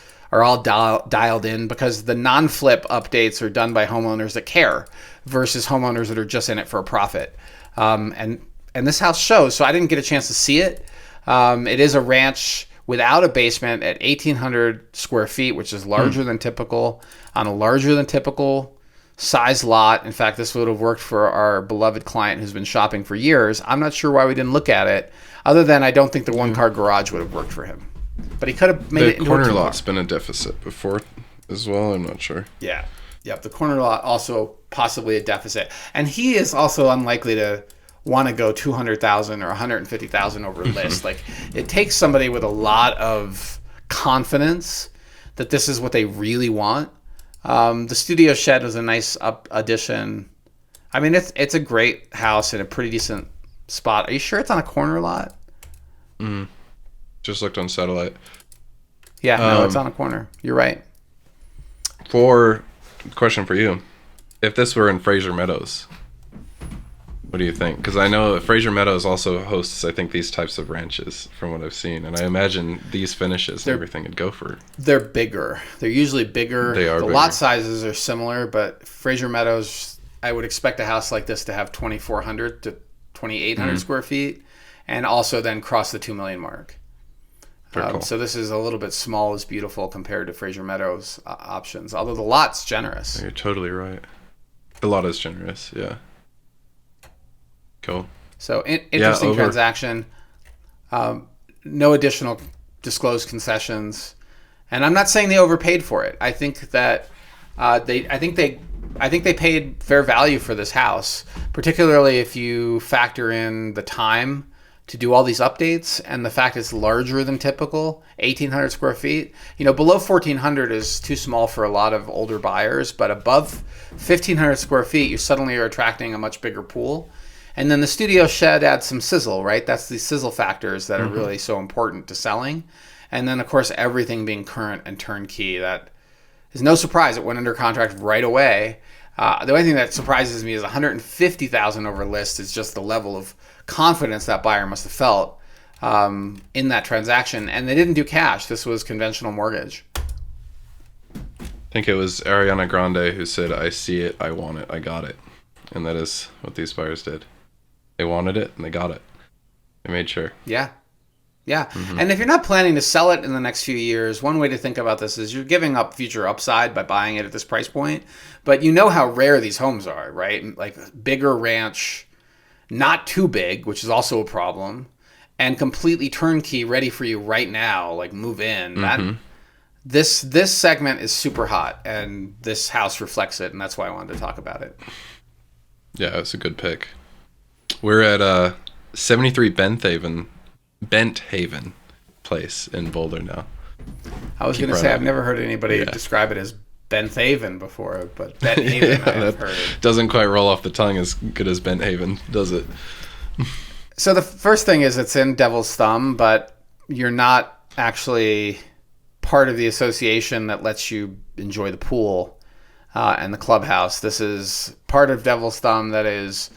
S1: dialed in, because the non-flip updates are done by homeowners that care versus homeowners that are just in it for a profit. And this house shows, so I didn't get a chance to see it. It is a ranch without a basement at 1,800 square feet, which is larger than typical, on a larger than typical size lot. In fact, this would have worked for our beloved client who's been shopping for years. I'm not sure why we didn't look at it, other than I don't think the one-car garage would have worked for him. But he could have made it into a
S2: corner
S1: two-car.
S2: lot's been a deficit before as well. I'm not sure.
S1: Yeah. Yep. The corner lot also possibly a deficit. And he is also unlikely to want to go 200,000 or 150,000 over list. Like, it takes somebody with a lot of confidence that this is what they really want. The studio shed was a nice addition. I mean, it's a great house in a pretty decent spot. Are you sure it's on a corner lot?
S2: Just looked on satellite.
S1: Yeah, no, it's on a corner. You're right.
S2: Question for you. If this were in Fraser Meadows, what do you think? Because I know Fraser Meadows also hosts, I think, these types of ranches from what I've seen. And I imagine these finishes and everything would go for.
S1: They're bigger. They're usually bigger.
S2: They are
S1: the
S2: bigger.
S1: lot sizes are similar, but Fraser Meadows, I would expect a house like this to have 2,400 to 2,800 square feet, and also then cross the 2 million mark.
S2: Cool.
S1: So this is a little bit small is beautiful compared to Fraser Meadows options, although the lot's generous.
S2: You're totally right. The lot is generous, yeah. Cool.
S1: So interesting transaction. No additional disclosed concessions, and I'm not saying they overpaid for it. I think that I think they paid fair value for this house, particularly if you factor in the time to do all these updates and the fact it's larger than typical, 1,800 square feet. Below 1,400 is too small for a lot of older buyers, but above 1,500 square feet, you suddenly are attracting a much bigger pool. And then the studio shed adds some sizzle, right? That's the sizzle factors that are really so important to selling. And then, of course, everything being current and turnkey. That is no surprise. It went under contract right away. The only thing that surprises me is 150,000 over list is just the level of confidence that buyer must have felt in that transaction. And they didn't do cash. This was conventional mortgage.
S2: I think it was Ariana Grande who said, "I see it, I want it, I got it." And that is what these buyers did. They wanted it and they got it. They made sure.
S1: Yeah. And if you're not planning to sell it in the next few years, one way to think about this is you're giving up future upside by buying it at this price point. But you know how rare these homes are, right? Like bigger ranch, not too big, which is also a problem, and completely turnkey, ready for you right now, like move in. This segment is super hot, and this house reflects it, and that's why I wanted to talk about it.
S2: Yeah, it's a good pick. We're at 73 Benthaven place in Boulder now.
S1: I was going to say, I've never heard anybody describe it as Benthaven before, but Benthaven I've heard.
S2: Doesn't quite roll off the tongue as good as Benthaven, does it?
S1: So the first thing is it's in Devil's Thumb, but you're not actually part of the association that lets you enjoy the pool and the clubhouse. This is part of Devil's Thumb that is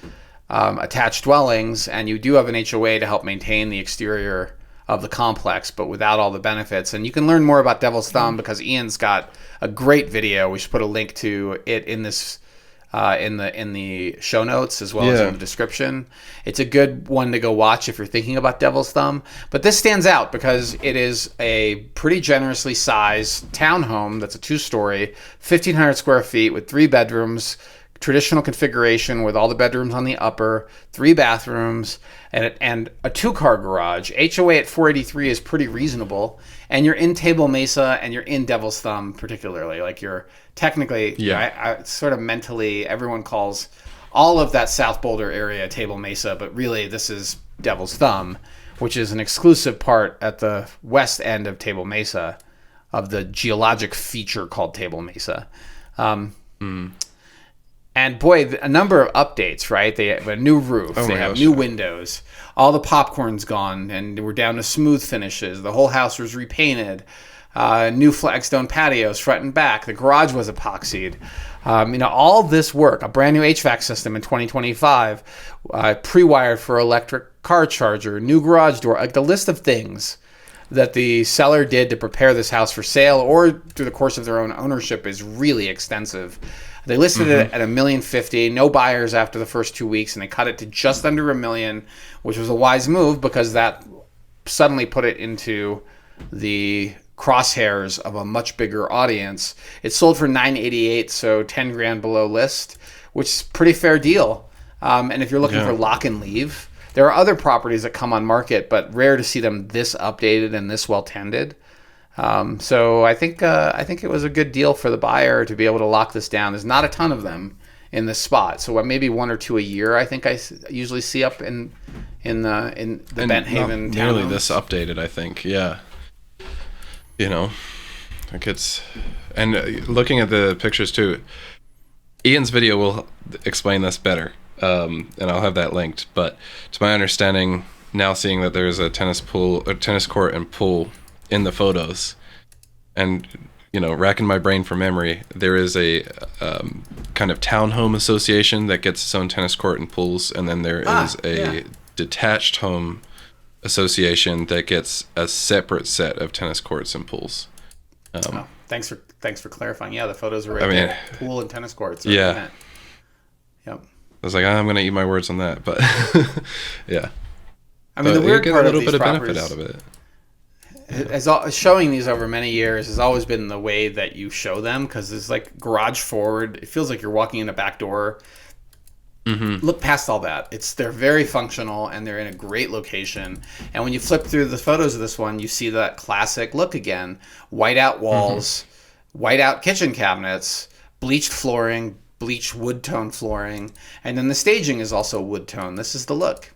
S1: attached dwellings, and you do have an HOA to help maintain the exterior of the complex, but without all the benefits. And you can learn more about Devil's Thumb because Ian's got a great video. We should put a link to it in this in the show notes as well as in the description. It's a good one to go watch if you're thinking about Devil's Thumb. But this stands out because it is a pretty generously sized townhome that's a 2-story, 1,500 square feet with 3 bedrooms, traditional configuration with all the bedrooms on the upper, 3 bathrooms, and a 2-car garage. HOA at 483 is pretty reasonable, and you're in Table Mesa and you're in Devil's Thumb particularly. Like you're technically, I sort of mentally, everyone calls all of that South Boulder area, Table Mesa, but really this is Devil's Thumb, which is an exclusive part at the west end of Table Mesa of the geologic feature called Table Mesa. And boy, a number of updates, right? They have a new roof, they have new windows, all the popcorn's gone, and we're down to smooth finishes. The whole house was repainted, new flagstone patios, front and back. The garage was epoxied. All this work, a brand new HVAC system in 2025, pre-wired for electric car charger, new garage door, like the list of things that the seller did to prepare this house for sale or through the course of their own ownership is really extensive. They listed it at $1,050,000, no buyers after the first 2 weeks, and they cut it to just under $1 million, which was a wise move because that suddenly put it into the crosshairs of a much bigger audience. It sold for $988,000, so $10,000 below list, which is a pretty fair deal. And if you're looking for lock and leave, there are other properties that come on market, but rare to see them this updated and this well tended. So I think it was a good deal for the buyer to be able to lock this down. There's not a ton of them in this spot, so maybe 1 or 2 a year. I think I usually see up in the Benthaven town.
S2: Nearly this updated, I think. Yeah, like it's, and looking at the pictures too. Ian's video will explain this better, and I'll have that linked. But to my understanding, now seeing that there's a tennis court and pool in the photos, and racking my brain for memory, there is a kind of townhome association that gets its own tennis court and pools, and then there is a detached home association that gets a separate set of tennis courts and pools.
S1: Thanks for clarifying. Yeah, the photos are right there. Pool and tennis courts.
S2: Yeah.
S1: Yep.
S2: I was like, I'm going to eat my words on that, but yeah.
S1: The weird part of these
S2: bit of
S1: properties,
S2: benefit out of it.
S1: Showing these over many years has always been the way that you show them, because it's like garage forward. It feels like you're walking in a back door. Mm-hmm. Look past all that. They're very functional and they're in a great location. And when you flip through the photos of this one, you see that classic look again: white out walls, white out kitchen cabinets, bleached flooring, bleached wood tone flooring, and then the staging is also wood tone. This is the look.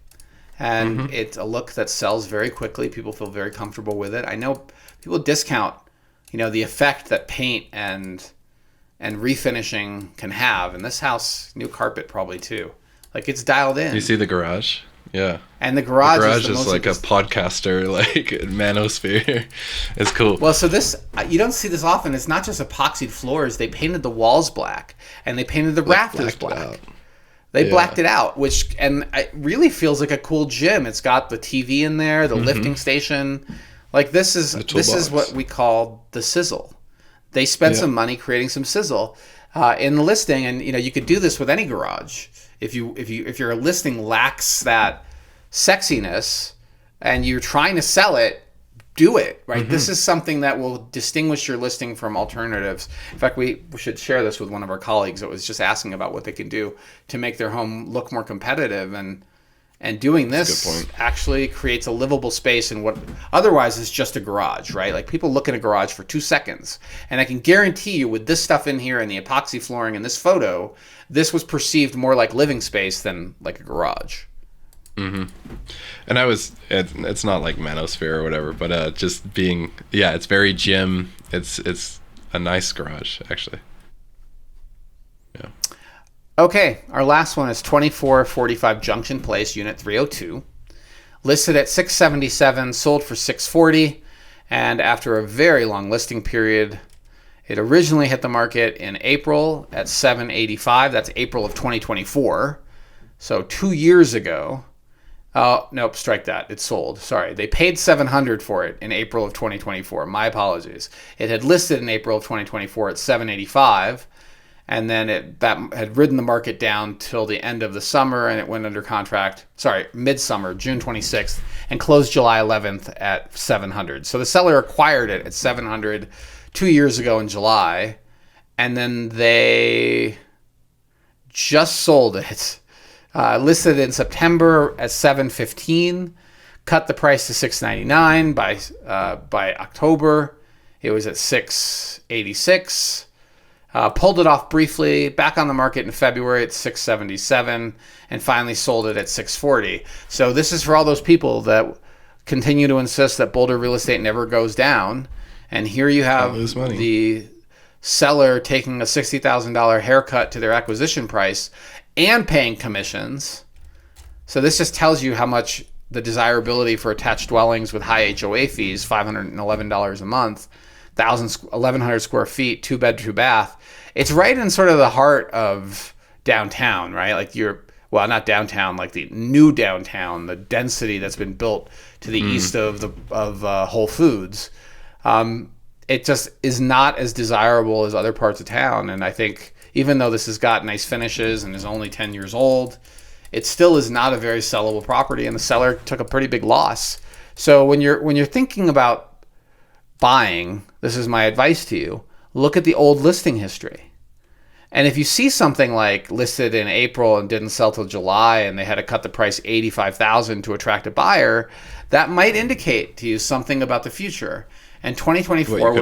S1: And it's a look that sells very quickly. People feel very comfortable with it. I know people discount, the effect that paint and refinishing can have. And this house, new carpet probably too. Like, it's dialed in.
S2: You see the garage? Yeah.
S1: And the garage
S2: is like a podcaster, like manosphere. It's cool.
S1: Well, so this, you don't see this often. It's not just epoxied floors. They painted the walls black and they painted the rafters black. They blacked it out, and it really feels like a cool gym. It's got the TV in there, the lifting station. Like, this is what we call the sizzle. They spent some money creating some sizzle in the listing, and you could do this with any garage. If your listing lacks that sexiness and you're trying to sell it, do it, right? This is something that will distinguish your listing from alternatives. In fact, we should share this with one of our colleagues that was just asking about what they can do to make their home look more competitive, and doing this actually creates a livable space in what otherwise is just a garage, right? Like, people look in a garage for 2 seconds, and I can guarantee you with this stuff in here and the epoxy flooring in this photo, this was perceived more like living space than like a garage.
S2: And it's not like manosphere or whatever, but just being, it's very gym. It's a nice garage, actually. Yeah.
S1: Okay, our last one is 2445 Junction Place, Unit 302. Listed at $677, sold for $640, and after a very long listing period, it originally hit the market in April at $785. That's April of 2024. So 2 years ago. Oh, nope, strike that. It sold. Sorry. They paid $700 for it in April of 2024. My apologies. It had listed in April of 2024 at $785, and then that had ridden the market down till the end of the summer, and it went under contract, midsummer, June 26th, and closed July 11th at $700. So the seller acquired it at $700 2 years ago in July, and then they just sold it. Listed in September at $715, cut the price to $699 by October. It was at $686. pulled it off briefly, back on the market in February at 677, and finally sold it at 640. So this is for all those people that continue to insist that Boulder real estate never goes down. And here you have the seller taking a $60,000 haircut to their acquisition price and paying commissions. So this just tells you how much the desirability for attached dwellings with high HOA fees, $511 a month, 1,100 square feet, 2-bed, 2-bath. It's right in sort of the heart of downtown, right? Like not downtown, like the new downtown, the density that's been built to the east of Whole Foods. It just is not as desirable as other parts of town. And I think even though this has got nice finishes and is only 10 years old, it still is not a very sellable property, and the seller took a pretty big loss. So when you're thinking about buying, this is my advice to you, look at the old listing history. And if you see something like listed in April and didn't sell till July and they had to cut the price $85,000 to attract a buyer, that might indicate to you something about the future. And 2024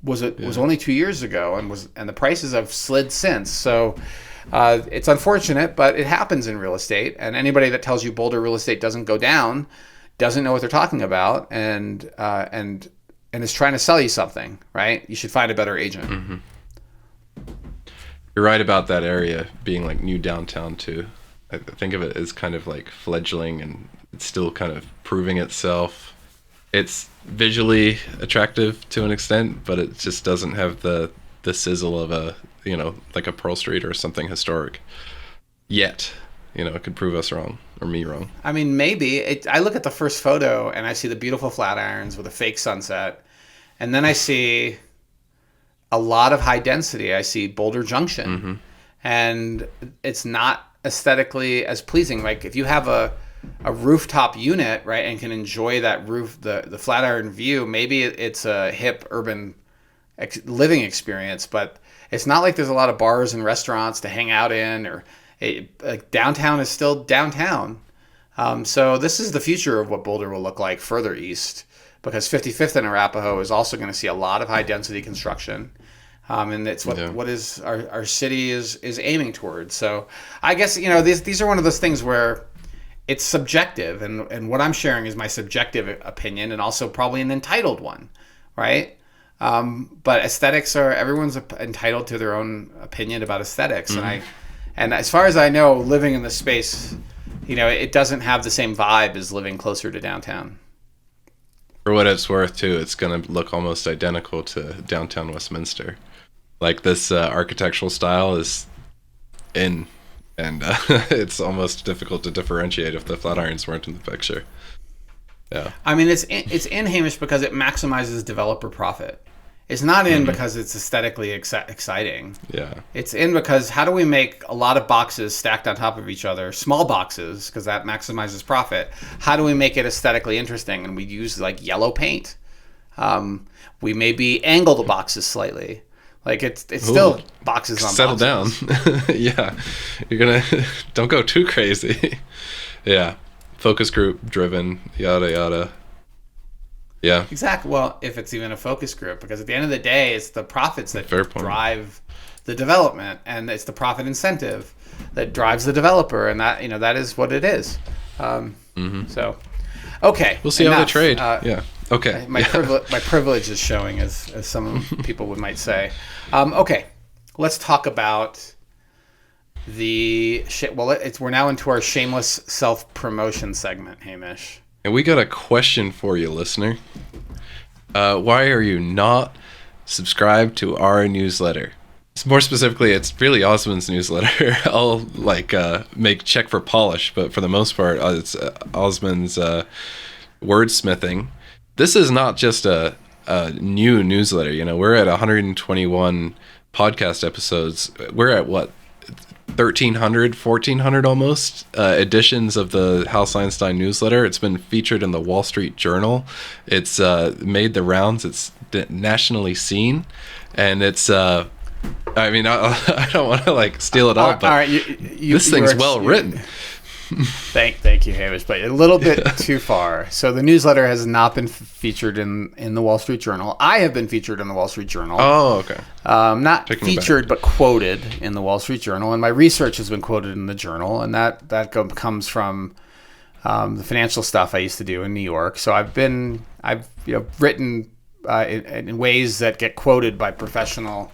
S1: was only 2 years ago, and the prices have slid since. So it's unfortunate, but it happens in real estate. And anybody that tells you Boulder real estate doesn't go down doesn't know what they're talking about, and is trying to sell you something, right? You should find a better agent.
S2: Mm-hmm. You're right about that area being like new downtown too. I think of it as kind of like fledgling, and it's still kind of proving itself. It's visually attractive to an extent, but it just doesn't have the sizzle of like a Pearl Street or something historic yet. It could prove us wrong, or me wrong.
S1: I mean, maybe. I look at the first photo and I see the beautiful Flatirons with a fake sunset, and then I see a lot of high density. I see Boulder Junction, and it's not aesthetically as pleasing. Like if you have a rooftop unit, right, and can enjoy that roof, the Flatiron view, maybe it's a hip urban living experience, but it's not like there's a lot of bars and restaurants to hang out in, or downtown is still downtown. So this is the future of what Boulder will look like further east, because 55th and Arapahoe is also going to see a lot of high density construction. And it's what is our city is aiming towards. So I guess, these are one of those things where it's subjective, and what I'm sharing is my subjective opinion, and also probably an entitled one, right? But aesthetics everyone's entitled to their own opinion about aesthetics. And as far as I know, living in this space, it doesn't have the same vibe as living closer to downtown.
S2: For what it's worth too, it's going to look almost identical to downtown Westminster. Like this architectural style is in, and it's almost difficult to differentiate if the Flatirons weren't in the picture. Yeah.
S1: I mean, it's in, Hamish, because it maximizes developer profit. It's not in because it's aesthetically exciting.
S2: Yeah.
S1: It's in because how do we make a lot of boxes stacked on top of each other, small boxes, because that maximizes profit. How do we make it aesthetically interesting? And we use like yellow paint. We maybe angle the boxes slightly. Like it's still boxes on
S2: settle
S1: boxes.
S2: Down. Yeah. Don't go too crazy. Yeah. Focus group driven, yada, yada. Yeah.
S1: Exactly. Well, if it's even a focus group, because at the end of the day, it's the profits that drive the development, and it's the profit incentive that drives the developer, and that is what it is. So, okay.
S2: We'll see how they trade. Yeah. Okay.
S1: My privilege is showing, as some people might say. Okay. Let's talk about we're now into our shameless self-promotion segment, Hamish.
S2: And we got a question for you, listener. Why are you not subscribed to our newsletter? More specifically, it's really Osmond's newsletter. I'll make check for polish, but for the most part, it's Osmond's wordsmithing. This is not just a new newsletter. We're at 121 podcast episodes. We're at what? 1,300, 1,400 almost editions of the House Einstein newsletter. It's been featured in the Wall Street Journal. It's made the rounds. It's nationally seen, and it's. I don't want to steal it all, but
S1: all right,
S2: this thing's well written.
S1: Thank you, Hamish, but a little bit too far. So the newsletter has not been featured in the Wall Street Journal. I have been featured in the Wall Street Journal.
S2: Oh, okay.
S1: Not featured, but quoted in the Wall Street Journal, and my research has been quoted in the Journal, and that comes from the financial stuff I used to do in New York. So I've written in ways that get quoted by professional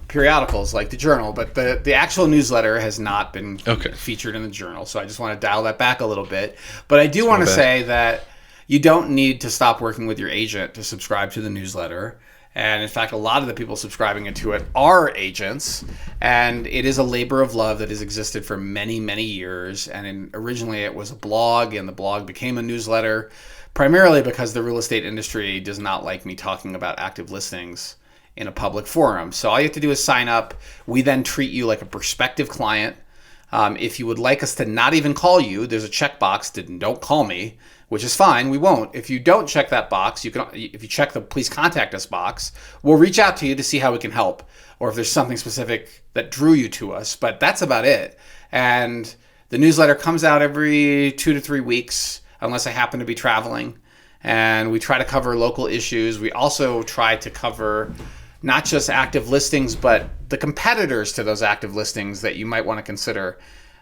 S1: periodicals like the Journal, but the actual newsletter has not been featured in the Journal. So I just want to dial that back a little bit. But I do want to say that you don't need to stop working with your agent to subscribe to the newsletter. And in fact, a lot of the people subscribing to it are agents, and it is a labor of love that has existed for many, many years. And originally it was a blog, and the blog became a newsletter, primarily because the real estate industry does not like me talking about active listings in a public forum. So all you have to do is sign up. We then treat you like a prospective client. If you would like us to not even call you, there's a checkbox to don't call me, which is fine. We won't. If you don't check that box, if you check the please contact us box, we'll reach out to you to see how we can help, or if there's something specific that drew you to us. But that's about it. And the newsletter comes out every 2 to 3 weeks, unless I happen to be traveling. And we try to cover local issues. We also try to cover not just active listings, but the competitors to those active listings that you might want to consider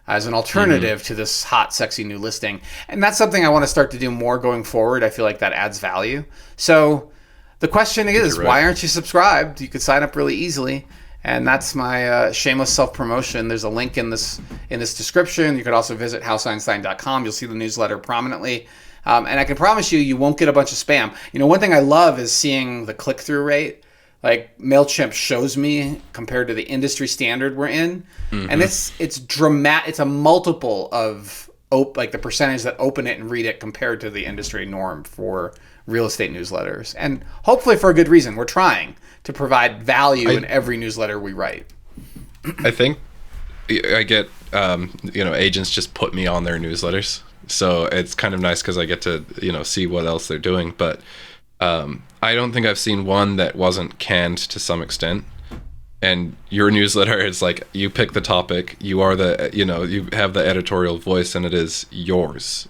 S1: as an alternative to this hot, sexy new listing. And that's something I want to start to do more going forward. I feel like that adds value. So the question is, why aren't you subscribed? You could sign up really easily. And that's my shameless self-promotion. There's a link in this description. You could also visit houseeinstein.com. You'll see the newsletter prominently. And I can promise you won't get a bunch of spam. One thing I love is seeing the click-through rate. Like MailChimp shows me compared to the industry standard we're in. And it's dramatic. It's a multiple of the percentage that open it and read it compared to the industry norm for real estate newsletters. And hopefully for a good reason. We're trying to provide value in every newsletter we write.
S2: I think I get, agents just put me on their newsletters. So it's kind of nice because I get to, see what else they're doing. But I don't think I've seen one that wasn't canned to some extent. And your newsletter is like, you pick the topic, you are you have the editorial voice, and it is yours,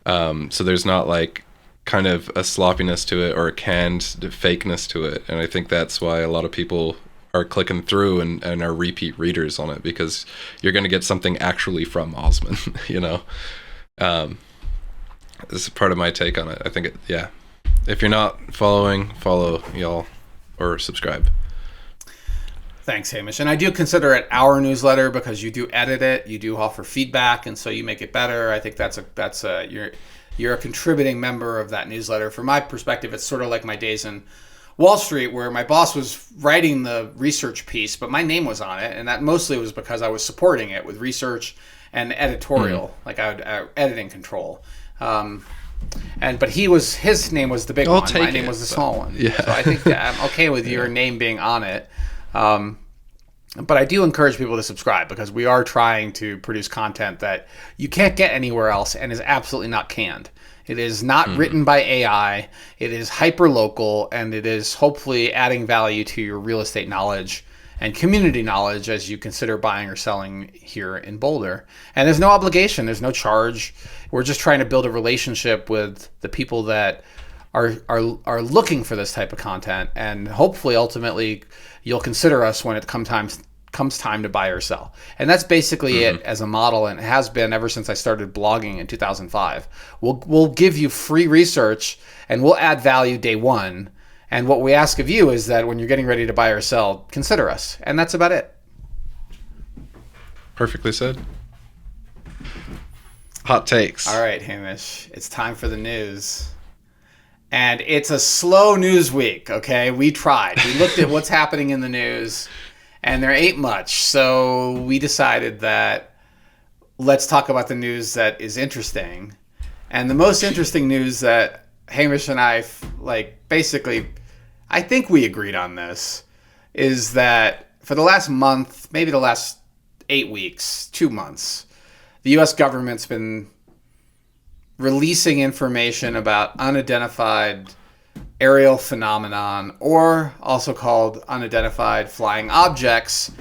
S2: So there's not like kind of a sloppiness to it or a canned fakeness to it. And I think that's why a lot of people are clicking through and are repeat readers on it, because you're going to get something actually from Osman, This is part of my take on it. I think if you're not following, follow, y'all, or subscribe.
S1: Thanks, Hamish. And I do consider it our newsletter because you do edit it, you do offer feedback, and so you make it better. I think you're a contributing member of that newsletter. From my perspective, it's sort of like my days in Wall Street, where my boss was writing the research piece, but my name was on it, and that mostly was because I was supporting it with research and editorial, like editing control. But his name was the big one. My name was the small one. Yeah. So I think that I'm okay with your name being on it. But I do encourage people to subscribe, because we are trying to produce content that you can't get anywhere else and is absolutely not canned. It is not written by AI. It is hyper local, and it is hopefully adding value to your real estate knowledge and community knowledge as you consider buying or selling here in Boulder. And there's no obligation. There's no charge. We're just trying to build a relationship with the people that are looking for this type of content, and hopefully ultimately you'll consider us when it comes time to buy or sell. And that's basically it as a model, and it has been ever since I started blogging in 2005. We'll give you free research, and we'll add value day one. And what we ask of you is that when you're getting ready to buy or sell, consider us. And that's about it.
S2: Perfectly said. Hot takes.
S1: All right, Hamish. It's time for the news. And it's a slow news week, okay? We tried. We looked at what's happening in the news, and there ain't much. So we decided that let's talk about the news that is interesting. And the most interesting news that Hamish and I, basically, I think we agreed on this, is that for the last month, maybe the last 8 weeks, 2 months, the U.S. government's been releasing information about unidentified aerial phenomenon, or also called unidentified flying objects,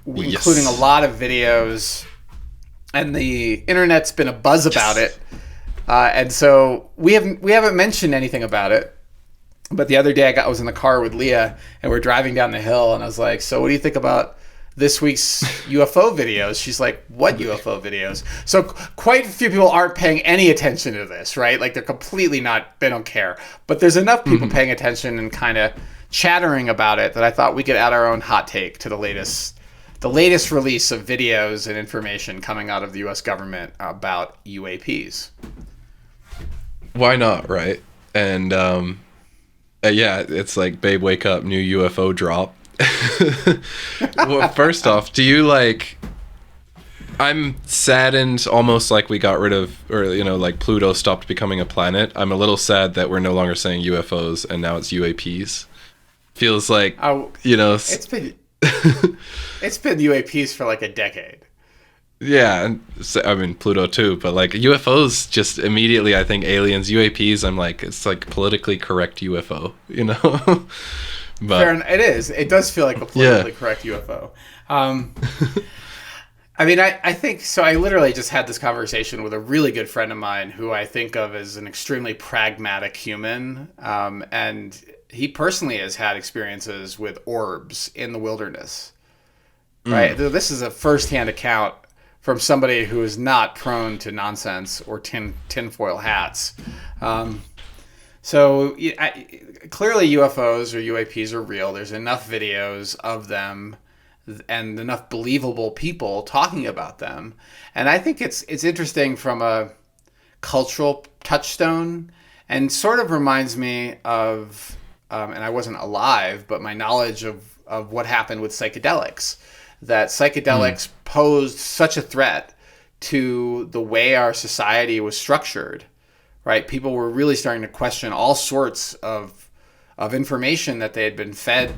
S1: including a lot of videos and the internet's been a buzz about it. And so we haven't mentioned anything about it. But the other day I was in the car with Leah, and we're driving down the hill, and I was like, so what do you think about this week's UFO videos? She's like, what UFO videos? So quite a few people aren't paying any attention to this, right? Like, they're completely not, they don't care. But there's enough people paying attention and kind of chattering about it that I thought we could add our own hot take to the latest release of videos and information coming out of the U.S. government about UAPs.
S2: Why not, right? And yeah, it's like, babe, wake up, new UFO drop. Well, first off, do you like... I'm saddened, almost like we got rid of, or, you know, like Pluto stopped becoming a planet. I'm a little sad that we're no longer saying UFOs and now it's UAPs. Feels like, you know...
S1: It's been UAPs for like a decade.
S2: Yeah, and I mean Pluto too, but like UFOs, just immediately I think aliens. UAPs, I'm like, it's like politically correct UFO, you know. But
S1: it is. It does feel like a politically correct UFO. I mean, I think so. I literally just had this conversation with a really good friend of mine who I think of as an extremely pragmatic human, and he personally has had experiences with orbs in the wilderness. Right. This is a firsthand account from somebody who is not prone to nonsense or tinfoil hats. So clearly UFOs or UAPs are real. There's enough videos of them and enough believable people talking about them. And I think it's interesting from a cultural touchstone, and sort of reminds me of, and I wasn't alive, but my knowledge of what happened with psychedelics. That psychedelics posed such a threat to the way our society was structured, right? People were really starting to question all sorts of information that they had been fed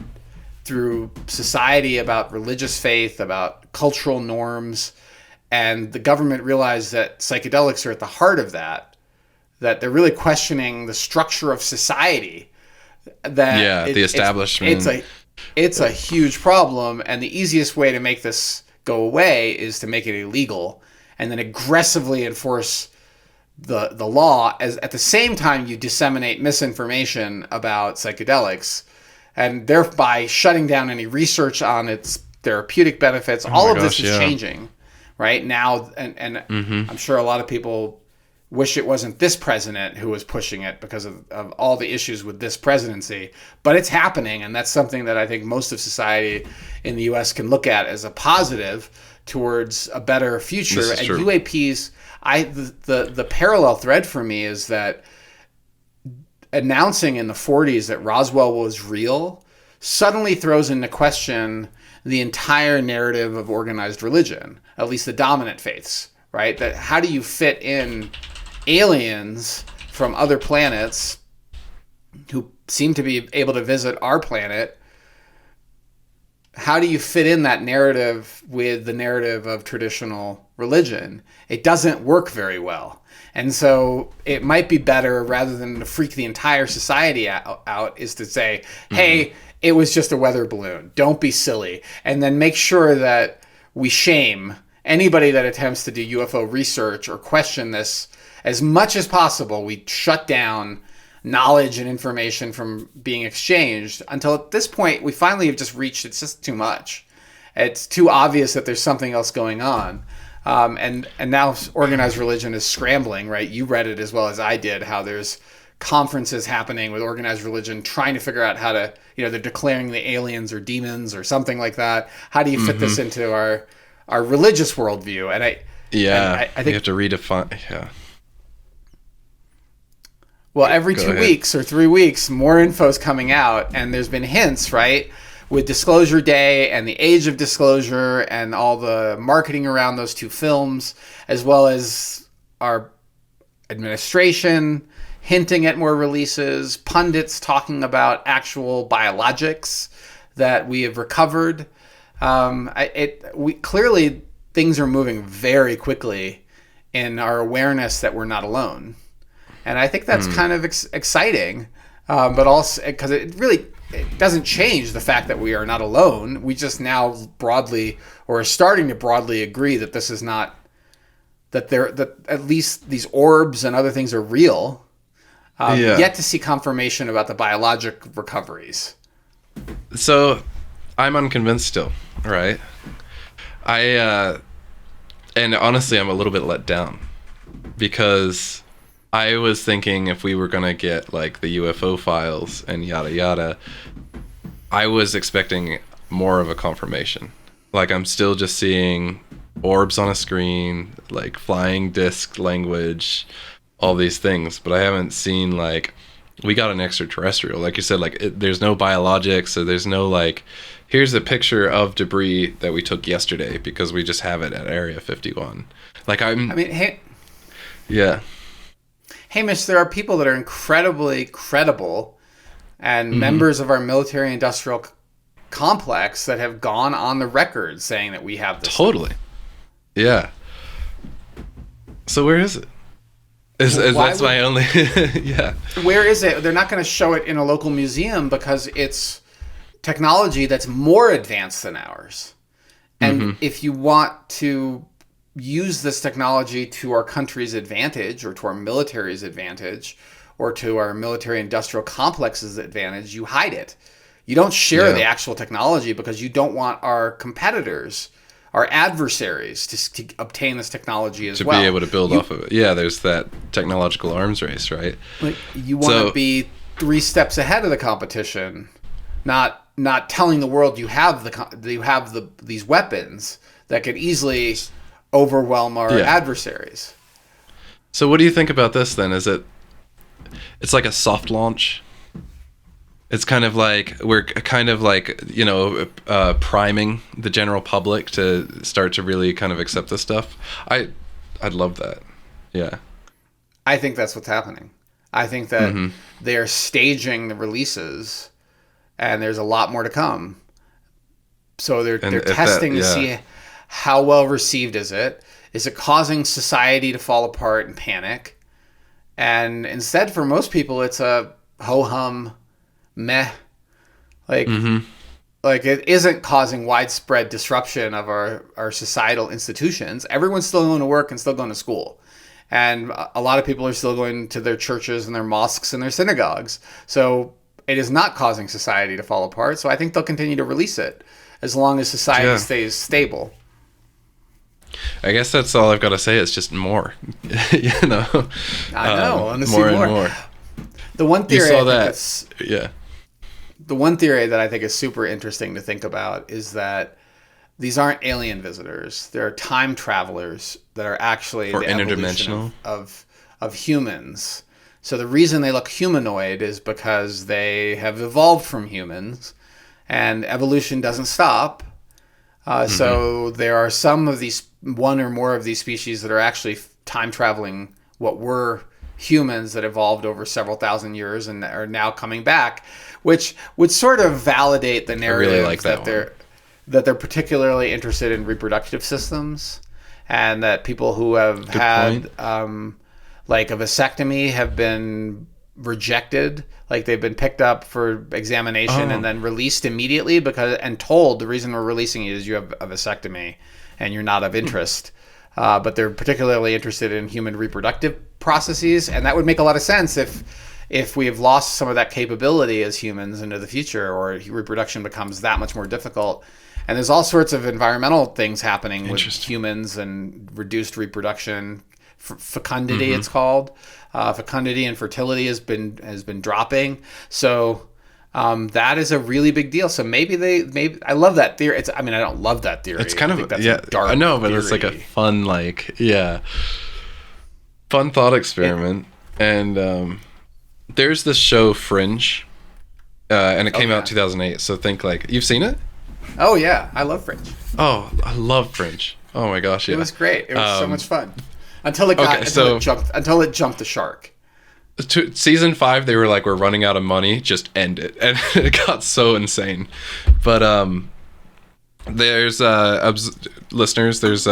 S1: through society about religious faith, about cultural norms. And the government realized that psychedelics are at the heart of that they're really questioning the structure of society. The establishment. It's a huge problem, and the easiest way to make this go away is to make it illegal and then aggressively enforce the law, as at the same time you disseminate misinformation about psychedelics, and thereby shutting down any research on its therapeutic benefits. This is changing right now, and I'm sure a lot of people wish it wasn't this president who was pushing it because of all the issues with this presidency, but it's happening, and that's something that I think most of society in the U.S. can look at as a positive towards a better future. And true. UAPs, the parallel thread for me is that announcing in the 40s that Roswell was real suddenly throws into question the entire narrative of organized religion, at least the dominant faiths, right? That how do you fit in aliens from other planets who seem to be able to visit our planet? How do you fit in that narrative with the narrative of traditional religion? It doesn't work very well. And so it might be better, rather than to freak the entire society out, is to say, hey, it was just a weather balloon. Don't be silly. And then make sure that we shame anybody that attempts to do UFO research or question this. As much as possible, we shut down knowledge and information from being exchanged, until at this point we finally have just reached, it's just too much. It's too obvious that there's something else going on. And now organized religion is scrambling, right? You read it as well as I did, how there's conferences happening with organized religion trying to figure out how to, they're declaring the aliens or demons or something like that. How do you fit this into our religious worldview? And I think you have to redefine. Yeah. Well, every 2 weeks or 3 weeks, more info's coming out, and there's been hints, right? With Disclosure Day and the Age of Disclosure and all the marketing around those two films, as well as our administration hinting at more releases, pundits talking about actual biologics that we have recovered. Clearly things are moving very quickly in our awareness that we're not alone. And I think that's kind of exciting, but also because it doesn't change the fact that we are not alone. We just now broadly, or are starting to broadly agree that this is not that at least these orbs and other things are real. Yet to see confirmation about the biologic recoveries.
S2: So I'm unconvinced still, right? And honestly, I'm a little bit let down because I was thinking if we were going to get like the UFO files and yada yada, I was expecting more of a confirmation. Like I'm still just seeing orbs on a screen, like flying disc language, all these things, but I haven't seen like we got an extraterrestrial, like you said, like there's no biologics, so there's no like here's a picture of debris that we took yesterday because we just have it at Area 51. Like
S1: hey,
S2: yeah,
S1: Hamish, there are people that are incredibly credible and members of our military industrial complex that have gone on the record saying that we have this
S2: totally
S1: stuff.
S2: Yeah, so where is it? That's my only yeah.
S1: Where is it? They're not going to show it in a local museum because it's technology that's more advanced than ours. And if you want to use this technology to our country's advantage or to our military's advantage or to our military industrial complex's advantage, you hide it. You don't share the actual technology because you don't want our competitors, our adversaries, to obtain this technology as well.
S2: To be able to build off of it. Yeah, there's that technological arms race, right?
S1: Like you want to be 3 steps ahead of the competition, not telling the world you have these weapons that could easily overwhelm our adversaries.
S2: So what do you think about this then? It's like a soft launch? It's kind of like we're kind of like, priming the general public to start to really kind of accept this stuff. I'd love that. Yeah.
S1: I think that's what's happening. I think that they're staging the releases and there's a lot more to come. So they're testing to see how well received is it. Is it causing society to fall apart and panic? And instead for most people it's a ho-hum meh, like it isn't causing widespread disruption of our societal institutions. Everyone's still going to work and still going to school, and a lot of people are still going to their churches and their mosques and their synagogues. So it is not causing society to fall apart. So I think they'll continue to release it as long as society stays stable.
S2: I guess that's all I've got to say. It's just more,
S1: I know. I want to see
S2: more and more.
S1: The one theory
S2: The
S1: one theory that I think is super interesting to think about is that these aren't alien visitors. They're time travelers that are actually the evolution of humans. So the reason they look humanoid is because they have evolved from humans, and evolution doesn't stop. So there are some of these, one or more of these species that are actually time traveling what were humans that evolved over several thousand years and are now coming back, which would sort of validate the narrative
S2: really like
S1: that they're particularly interested in reproductive systems, and that people who have had like a vasectomy have been rejected, like they've been picked up for examination and then released immediately and told the reason we're releasing you is you have a vasectomy and you're not of interest. But they're particularly interested in human reproductive processes, and that would make a lot of sense if we have lost some of that capability as humans into the future, or reproduction becomes that much more difficult. And there's all sorts of environmental things happening with humans and reduced reproduction, fecundity it's called. Fecundity and fertility has been dropping. So that is a really big deal. So maybe I love that theory. I don't love that theory.
S2: It's kind of a dark. I know, but theory. It's like a fun, fun thought experiment. And there's this show Fringe, and it came out 2008. So think like you've seen it.
S1: Oh yeah, I love Fringe.
S2: Oh, I love Fringe. Oh my gosh, yeah.
S1: It was great. It was so much fun until it jumped the shark.
S2: Season 5, they were like, we're running out of money, just end it, and it got so insane. But there's listeners, there's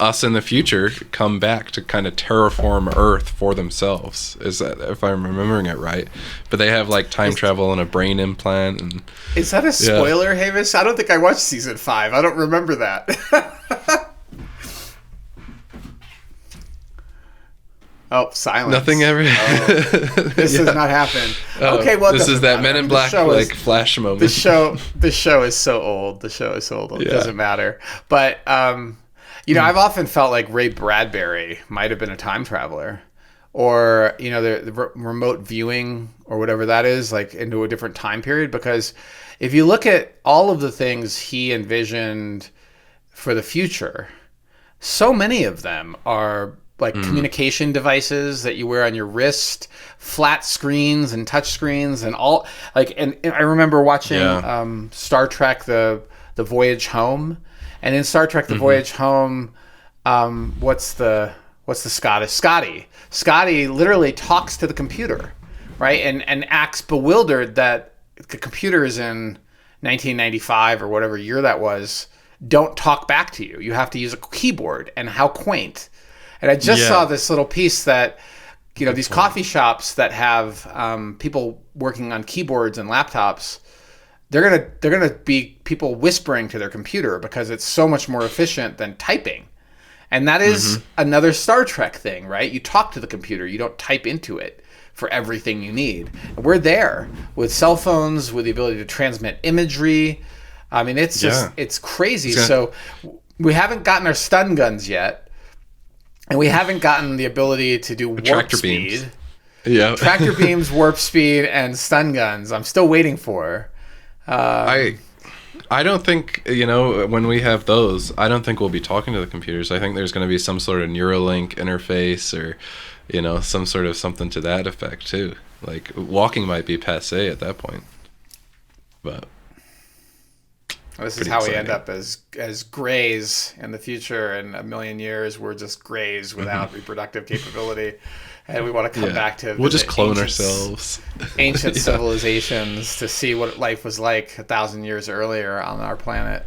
S2: us in the future come back to kind of terraform Earth for themselves. Is that, if I'm remembering it right? But they have like time travel and a brain implant. And
S1: is that a spoiler, Hamish? I don't think I watched season 5. I don't remember that. Oh, silence.
S2: Nothing ever.
S1: This has not happened. Okay, well,
S2: this is that Men in Black like flash moment.
S1: The show is so old. The show is so old. It doesn't matter. But I've often felt like Ray Bradbury might have been a time traveler, or the remote viewing or whatever that is, like into a different time period. Because if you look at all of the things he envisioned for the future, so many of them are like communication devices that you wear on your wrist, flat screens and touch screens, and all like. And I remember watching Star Trek: The Voyage Home, and in Star Trek: The Voyage Home, what's the Scotty? Scotty literally talks to the computer, right, and acts bewildered that the computers in 1995 or whatever year that was don't talk back to you. You have to use a keyboard, and how quaint. And I just saw this little piece that, these coffee shops that have people working on keyboards and laptops, they're gonna be people whispering to their computer because it's so much more efficient than typing. And that is another Star Trek thing, right? You talk to the computer, you don't type into it for everything you need. And we're there with cell phones, with the ability to transmit imagery. I mean, it's just it's crazy. So we haven't gotten our stun guns yet. And we haven't gotten the ability to do warp
S2: tractor
S1: speed.
S2: Beams. Yeah.
S1: Tractor beams, warp speed, and stun guns. I'm still waiting for.
S2: I don't think, when we have those, I don't think we'll be talking to the computers. I think there's going to be some sort of Neuralink interface or, some sort of something to that effect too. Like walking might be passé at that point. But
S1: this is how we end up as grays in the future. In a million years, we're just grays without reproductive capability, and we want to come back to.
S2: We'll just clone ourselves.
S1: Ancient civilizations to see what life was like 1,000 years earlier on our planet.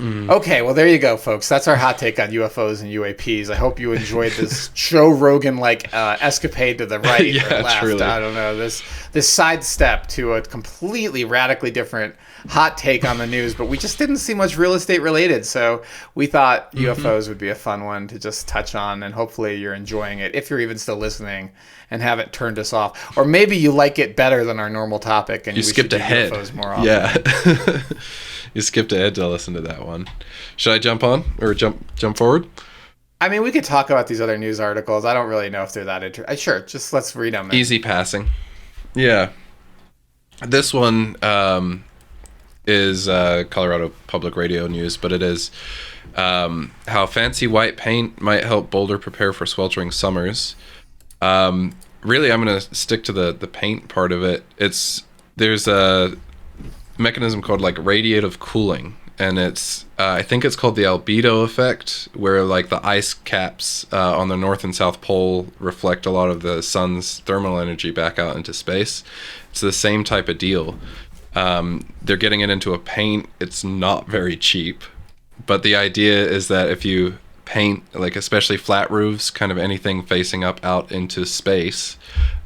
S1: Okay, well, there you go, folks. That's our hot take on UFOs and UAPs. I hope you enjoyed this Joe Rogan-like escapade to the right or left. Truly. I don't know. This sidestep to a completely radically different hot take on the news, but we just didn't see much real estate related, so we thought UFOs would be a fun one to just touch on, and hopefully you're enjoying it if you're even still listening and haven't turned us off, or maybe you like it better than our normal topic and
S2: you skipped ahead.
S1: UFOs more often.
S2: Yeah. You skipped ahead to listen to that one. Should I jump on or jump forward?
S1: I mean, we could talk about these other news articles. I don't really know if they're that interesting. Sure, just let's read them.
S2: Easy passing. Yeah. This one is Colorado Public Radio news, but it is how fancy white paint might help Boulder prepare for sweltering summers. Really, I'm going to stick to the paint part of it. There's a mechanism called like radiative cooling, and it's I think it's called the albedo effect, where like the ice caps on the north and south pole reflect a lot of the sun's thermal energy back out into space. It's the same type of deal. They're getting it into a paint. It's not very cheap, but the idea is that if you paint, like especially flat roofs, kind of anything facing up out into space,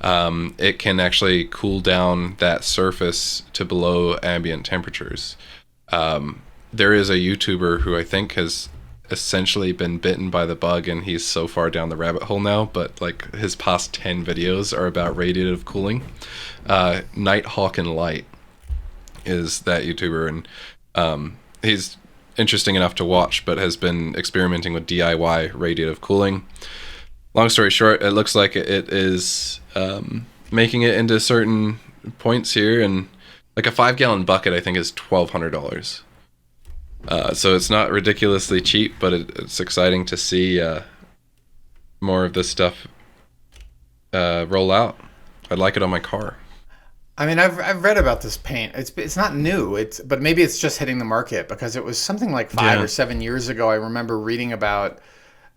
S2: it can actually cool down that surface to below ambient temperatures. There is a YouTuber who I think has essentially been bitten by the bug, and he's so far down the rabbit hole now, but like his past 10 videos are about radiative cooling. Nighthawk and Light is that YouTuber, and he's interesting enough to watch, but has been experimenting with DIY radiative cooling. Long story short, it looks like it is making it into certain points here, and like a 5-gallon bucket I think is $1,200. So it's not ridiculously cheap, but it's exciting to see more of this stuff roll out. I'd like it on my car.
S1: I mean, I've read about this paint. It's not new. But maybe it's just hitting the market, because it was something like 5 or 7 years ago. I remember reading about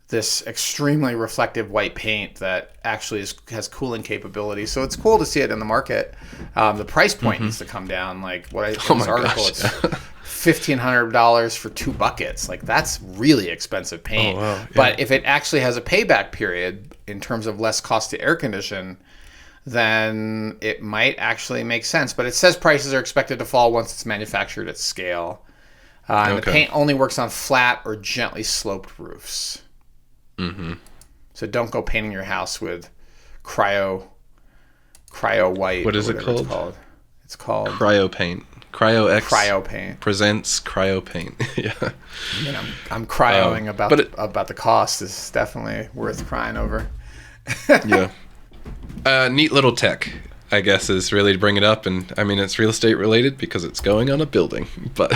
S1: this extremely reflective white paint that actually has cooling capability. So it's cool to see it in the market. The price point needs to come down. Like in this article, it's $1,500 for 2 buckets. Like that's really expensive paint. Oh, wow. Yeah. But if it actually has a payback period in terms of less cost to air condition, then it might actually make sense. But it says prices are expected to fall once it's manufactured at scale. And the paint only works on flat or gently sloped roofs. Mm-hmm. So don't go painting your house with cryo white.
S2: What is it called?
S1: It's called
S2: Cryo paint. Cryo
S1: paint
S2: presents cryo paint. Yeah.
S1: I mean, I'm cryoing about the cost. Is definitely worth crying over.
S2: Yeah. Neat little tech, I guess, is really to bring it up. And I mean, it's real estate related because it's going on a building, but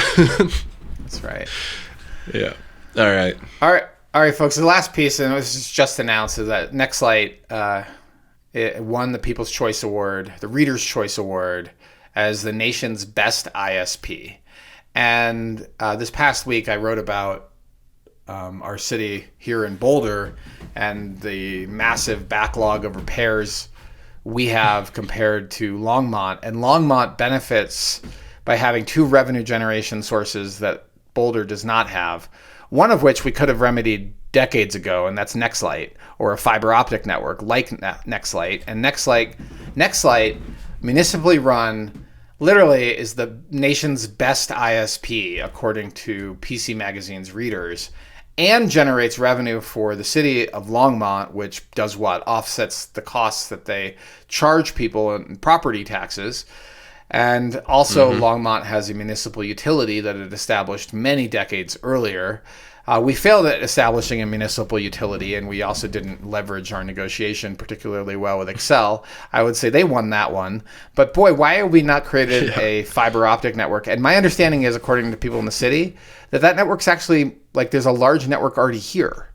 S1: that's right.
S2: Yeah. All
S1: right, folks. The last piece, and this is just announced, is that Nextlight it won the People's Choice Award, the Reader's Choice Award, as the nation's best ISP. And this past week, I wrote about our city here in Boulder and the massive backlog of repairs we have compared to Longmont. And Longmont benefits by having two revenue generation sources that Boulder does not have, one of which we could have remedied decades ago, and that's Nextlight, or a fiber optic network like Nextlight. And Nextlight, municipally run, literally is the nation's best ISP, according to PC Magazine's readers, and generates revenue for the city of Longmont, which does what? Offsets the costs that they charge people in property taxes. And also Longmont has a municipal utility that it established many decades earlier. We failed at establishing a municipal utility, and we also didn't leverage our negotiation particularly well with Excel. I would say they won that one. But boy, why have we not created a fiber optic network? And my understanding is, according to people in the city, that network's actually, like, there's a large network already here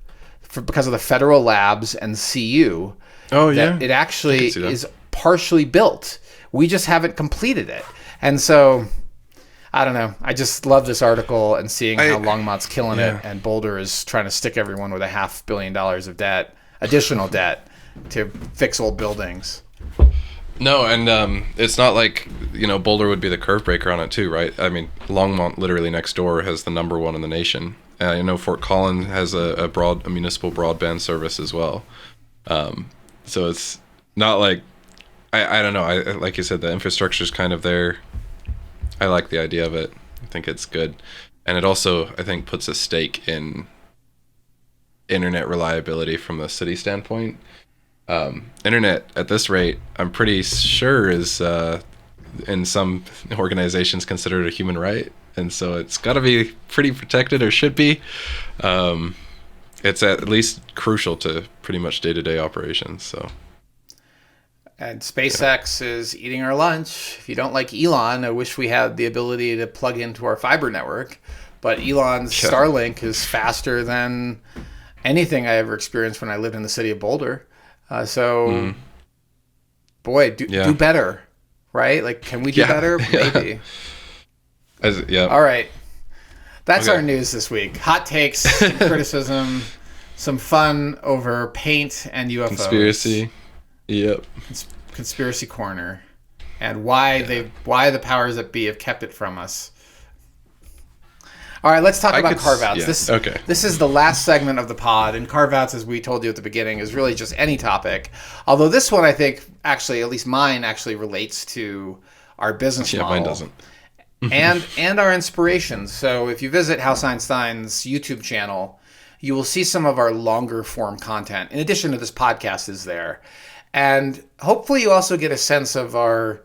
S1: because of the federal labs and CU.
S2: Oh, yeah.
S1: It actually is partially built. We just haven't completed it. And so, I don't know. I just love this article and seeing how Longmont's killing it, and Boulder is trying to stick everyone with $500 million of debt, additional debt, to fix old buildings.
S2: No, and it's not like, Boulder would be the curve breaker on it too, right? I mean, Longmont, literally next door, has the number one in the nation. I know Fort Collins has a municipal broadband service as well. So it's not like, I don't know. Like you said, the infrastructure's kind of there. I like the idea of it. I think it's good. And it also, I think, puts a stake in internet reliability from the city standpoint. Internet at this rate, I'm pretty sure, is in some organizations considered a human right. And so it's got to be pretty protected, or should be. It's at least crucial to pretty much day-to-day operations. So.
S1: And SpaceX is eating our lunch. If you don't like Elon, I wish we had the ability to plug into our fiber network. But Elon's Starlink is faster than anything I ever experienced when I lived in the city of Boulder. Boy, do better, right? Like, can we do better? Maybe. All right. That's our news this week. Hot takes, criticism, some fun over paint and UFOs.
S2: Conspiracy. Yep.
S1: Conspiracy corner, and why the powers that be have kept it from us. All right, let's talk about carve-outs. This is the last segment of the pod, and carve-outs, as we told you at the beginning, is really just any topic. Although this one, I think, actually, at least mine, actually relates to our business model.
S2: Mine doesn't.
S1: and our inspirations. So if you visit House Einstein's YouTube channel, you will see some of our longer form content. In addition to this podcast is there. And hopefully you also get a sense of our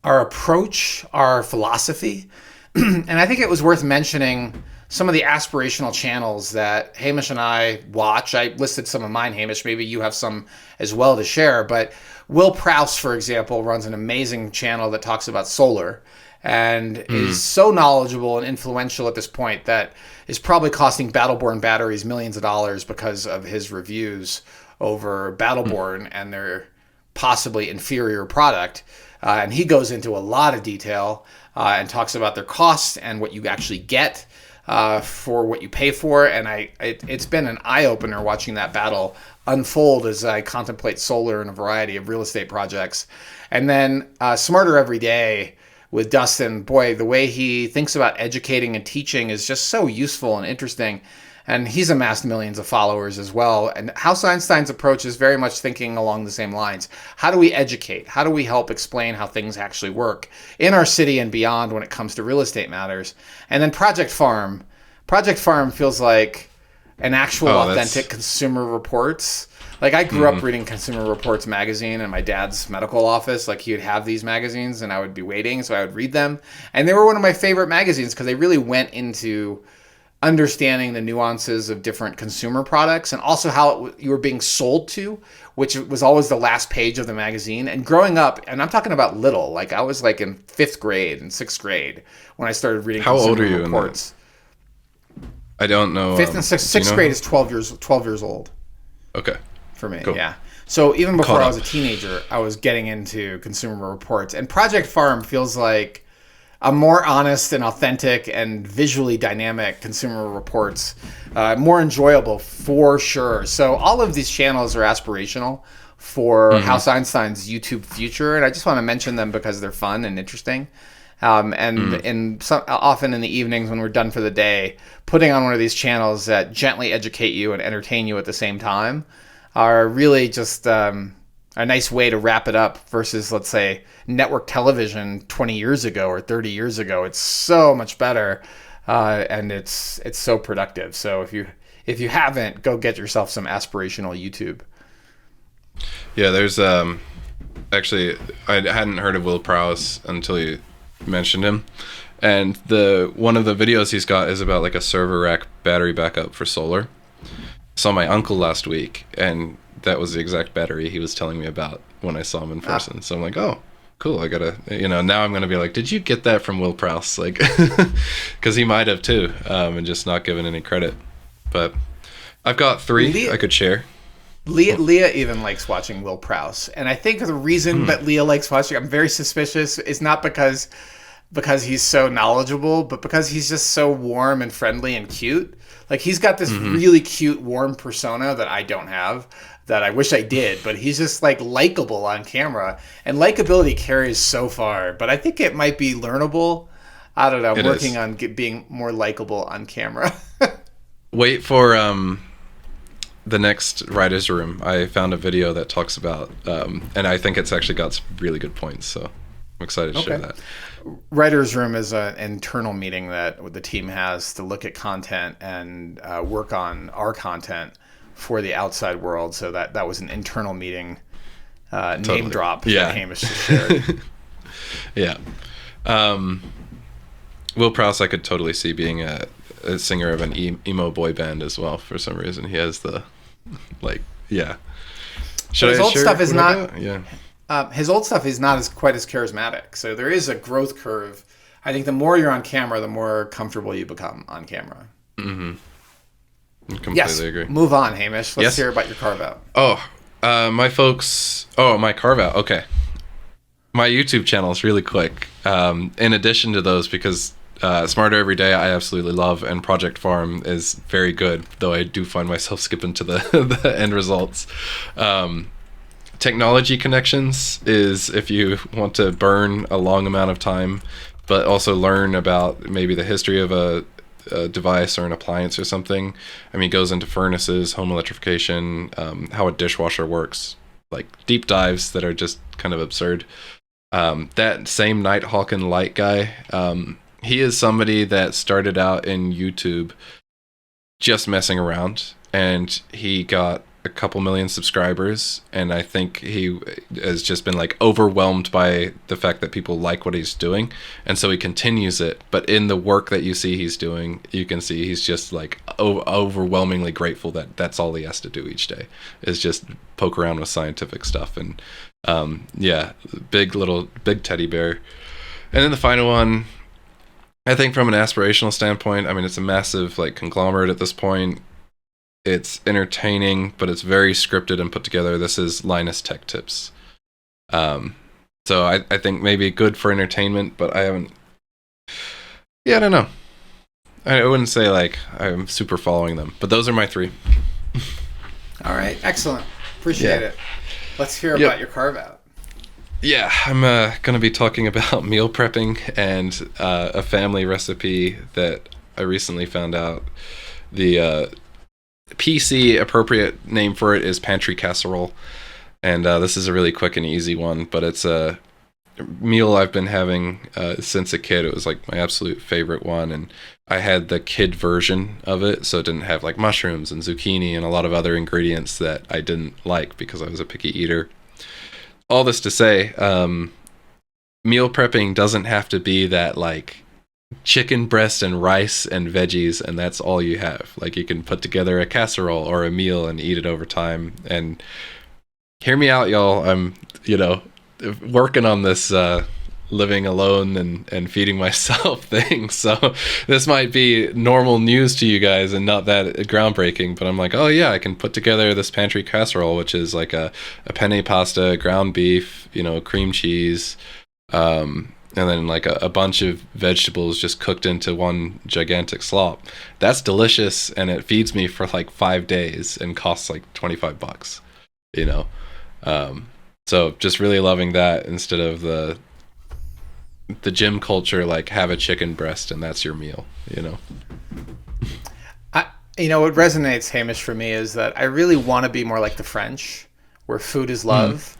S1: approach, our philosophy. And I think it was worth mentioning some of the aspirational channels that Hamish and I watch. I listed some of mine, Hamish. Maybe you have some as well to share. But Will Prowse, for example, runs an amazing channel that talks about solar and is so knowledgeable and influential at this point that is probably costing Battleborn batteries millions of dollars because of his reviews over Battleborn and their possibly inferior product. And he goes into a lot of detail and talks about their costs and what you actually get for what you pay for. And it's been an eye-opener watching that battle unfold as I contemplate solar and a variety of real estate projects. And then Smarter Every Day with Dustin, boy, the way he thinks about educating and teaching is just so useful and interesting. And he's amassed millions of followers as well. And House Einstein's approach is very much thinking along the same lines. How do we educate? How do we help explain how things actually work in our city and beyond when it comes to real estate matters? And then Project Farm. Project Farm feels like and actual authentic Consumer Reports. Like, I grew up reading Consumer Reports magazine in my dad's medical office. Like, he would have these magazines, and I would be waiting, so I would read them. And they were one of my favorite magazines because they really went into understanding the nuances of different consumer products and also how you were being sold to, which was always the last page of the magazine. And growing up, and I'm talking about little, like I was like in 5th grade and 6th grade when I started reading
S2: How
S1: Consumer
S2: old are you
S1: Reports.
S2: I don't know.
S1: 5th and 6th grade is 12 years old.
S2: Okay.
S1: For me,
S2: cool.
S1: Yeah. So even before I was a teenager, I was getting into Consumer Reports. And Project Farm feels like a more honest and authentic and visually dynamic Consumer Reports, more enjoyable for sure. So all of these channels are aspirational for House Einstein's YouTube future, and I just want to mention them because they're fun and interesting. Often in the evenings when we're done for the day, putting on one of these channels that gently educate you and entertain you at the same time are really just a nice way to wrap it up versus, let's say, network television 20 years ago or 30 years ago. It's so much better, and it's so productive. So if you haven't, go get yourself some aspirational YouTube.
S2: Yeah, there's actually, I hadn't heard of Will Prowse until you mentioned him, and one of the videos he's got is about like a server rack battery backup for solar. Saw my uncle last week, and that was the exact battery he was telling me about when I saw him in person. So I'm like, oh, cool. I gotta, now I'm gonna be like, did you get that from Will Prowse? Like, because he might have too, and just not given any credit. But I've got 3 I could share.
S1: Leah even likes watching Will Prowse, and I think the reason that Leah likes watching, I'm very suspicious, is not because he's so knowledgeable, but because he's just so warm and friendly and cute. Like, he's got this really cute, warm persona that I don't have, that I wish I did, but he's just like likable on camera, and likability carries so far, but I think it might be learnable. I don't know. I'm working on being more likable on camera.
S2: Wait for the next writer's room. I found a video that talks about, and I think it's actually got some really good points, so I'm excited to share that.
S1: Writer's room is an internal meeting that the team has to look at content and work on our content for the outside world. So that was an internal meeting, totally. Name drop that Hamish just shared.
S2: Yeah. Will Prowse, I could totally see being a singer of an emo boy band as well. For some reason, he has the, like, yeah.
S1: His old stuff is not. Yeah. His old stuff is not quite as charismatic. So there is a growth curve. I think the more you're on camera, the more comfortable you become on camera.
S2: Mm-hmm. I completely agree.
S1: Move on, Hamish. Let's hear about your Carveout.
S2: My Carveout. Okay. My YouTube channel is really quick. In addition to those, because Smarter Every Day I absolutely love, and Project Farm is very good, though I do find myself skipping to the end results. Technology Connections is if you want to burn a long amount of time, but also learn about maybe the history of a device or an appliance or something. I mean, it goes into furnaces, home electrification, how a dishwasher works, like deep dives that are just kind of absurd. That same Nighthawk and Light guy, he is somebody that started out in YouTube just messing around, and he got a couple million subscribers, and I think he has just been like overwhelmed by the fact that people like what he's doing, and so he continues it. But in the work that you see he's doing, you can see he's just like overwhelmingly grateful that that's all he has to do each day is just poke around with scientific stuff. And big teddy bear. And then the final one, I think from an aspirational standpoint, I mean, it's a massive like conglomerate at this point. It's entertaining, but it's very scripted and put together. This is Linus Tech Tips. So I think maybe good for entertainment, but I haven't... Yeah, I don't know. I wouldn't say like I'm super following them, but those are my 3.
S1: All right, excellent. Appreciate it. Let's hear about your Carveout.
S2: Yeah, I'm going to be talking about meal prepping and a family recipe that I recently found out. The PC appropriate name for it is pantry casserole, and this is a really quick and easy one, but it's meal I've been having since a kid. It was like my absolute favorite one, and I had the kid version of it, so it didn't have like mushrooms and zucchini and a lot of other ingredients that I didn't like because I was a picky eater. All this to say, meal prepping doesn't have to be that like chicken breast and rice and veggies and that's all you have. Like, you can put together a casserole or a meal and eat it over time. And hear me out, y'all. I'm, working on this living alone and feeding myself thing. So this might be normal news to you guys and not that groundbreaking, but I'm like, oh yeah, I can put together this pantry casserole, which is like a penne pasta, ground beef, cream cheese, and then like a bunch of vegetables just cooked into one gigantic slop. That's delicious, and it feeds me for like 5 days and costs like $25, So just really loving that instead of the gym culture, like have a chicken breast and that's your meal,
S1: What resonates, Hamish, for me is that I really want to be more like the French, where food is love.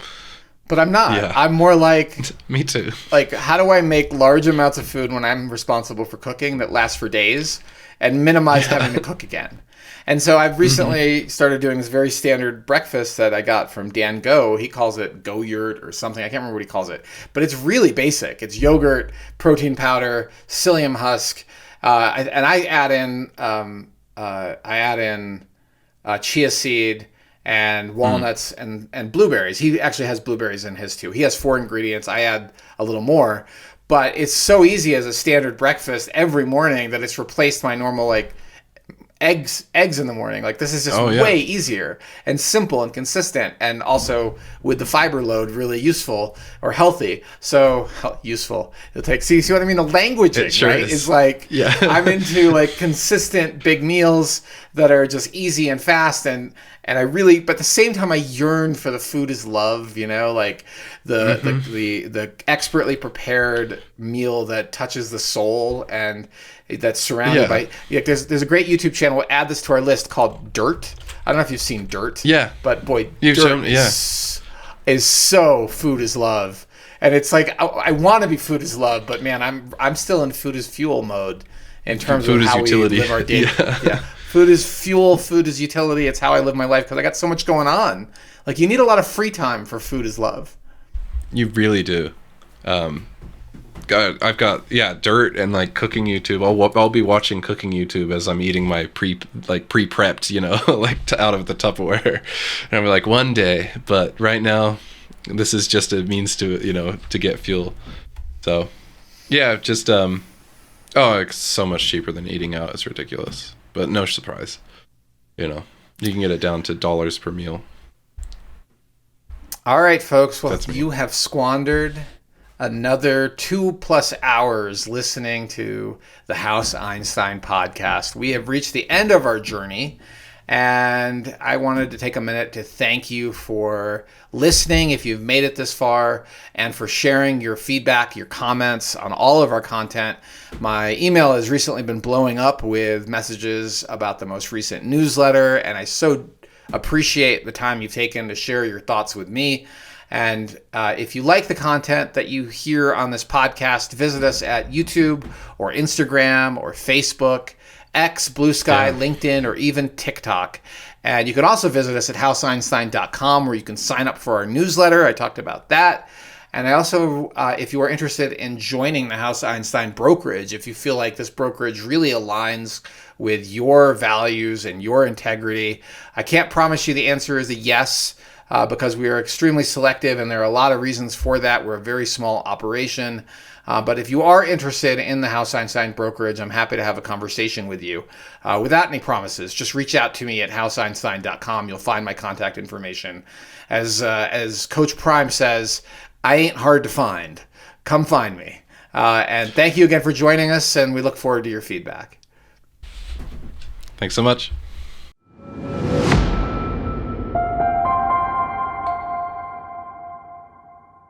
S1: But I'm not. Yeah. I'm more like...
S2: Me too.
S1: Like, how do I make large amounts of food when I'm responsible for cooking that lasts for days and minimize having to cook again? And so I've recently started doing this very standard breakfast that I got from Dan Go. He calls it Go Yurt or something. I can't remember what he calls it. But it's really basic. It's yogurt, protein powder, psyllium husk. And I add in chia seed and walnuts and blueberries. He actually has blueberries in his too. He has 4 ingredients. I add a little more. But it's so easy as a standard breakfast every morning that it's replaced my normal like eggs in the morning. Like, this is just way easier and simple and consistent, and also with the fiber load really useful or healthy. So useful. It'll take see what I mean? The languaging, sure right? Is like I'm into like consistent big meals that are just easy and fast, and I really, but at the same time I yearn for the food is love, like the expertly prepared meal that touches the soul and that's surrounded by there's a great YouTube channel. We'll add this to our list called Dirt. I don't know if you've seen Dirt.
S2: Yeah.
S1: But boy, Dirt is so food is love. And it's like I want to be food is love, but man, I'm still in food is fuel mode in terms of how utility. We live our day. Yeah. Food is fuel, food is utility. It's how I live my life because I got so much going on. Like, you need a lot of free time for food is love. You
S2: really do. I've got Dirt and like cooking YouTube. I'll be watching cooking YouTube as I'm eating my pre-prepped, like out of the Tupperware. And I'm like, one day, but right now, this is just a means to to get fuel. So, yeah, just it's so much cheaper than eating out. It's ridiculous, but no surprise. You can get it down to dollars per meal.
S1: All right, folks. Well, you have squandered another 2+ hours listening to the House Einstein podcast. We have reached the end of our journey, and I wanted to take a minute to thank you for listening if you've made it this far, and for sharing your feedback, your comments on all of our content. My email has recently been blowing up with messages about the most recent newsletter, and I so appreciate the time you've taken to share your thoughts with me. And if you like the content that you hear on this podcast, visit us at YouTube or Instagram or Facebook, X, Blue Sky, LinkedIn, or even TikTok. And you can also visit us at houseeinstein.com, where you can sign up for our newsletter. I talked about that. And I also, if you are interested in joining the House Einstein brokerage, if you feel like this brokerage really aligns with your values and your integrity, I can't promise you the answer is a yes, because we are extremely selective, and there are a lot of reasons for that. We're a very small operation. But if you are interested in the House Einstein brokerage, I'm happy to have a conversation with you. Without any promises, just reach out to me at houseeinstein.com. You'll find my contact information. As Coach Prime says, I ain't hard to find. Come find me. And thank you again for joining us, and we look forward to your feedback.
S2: Thanks so much.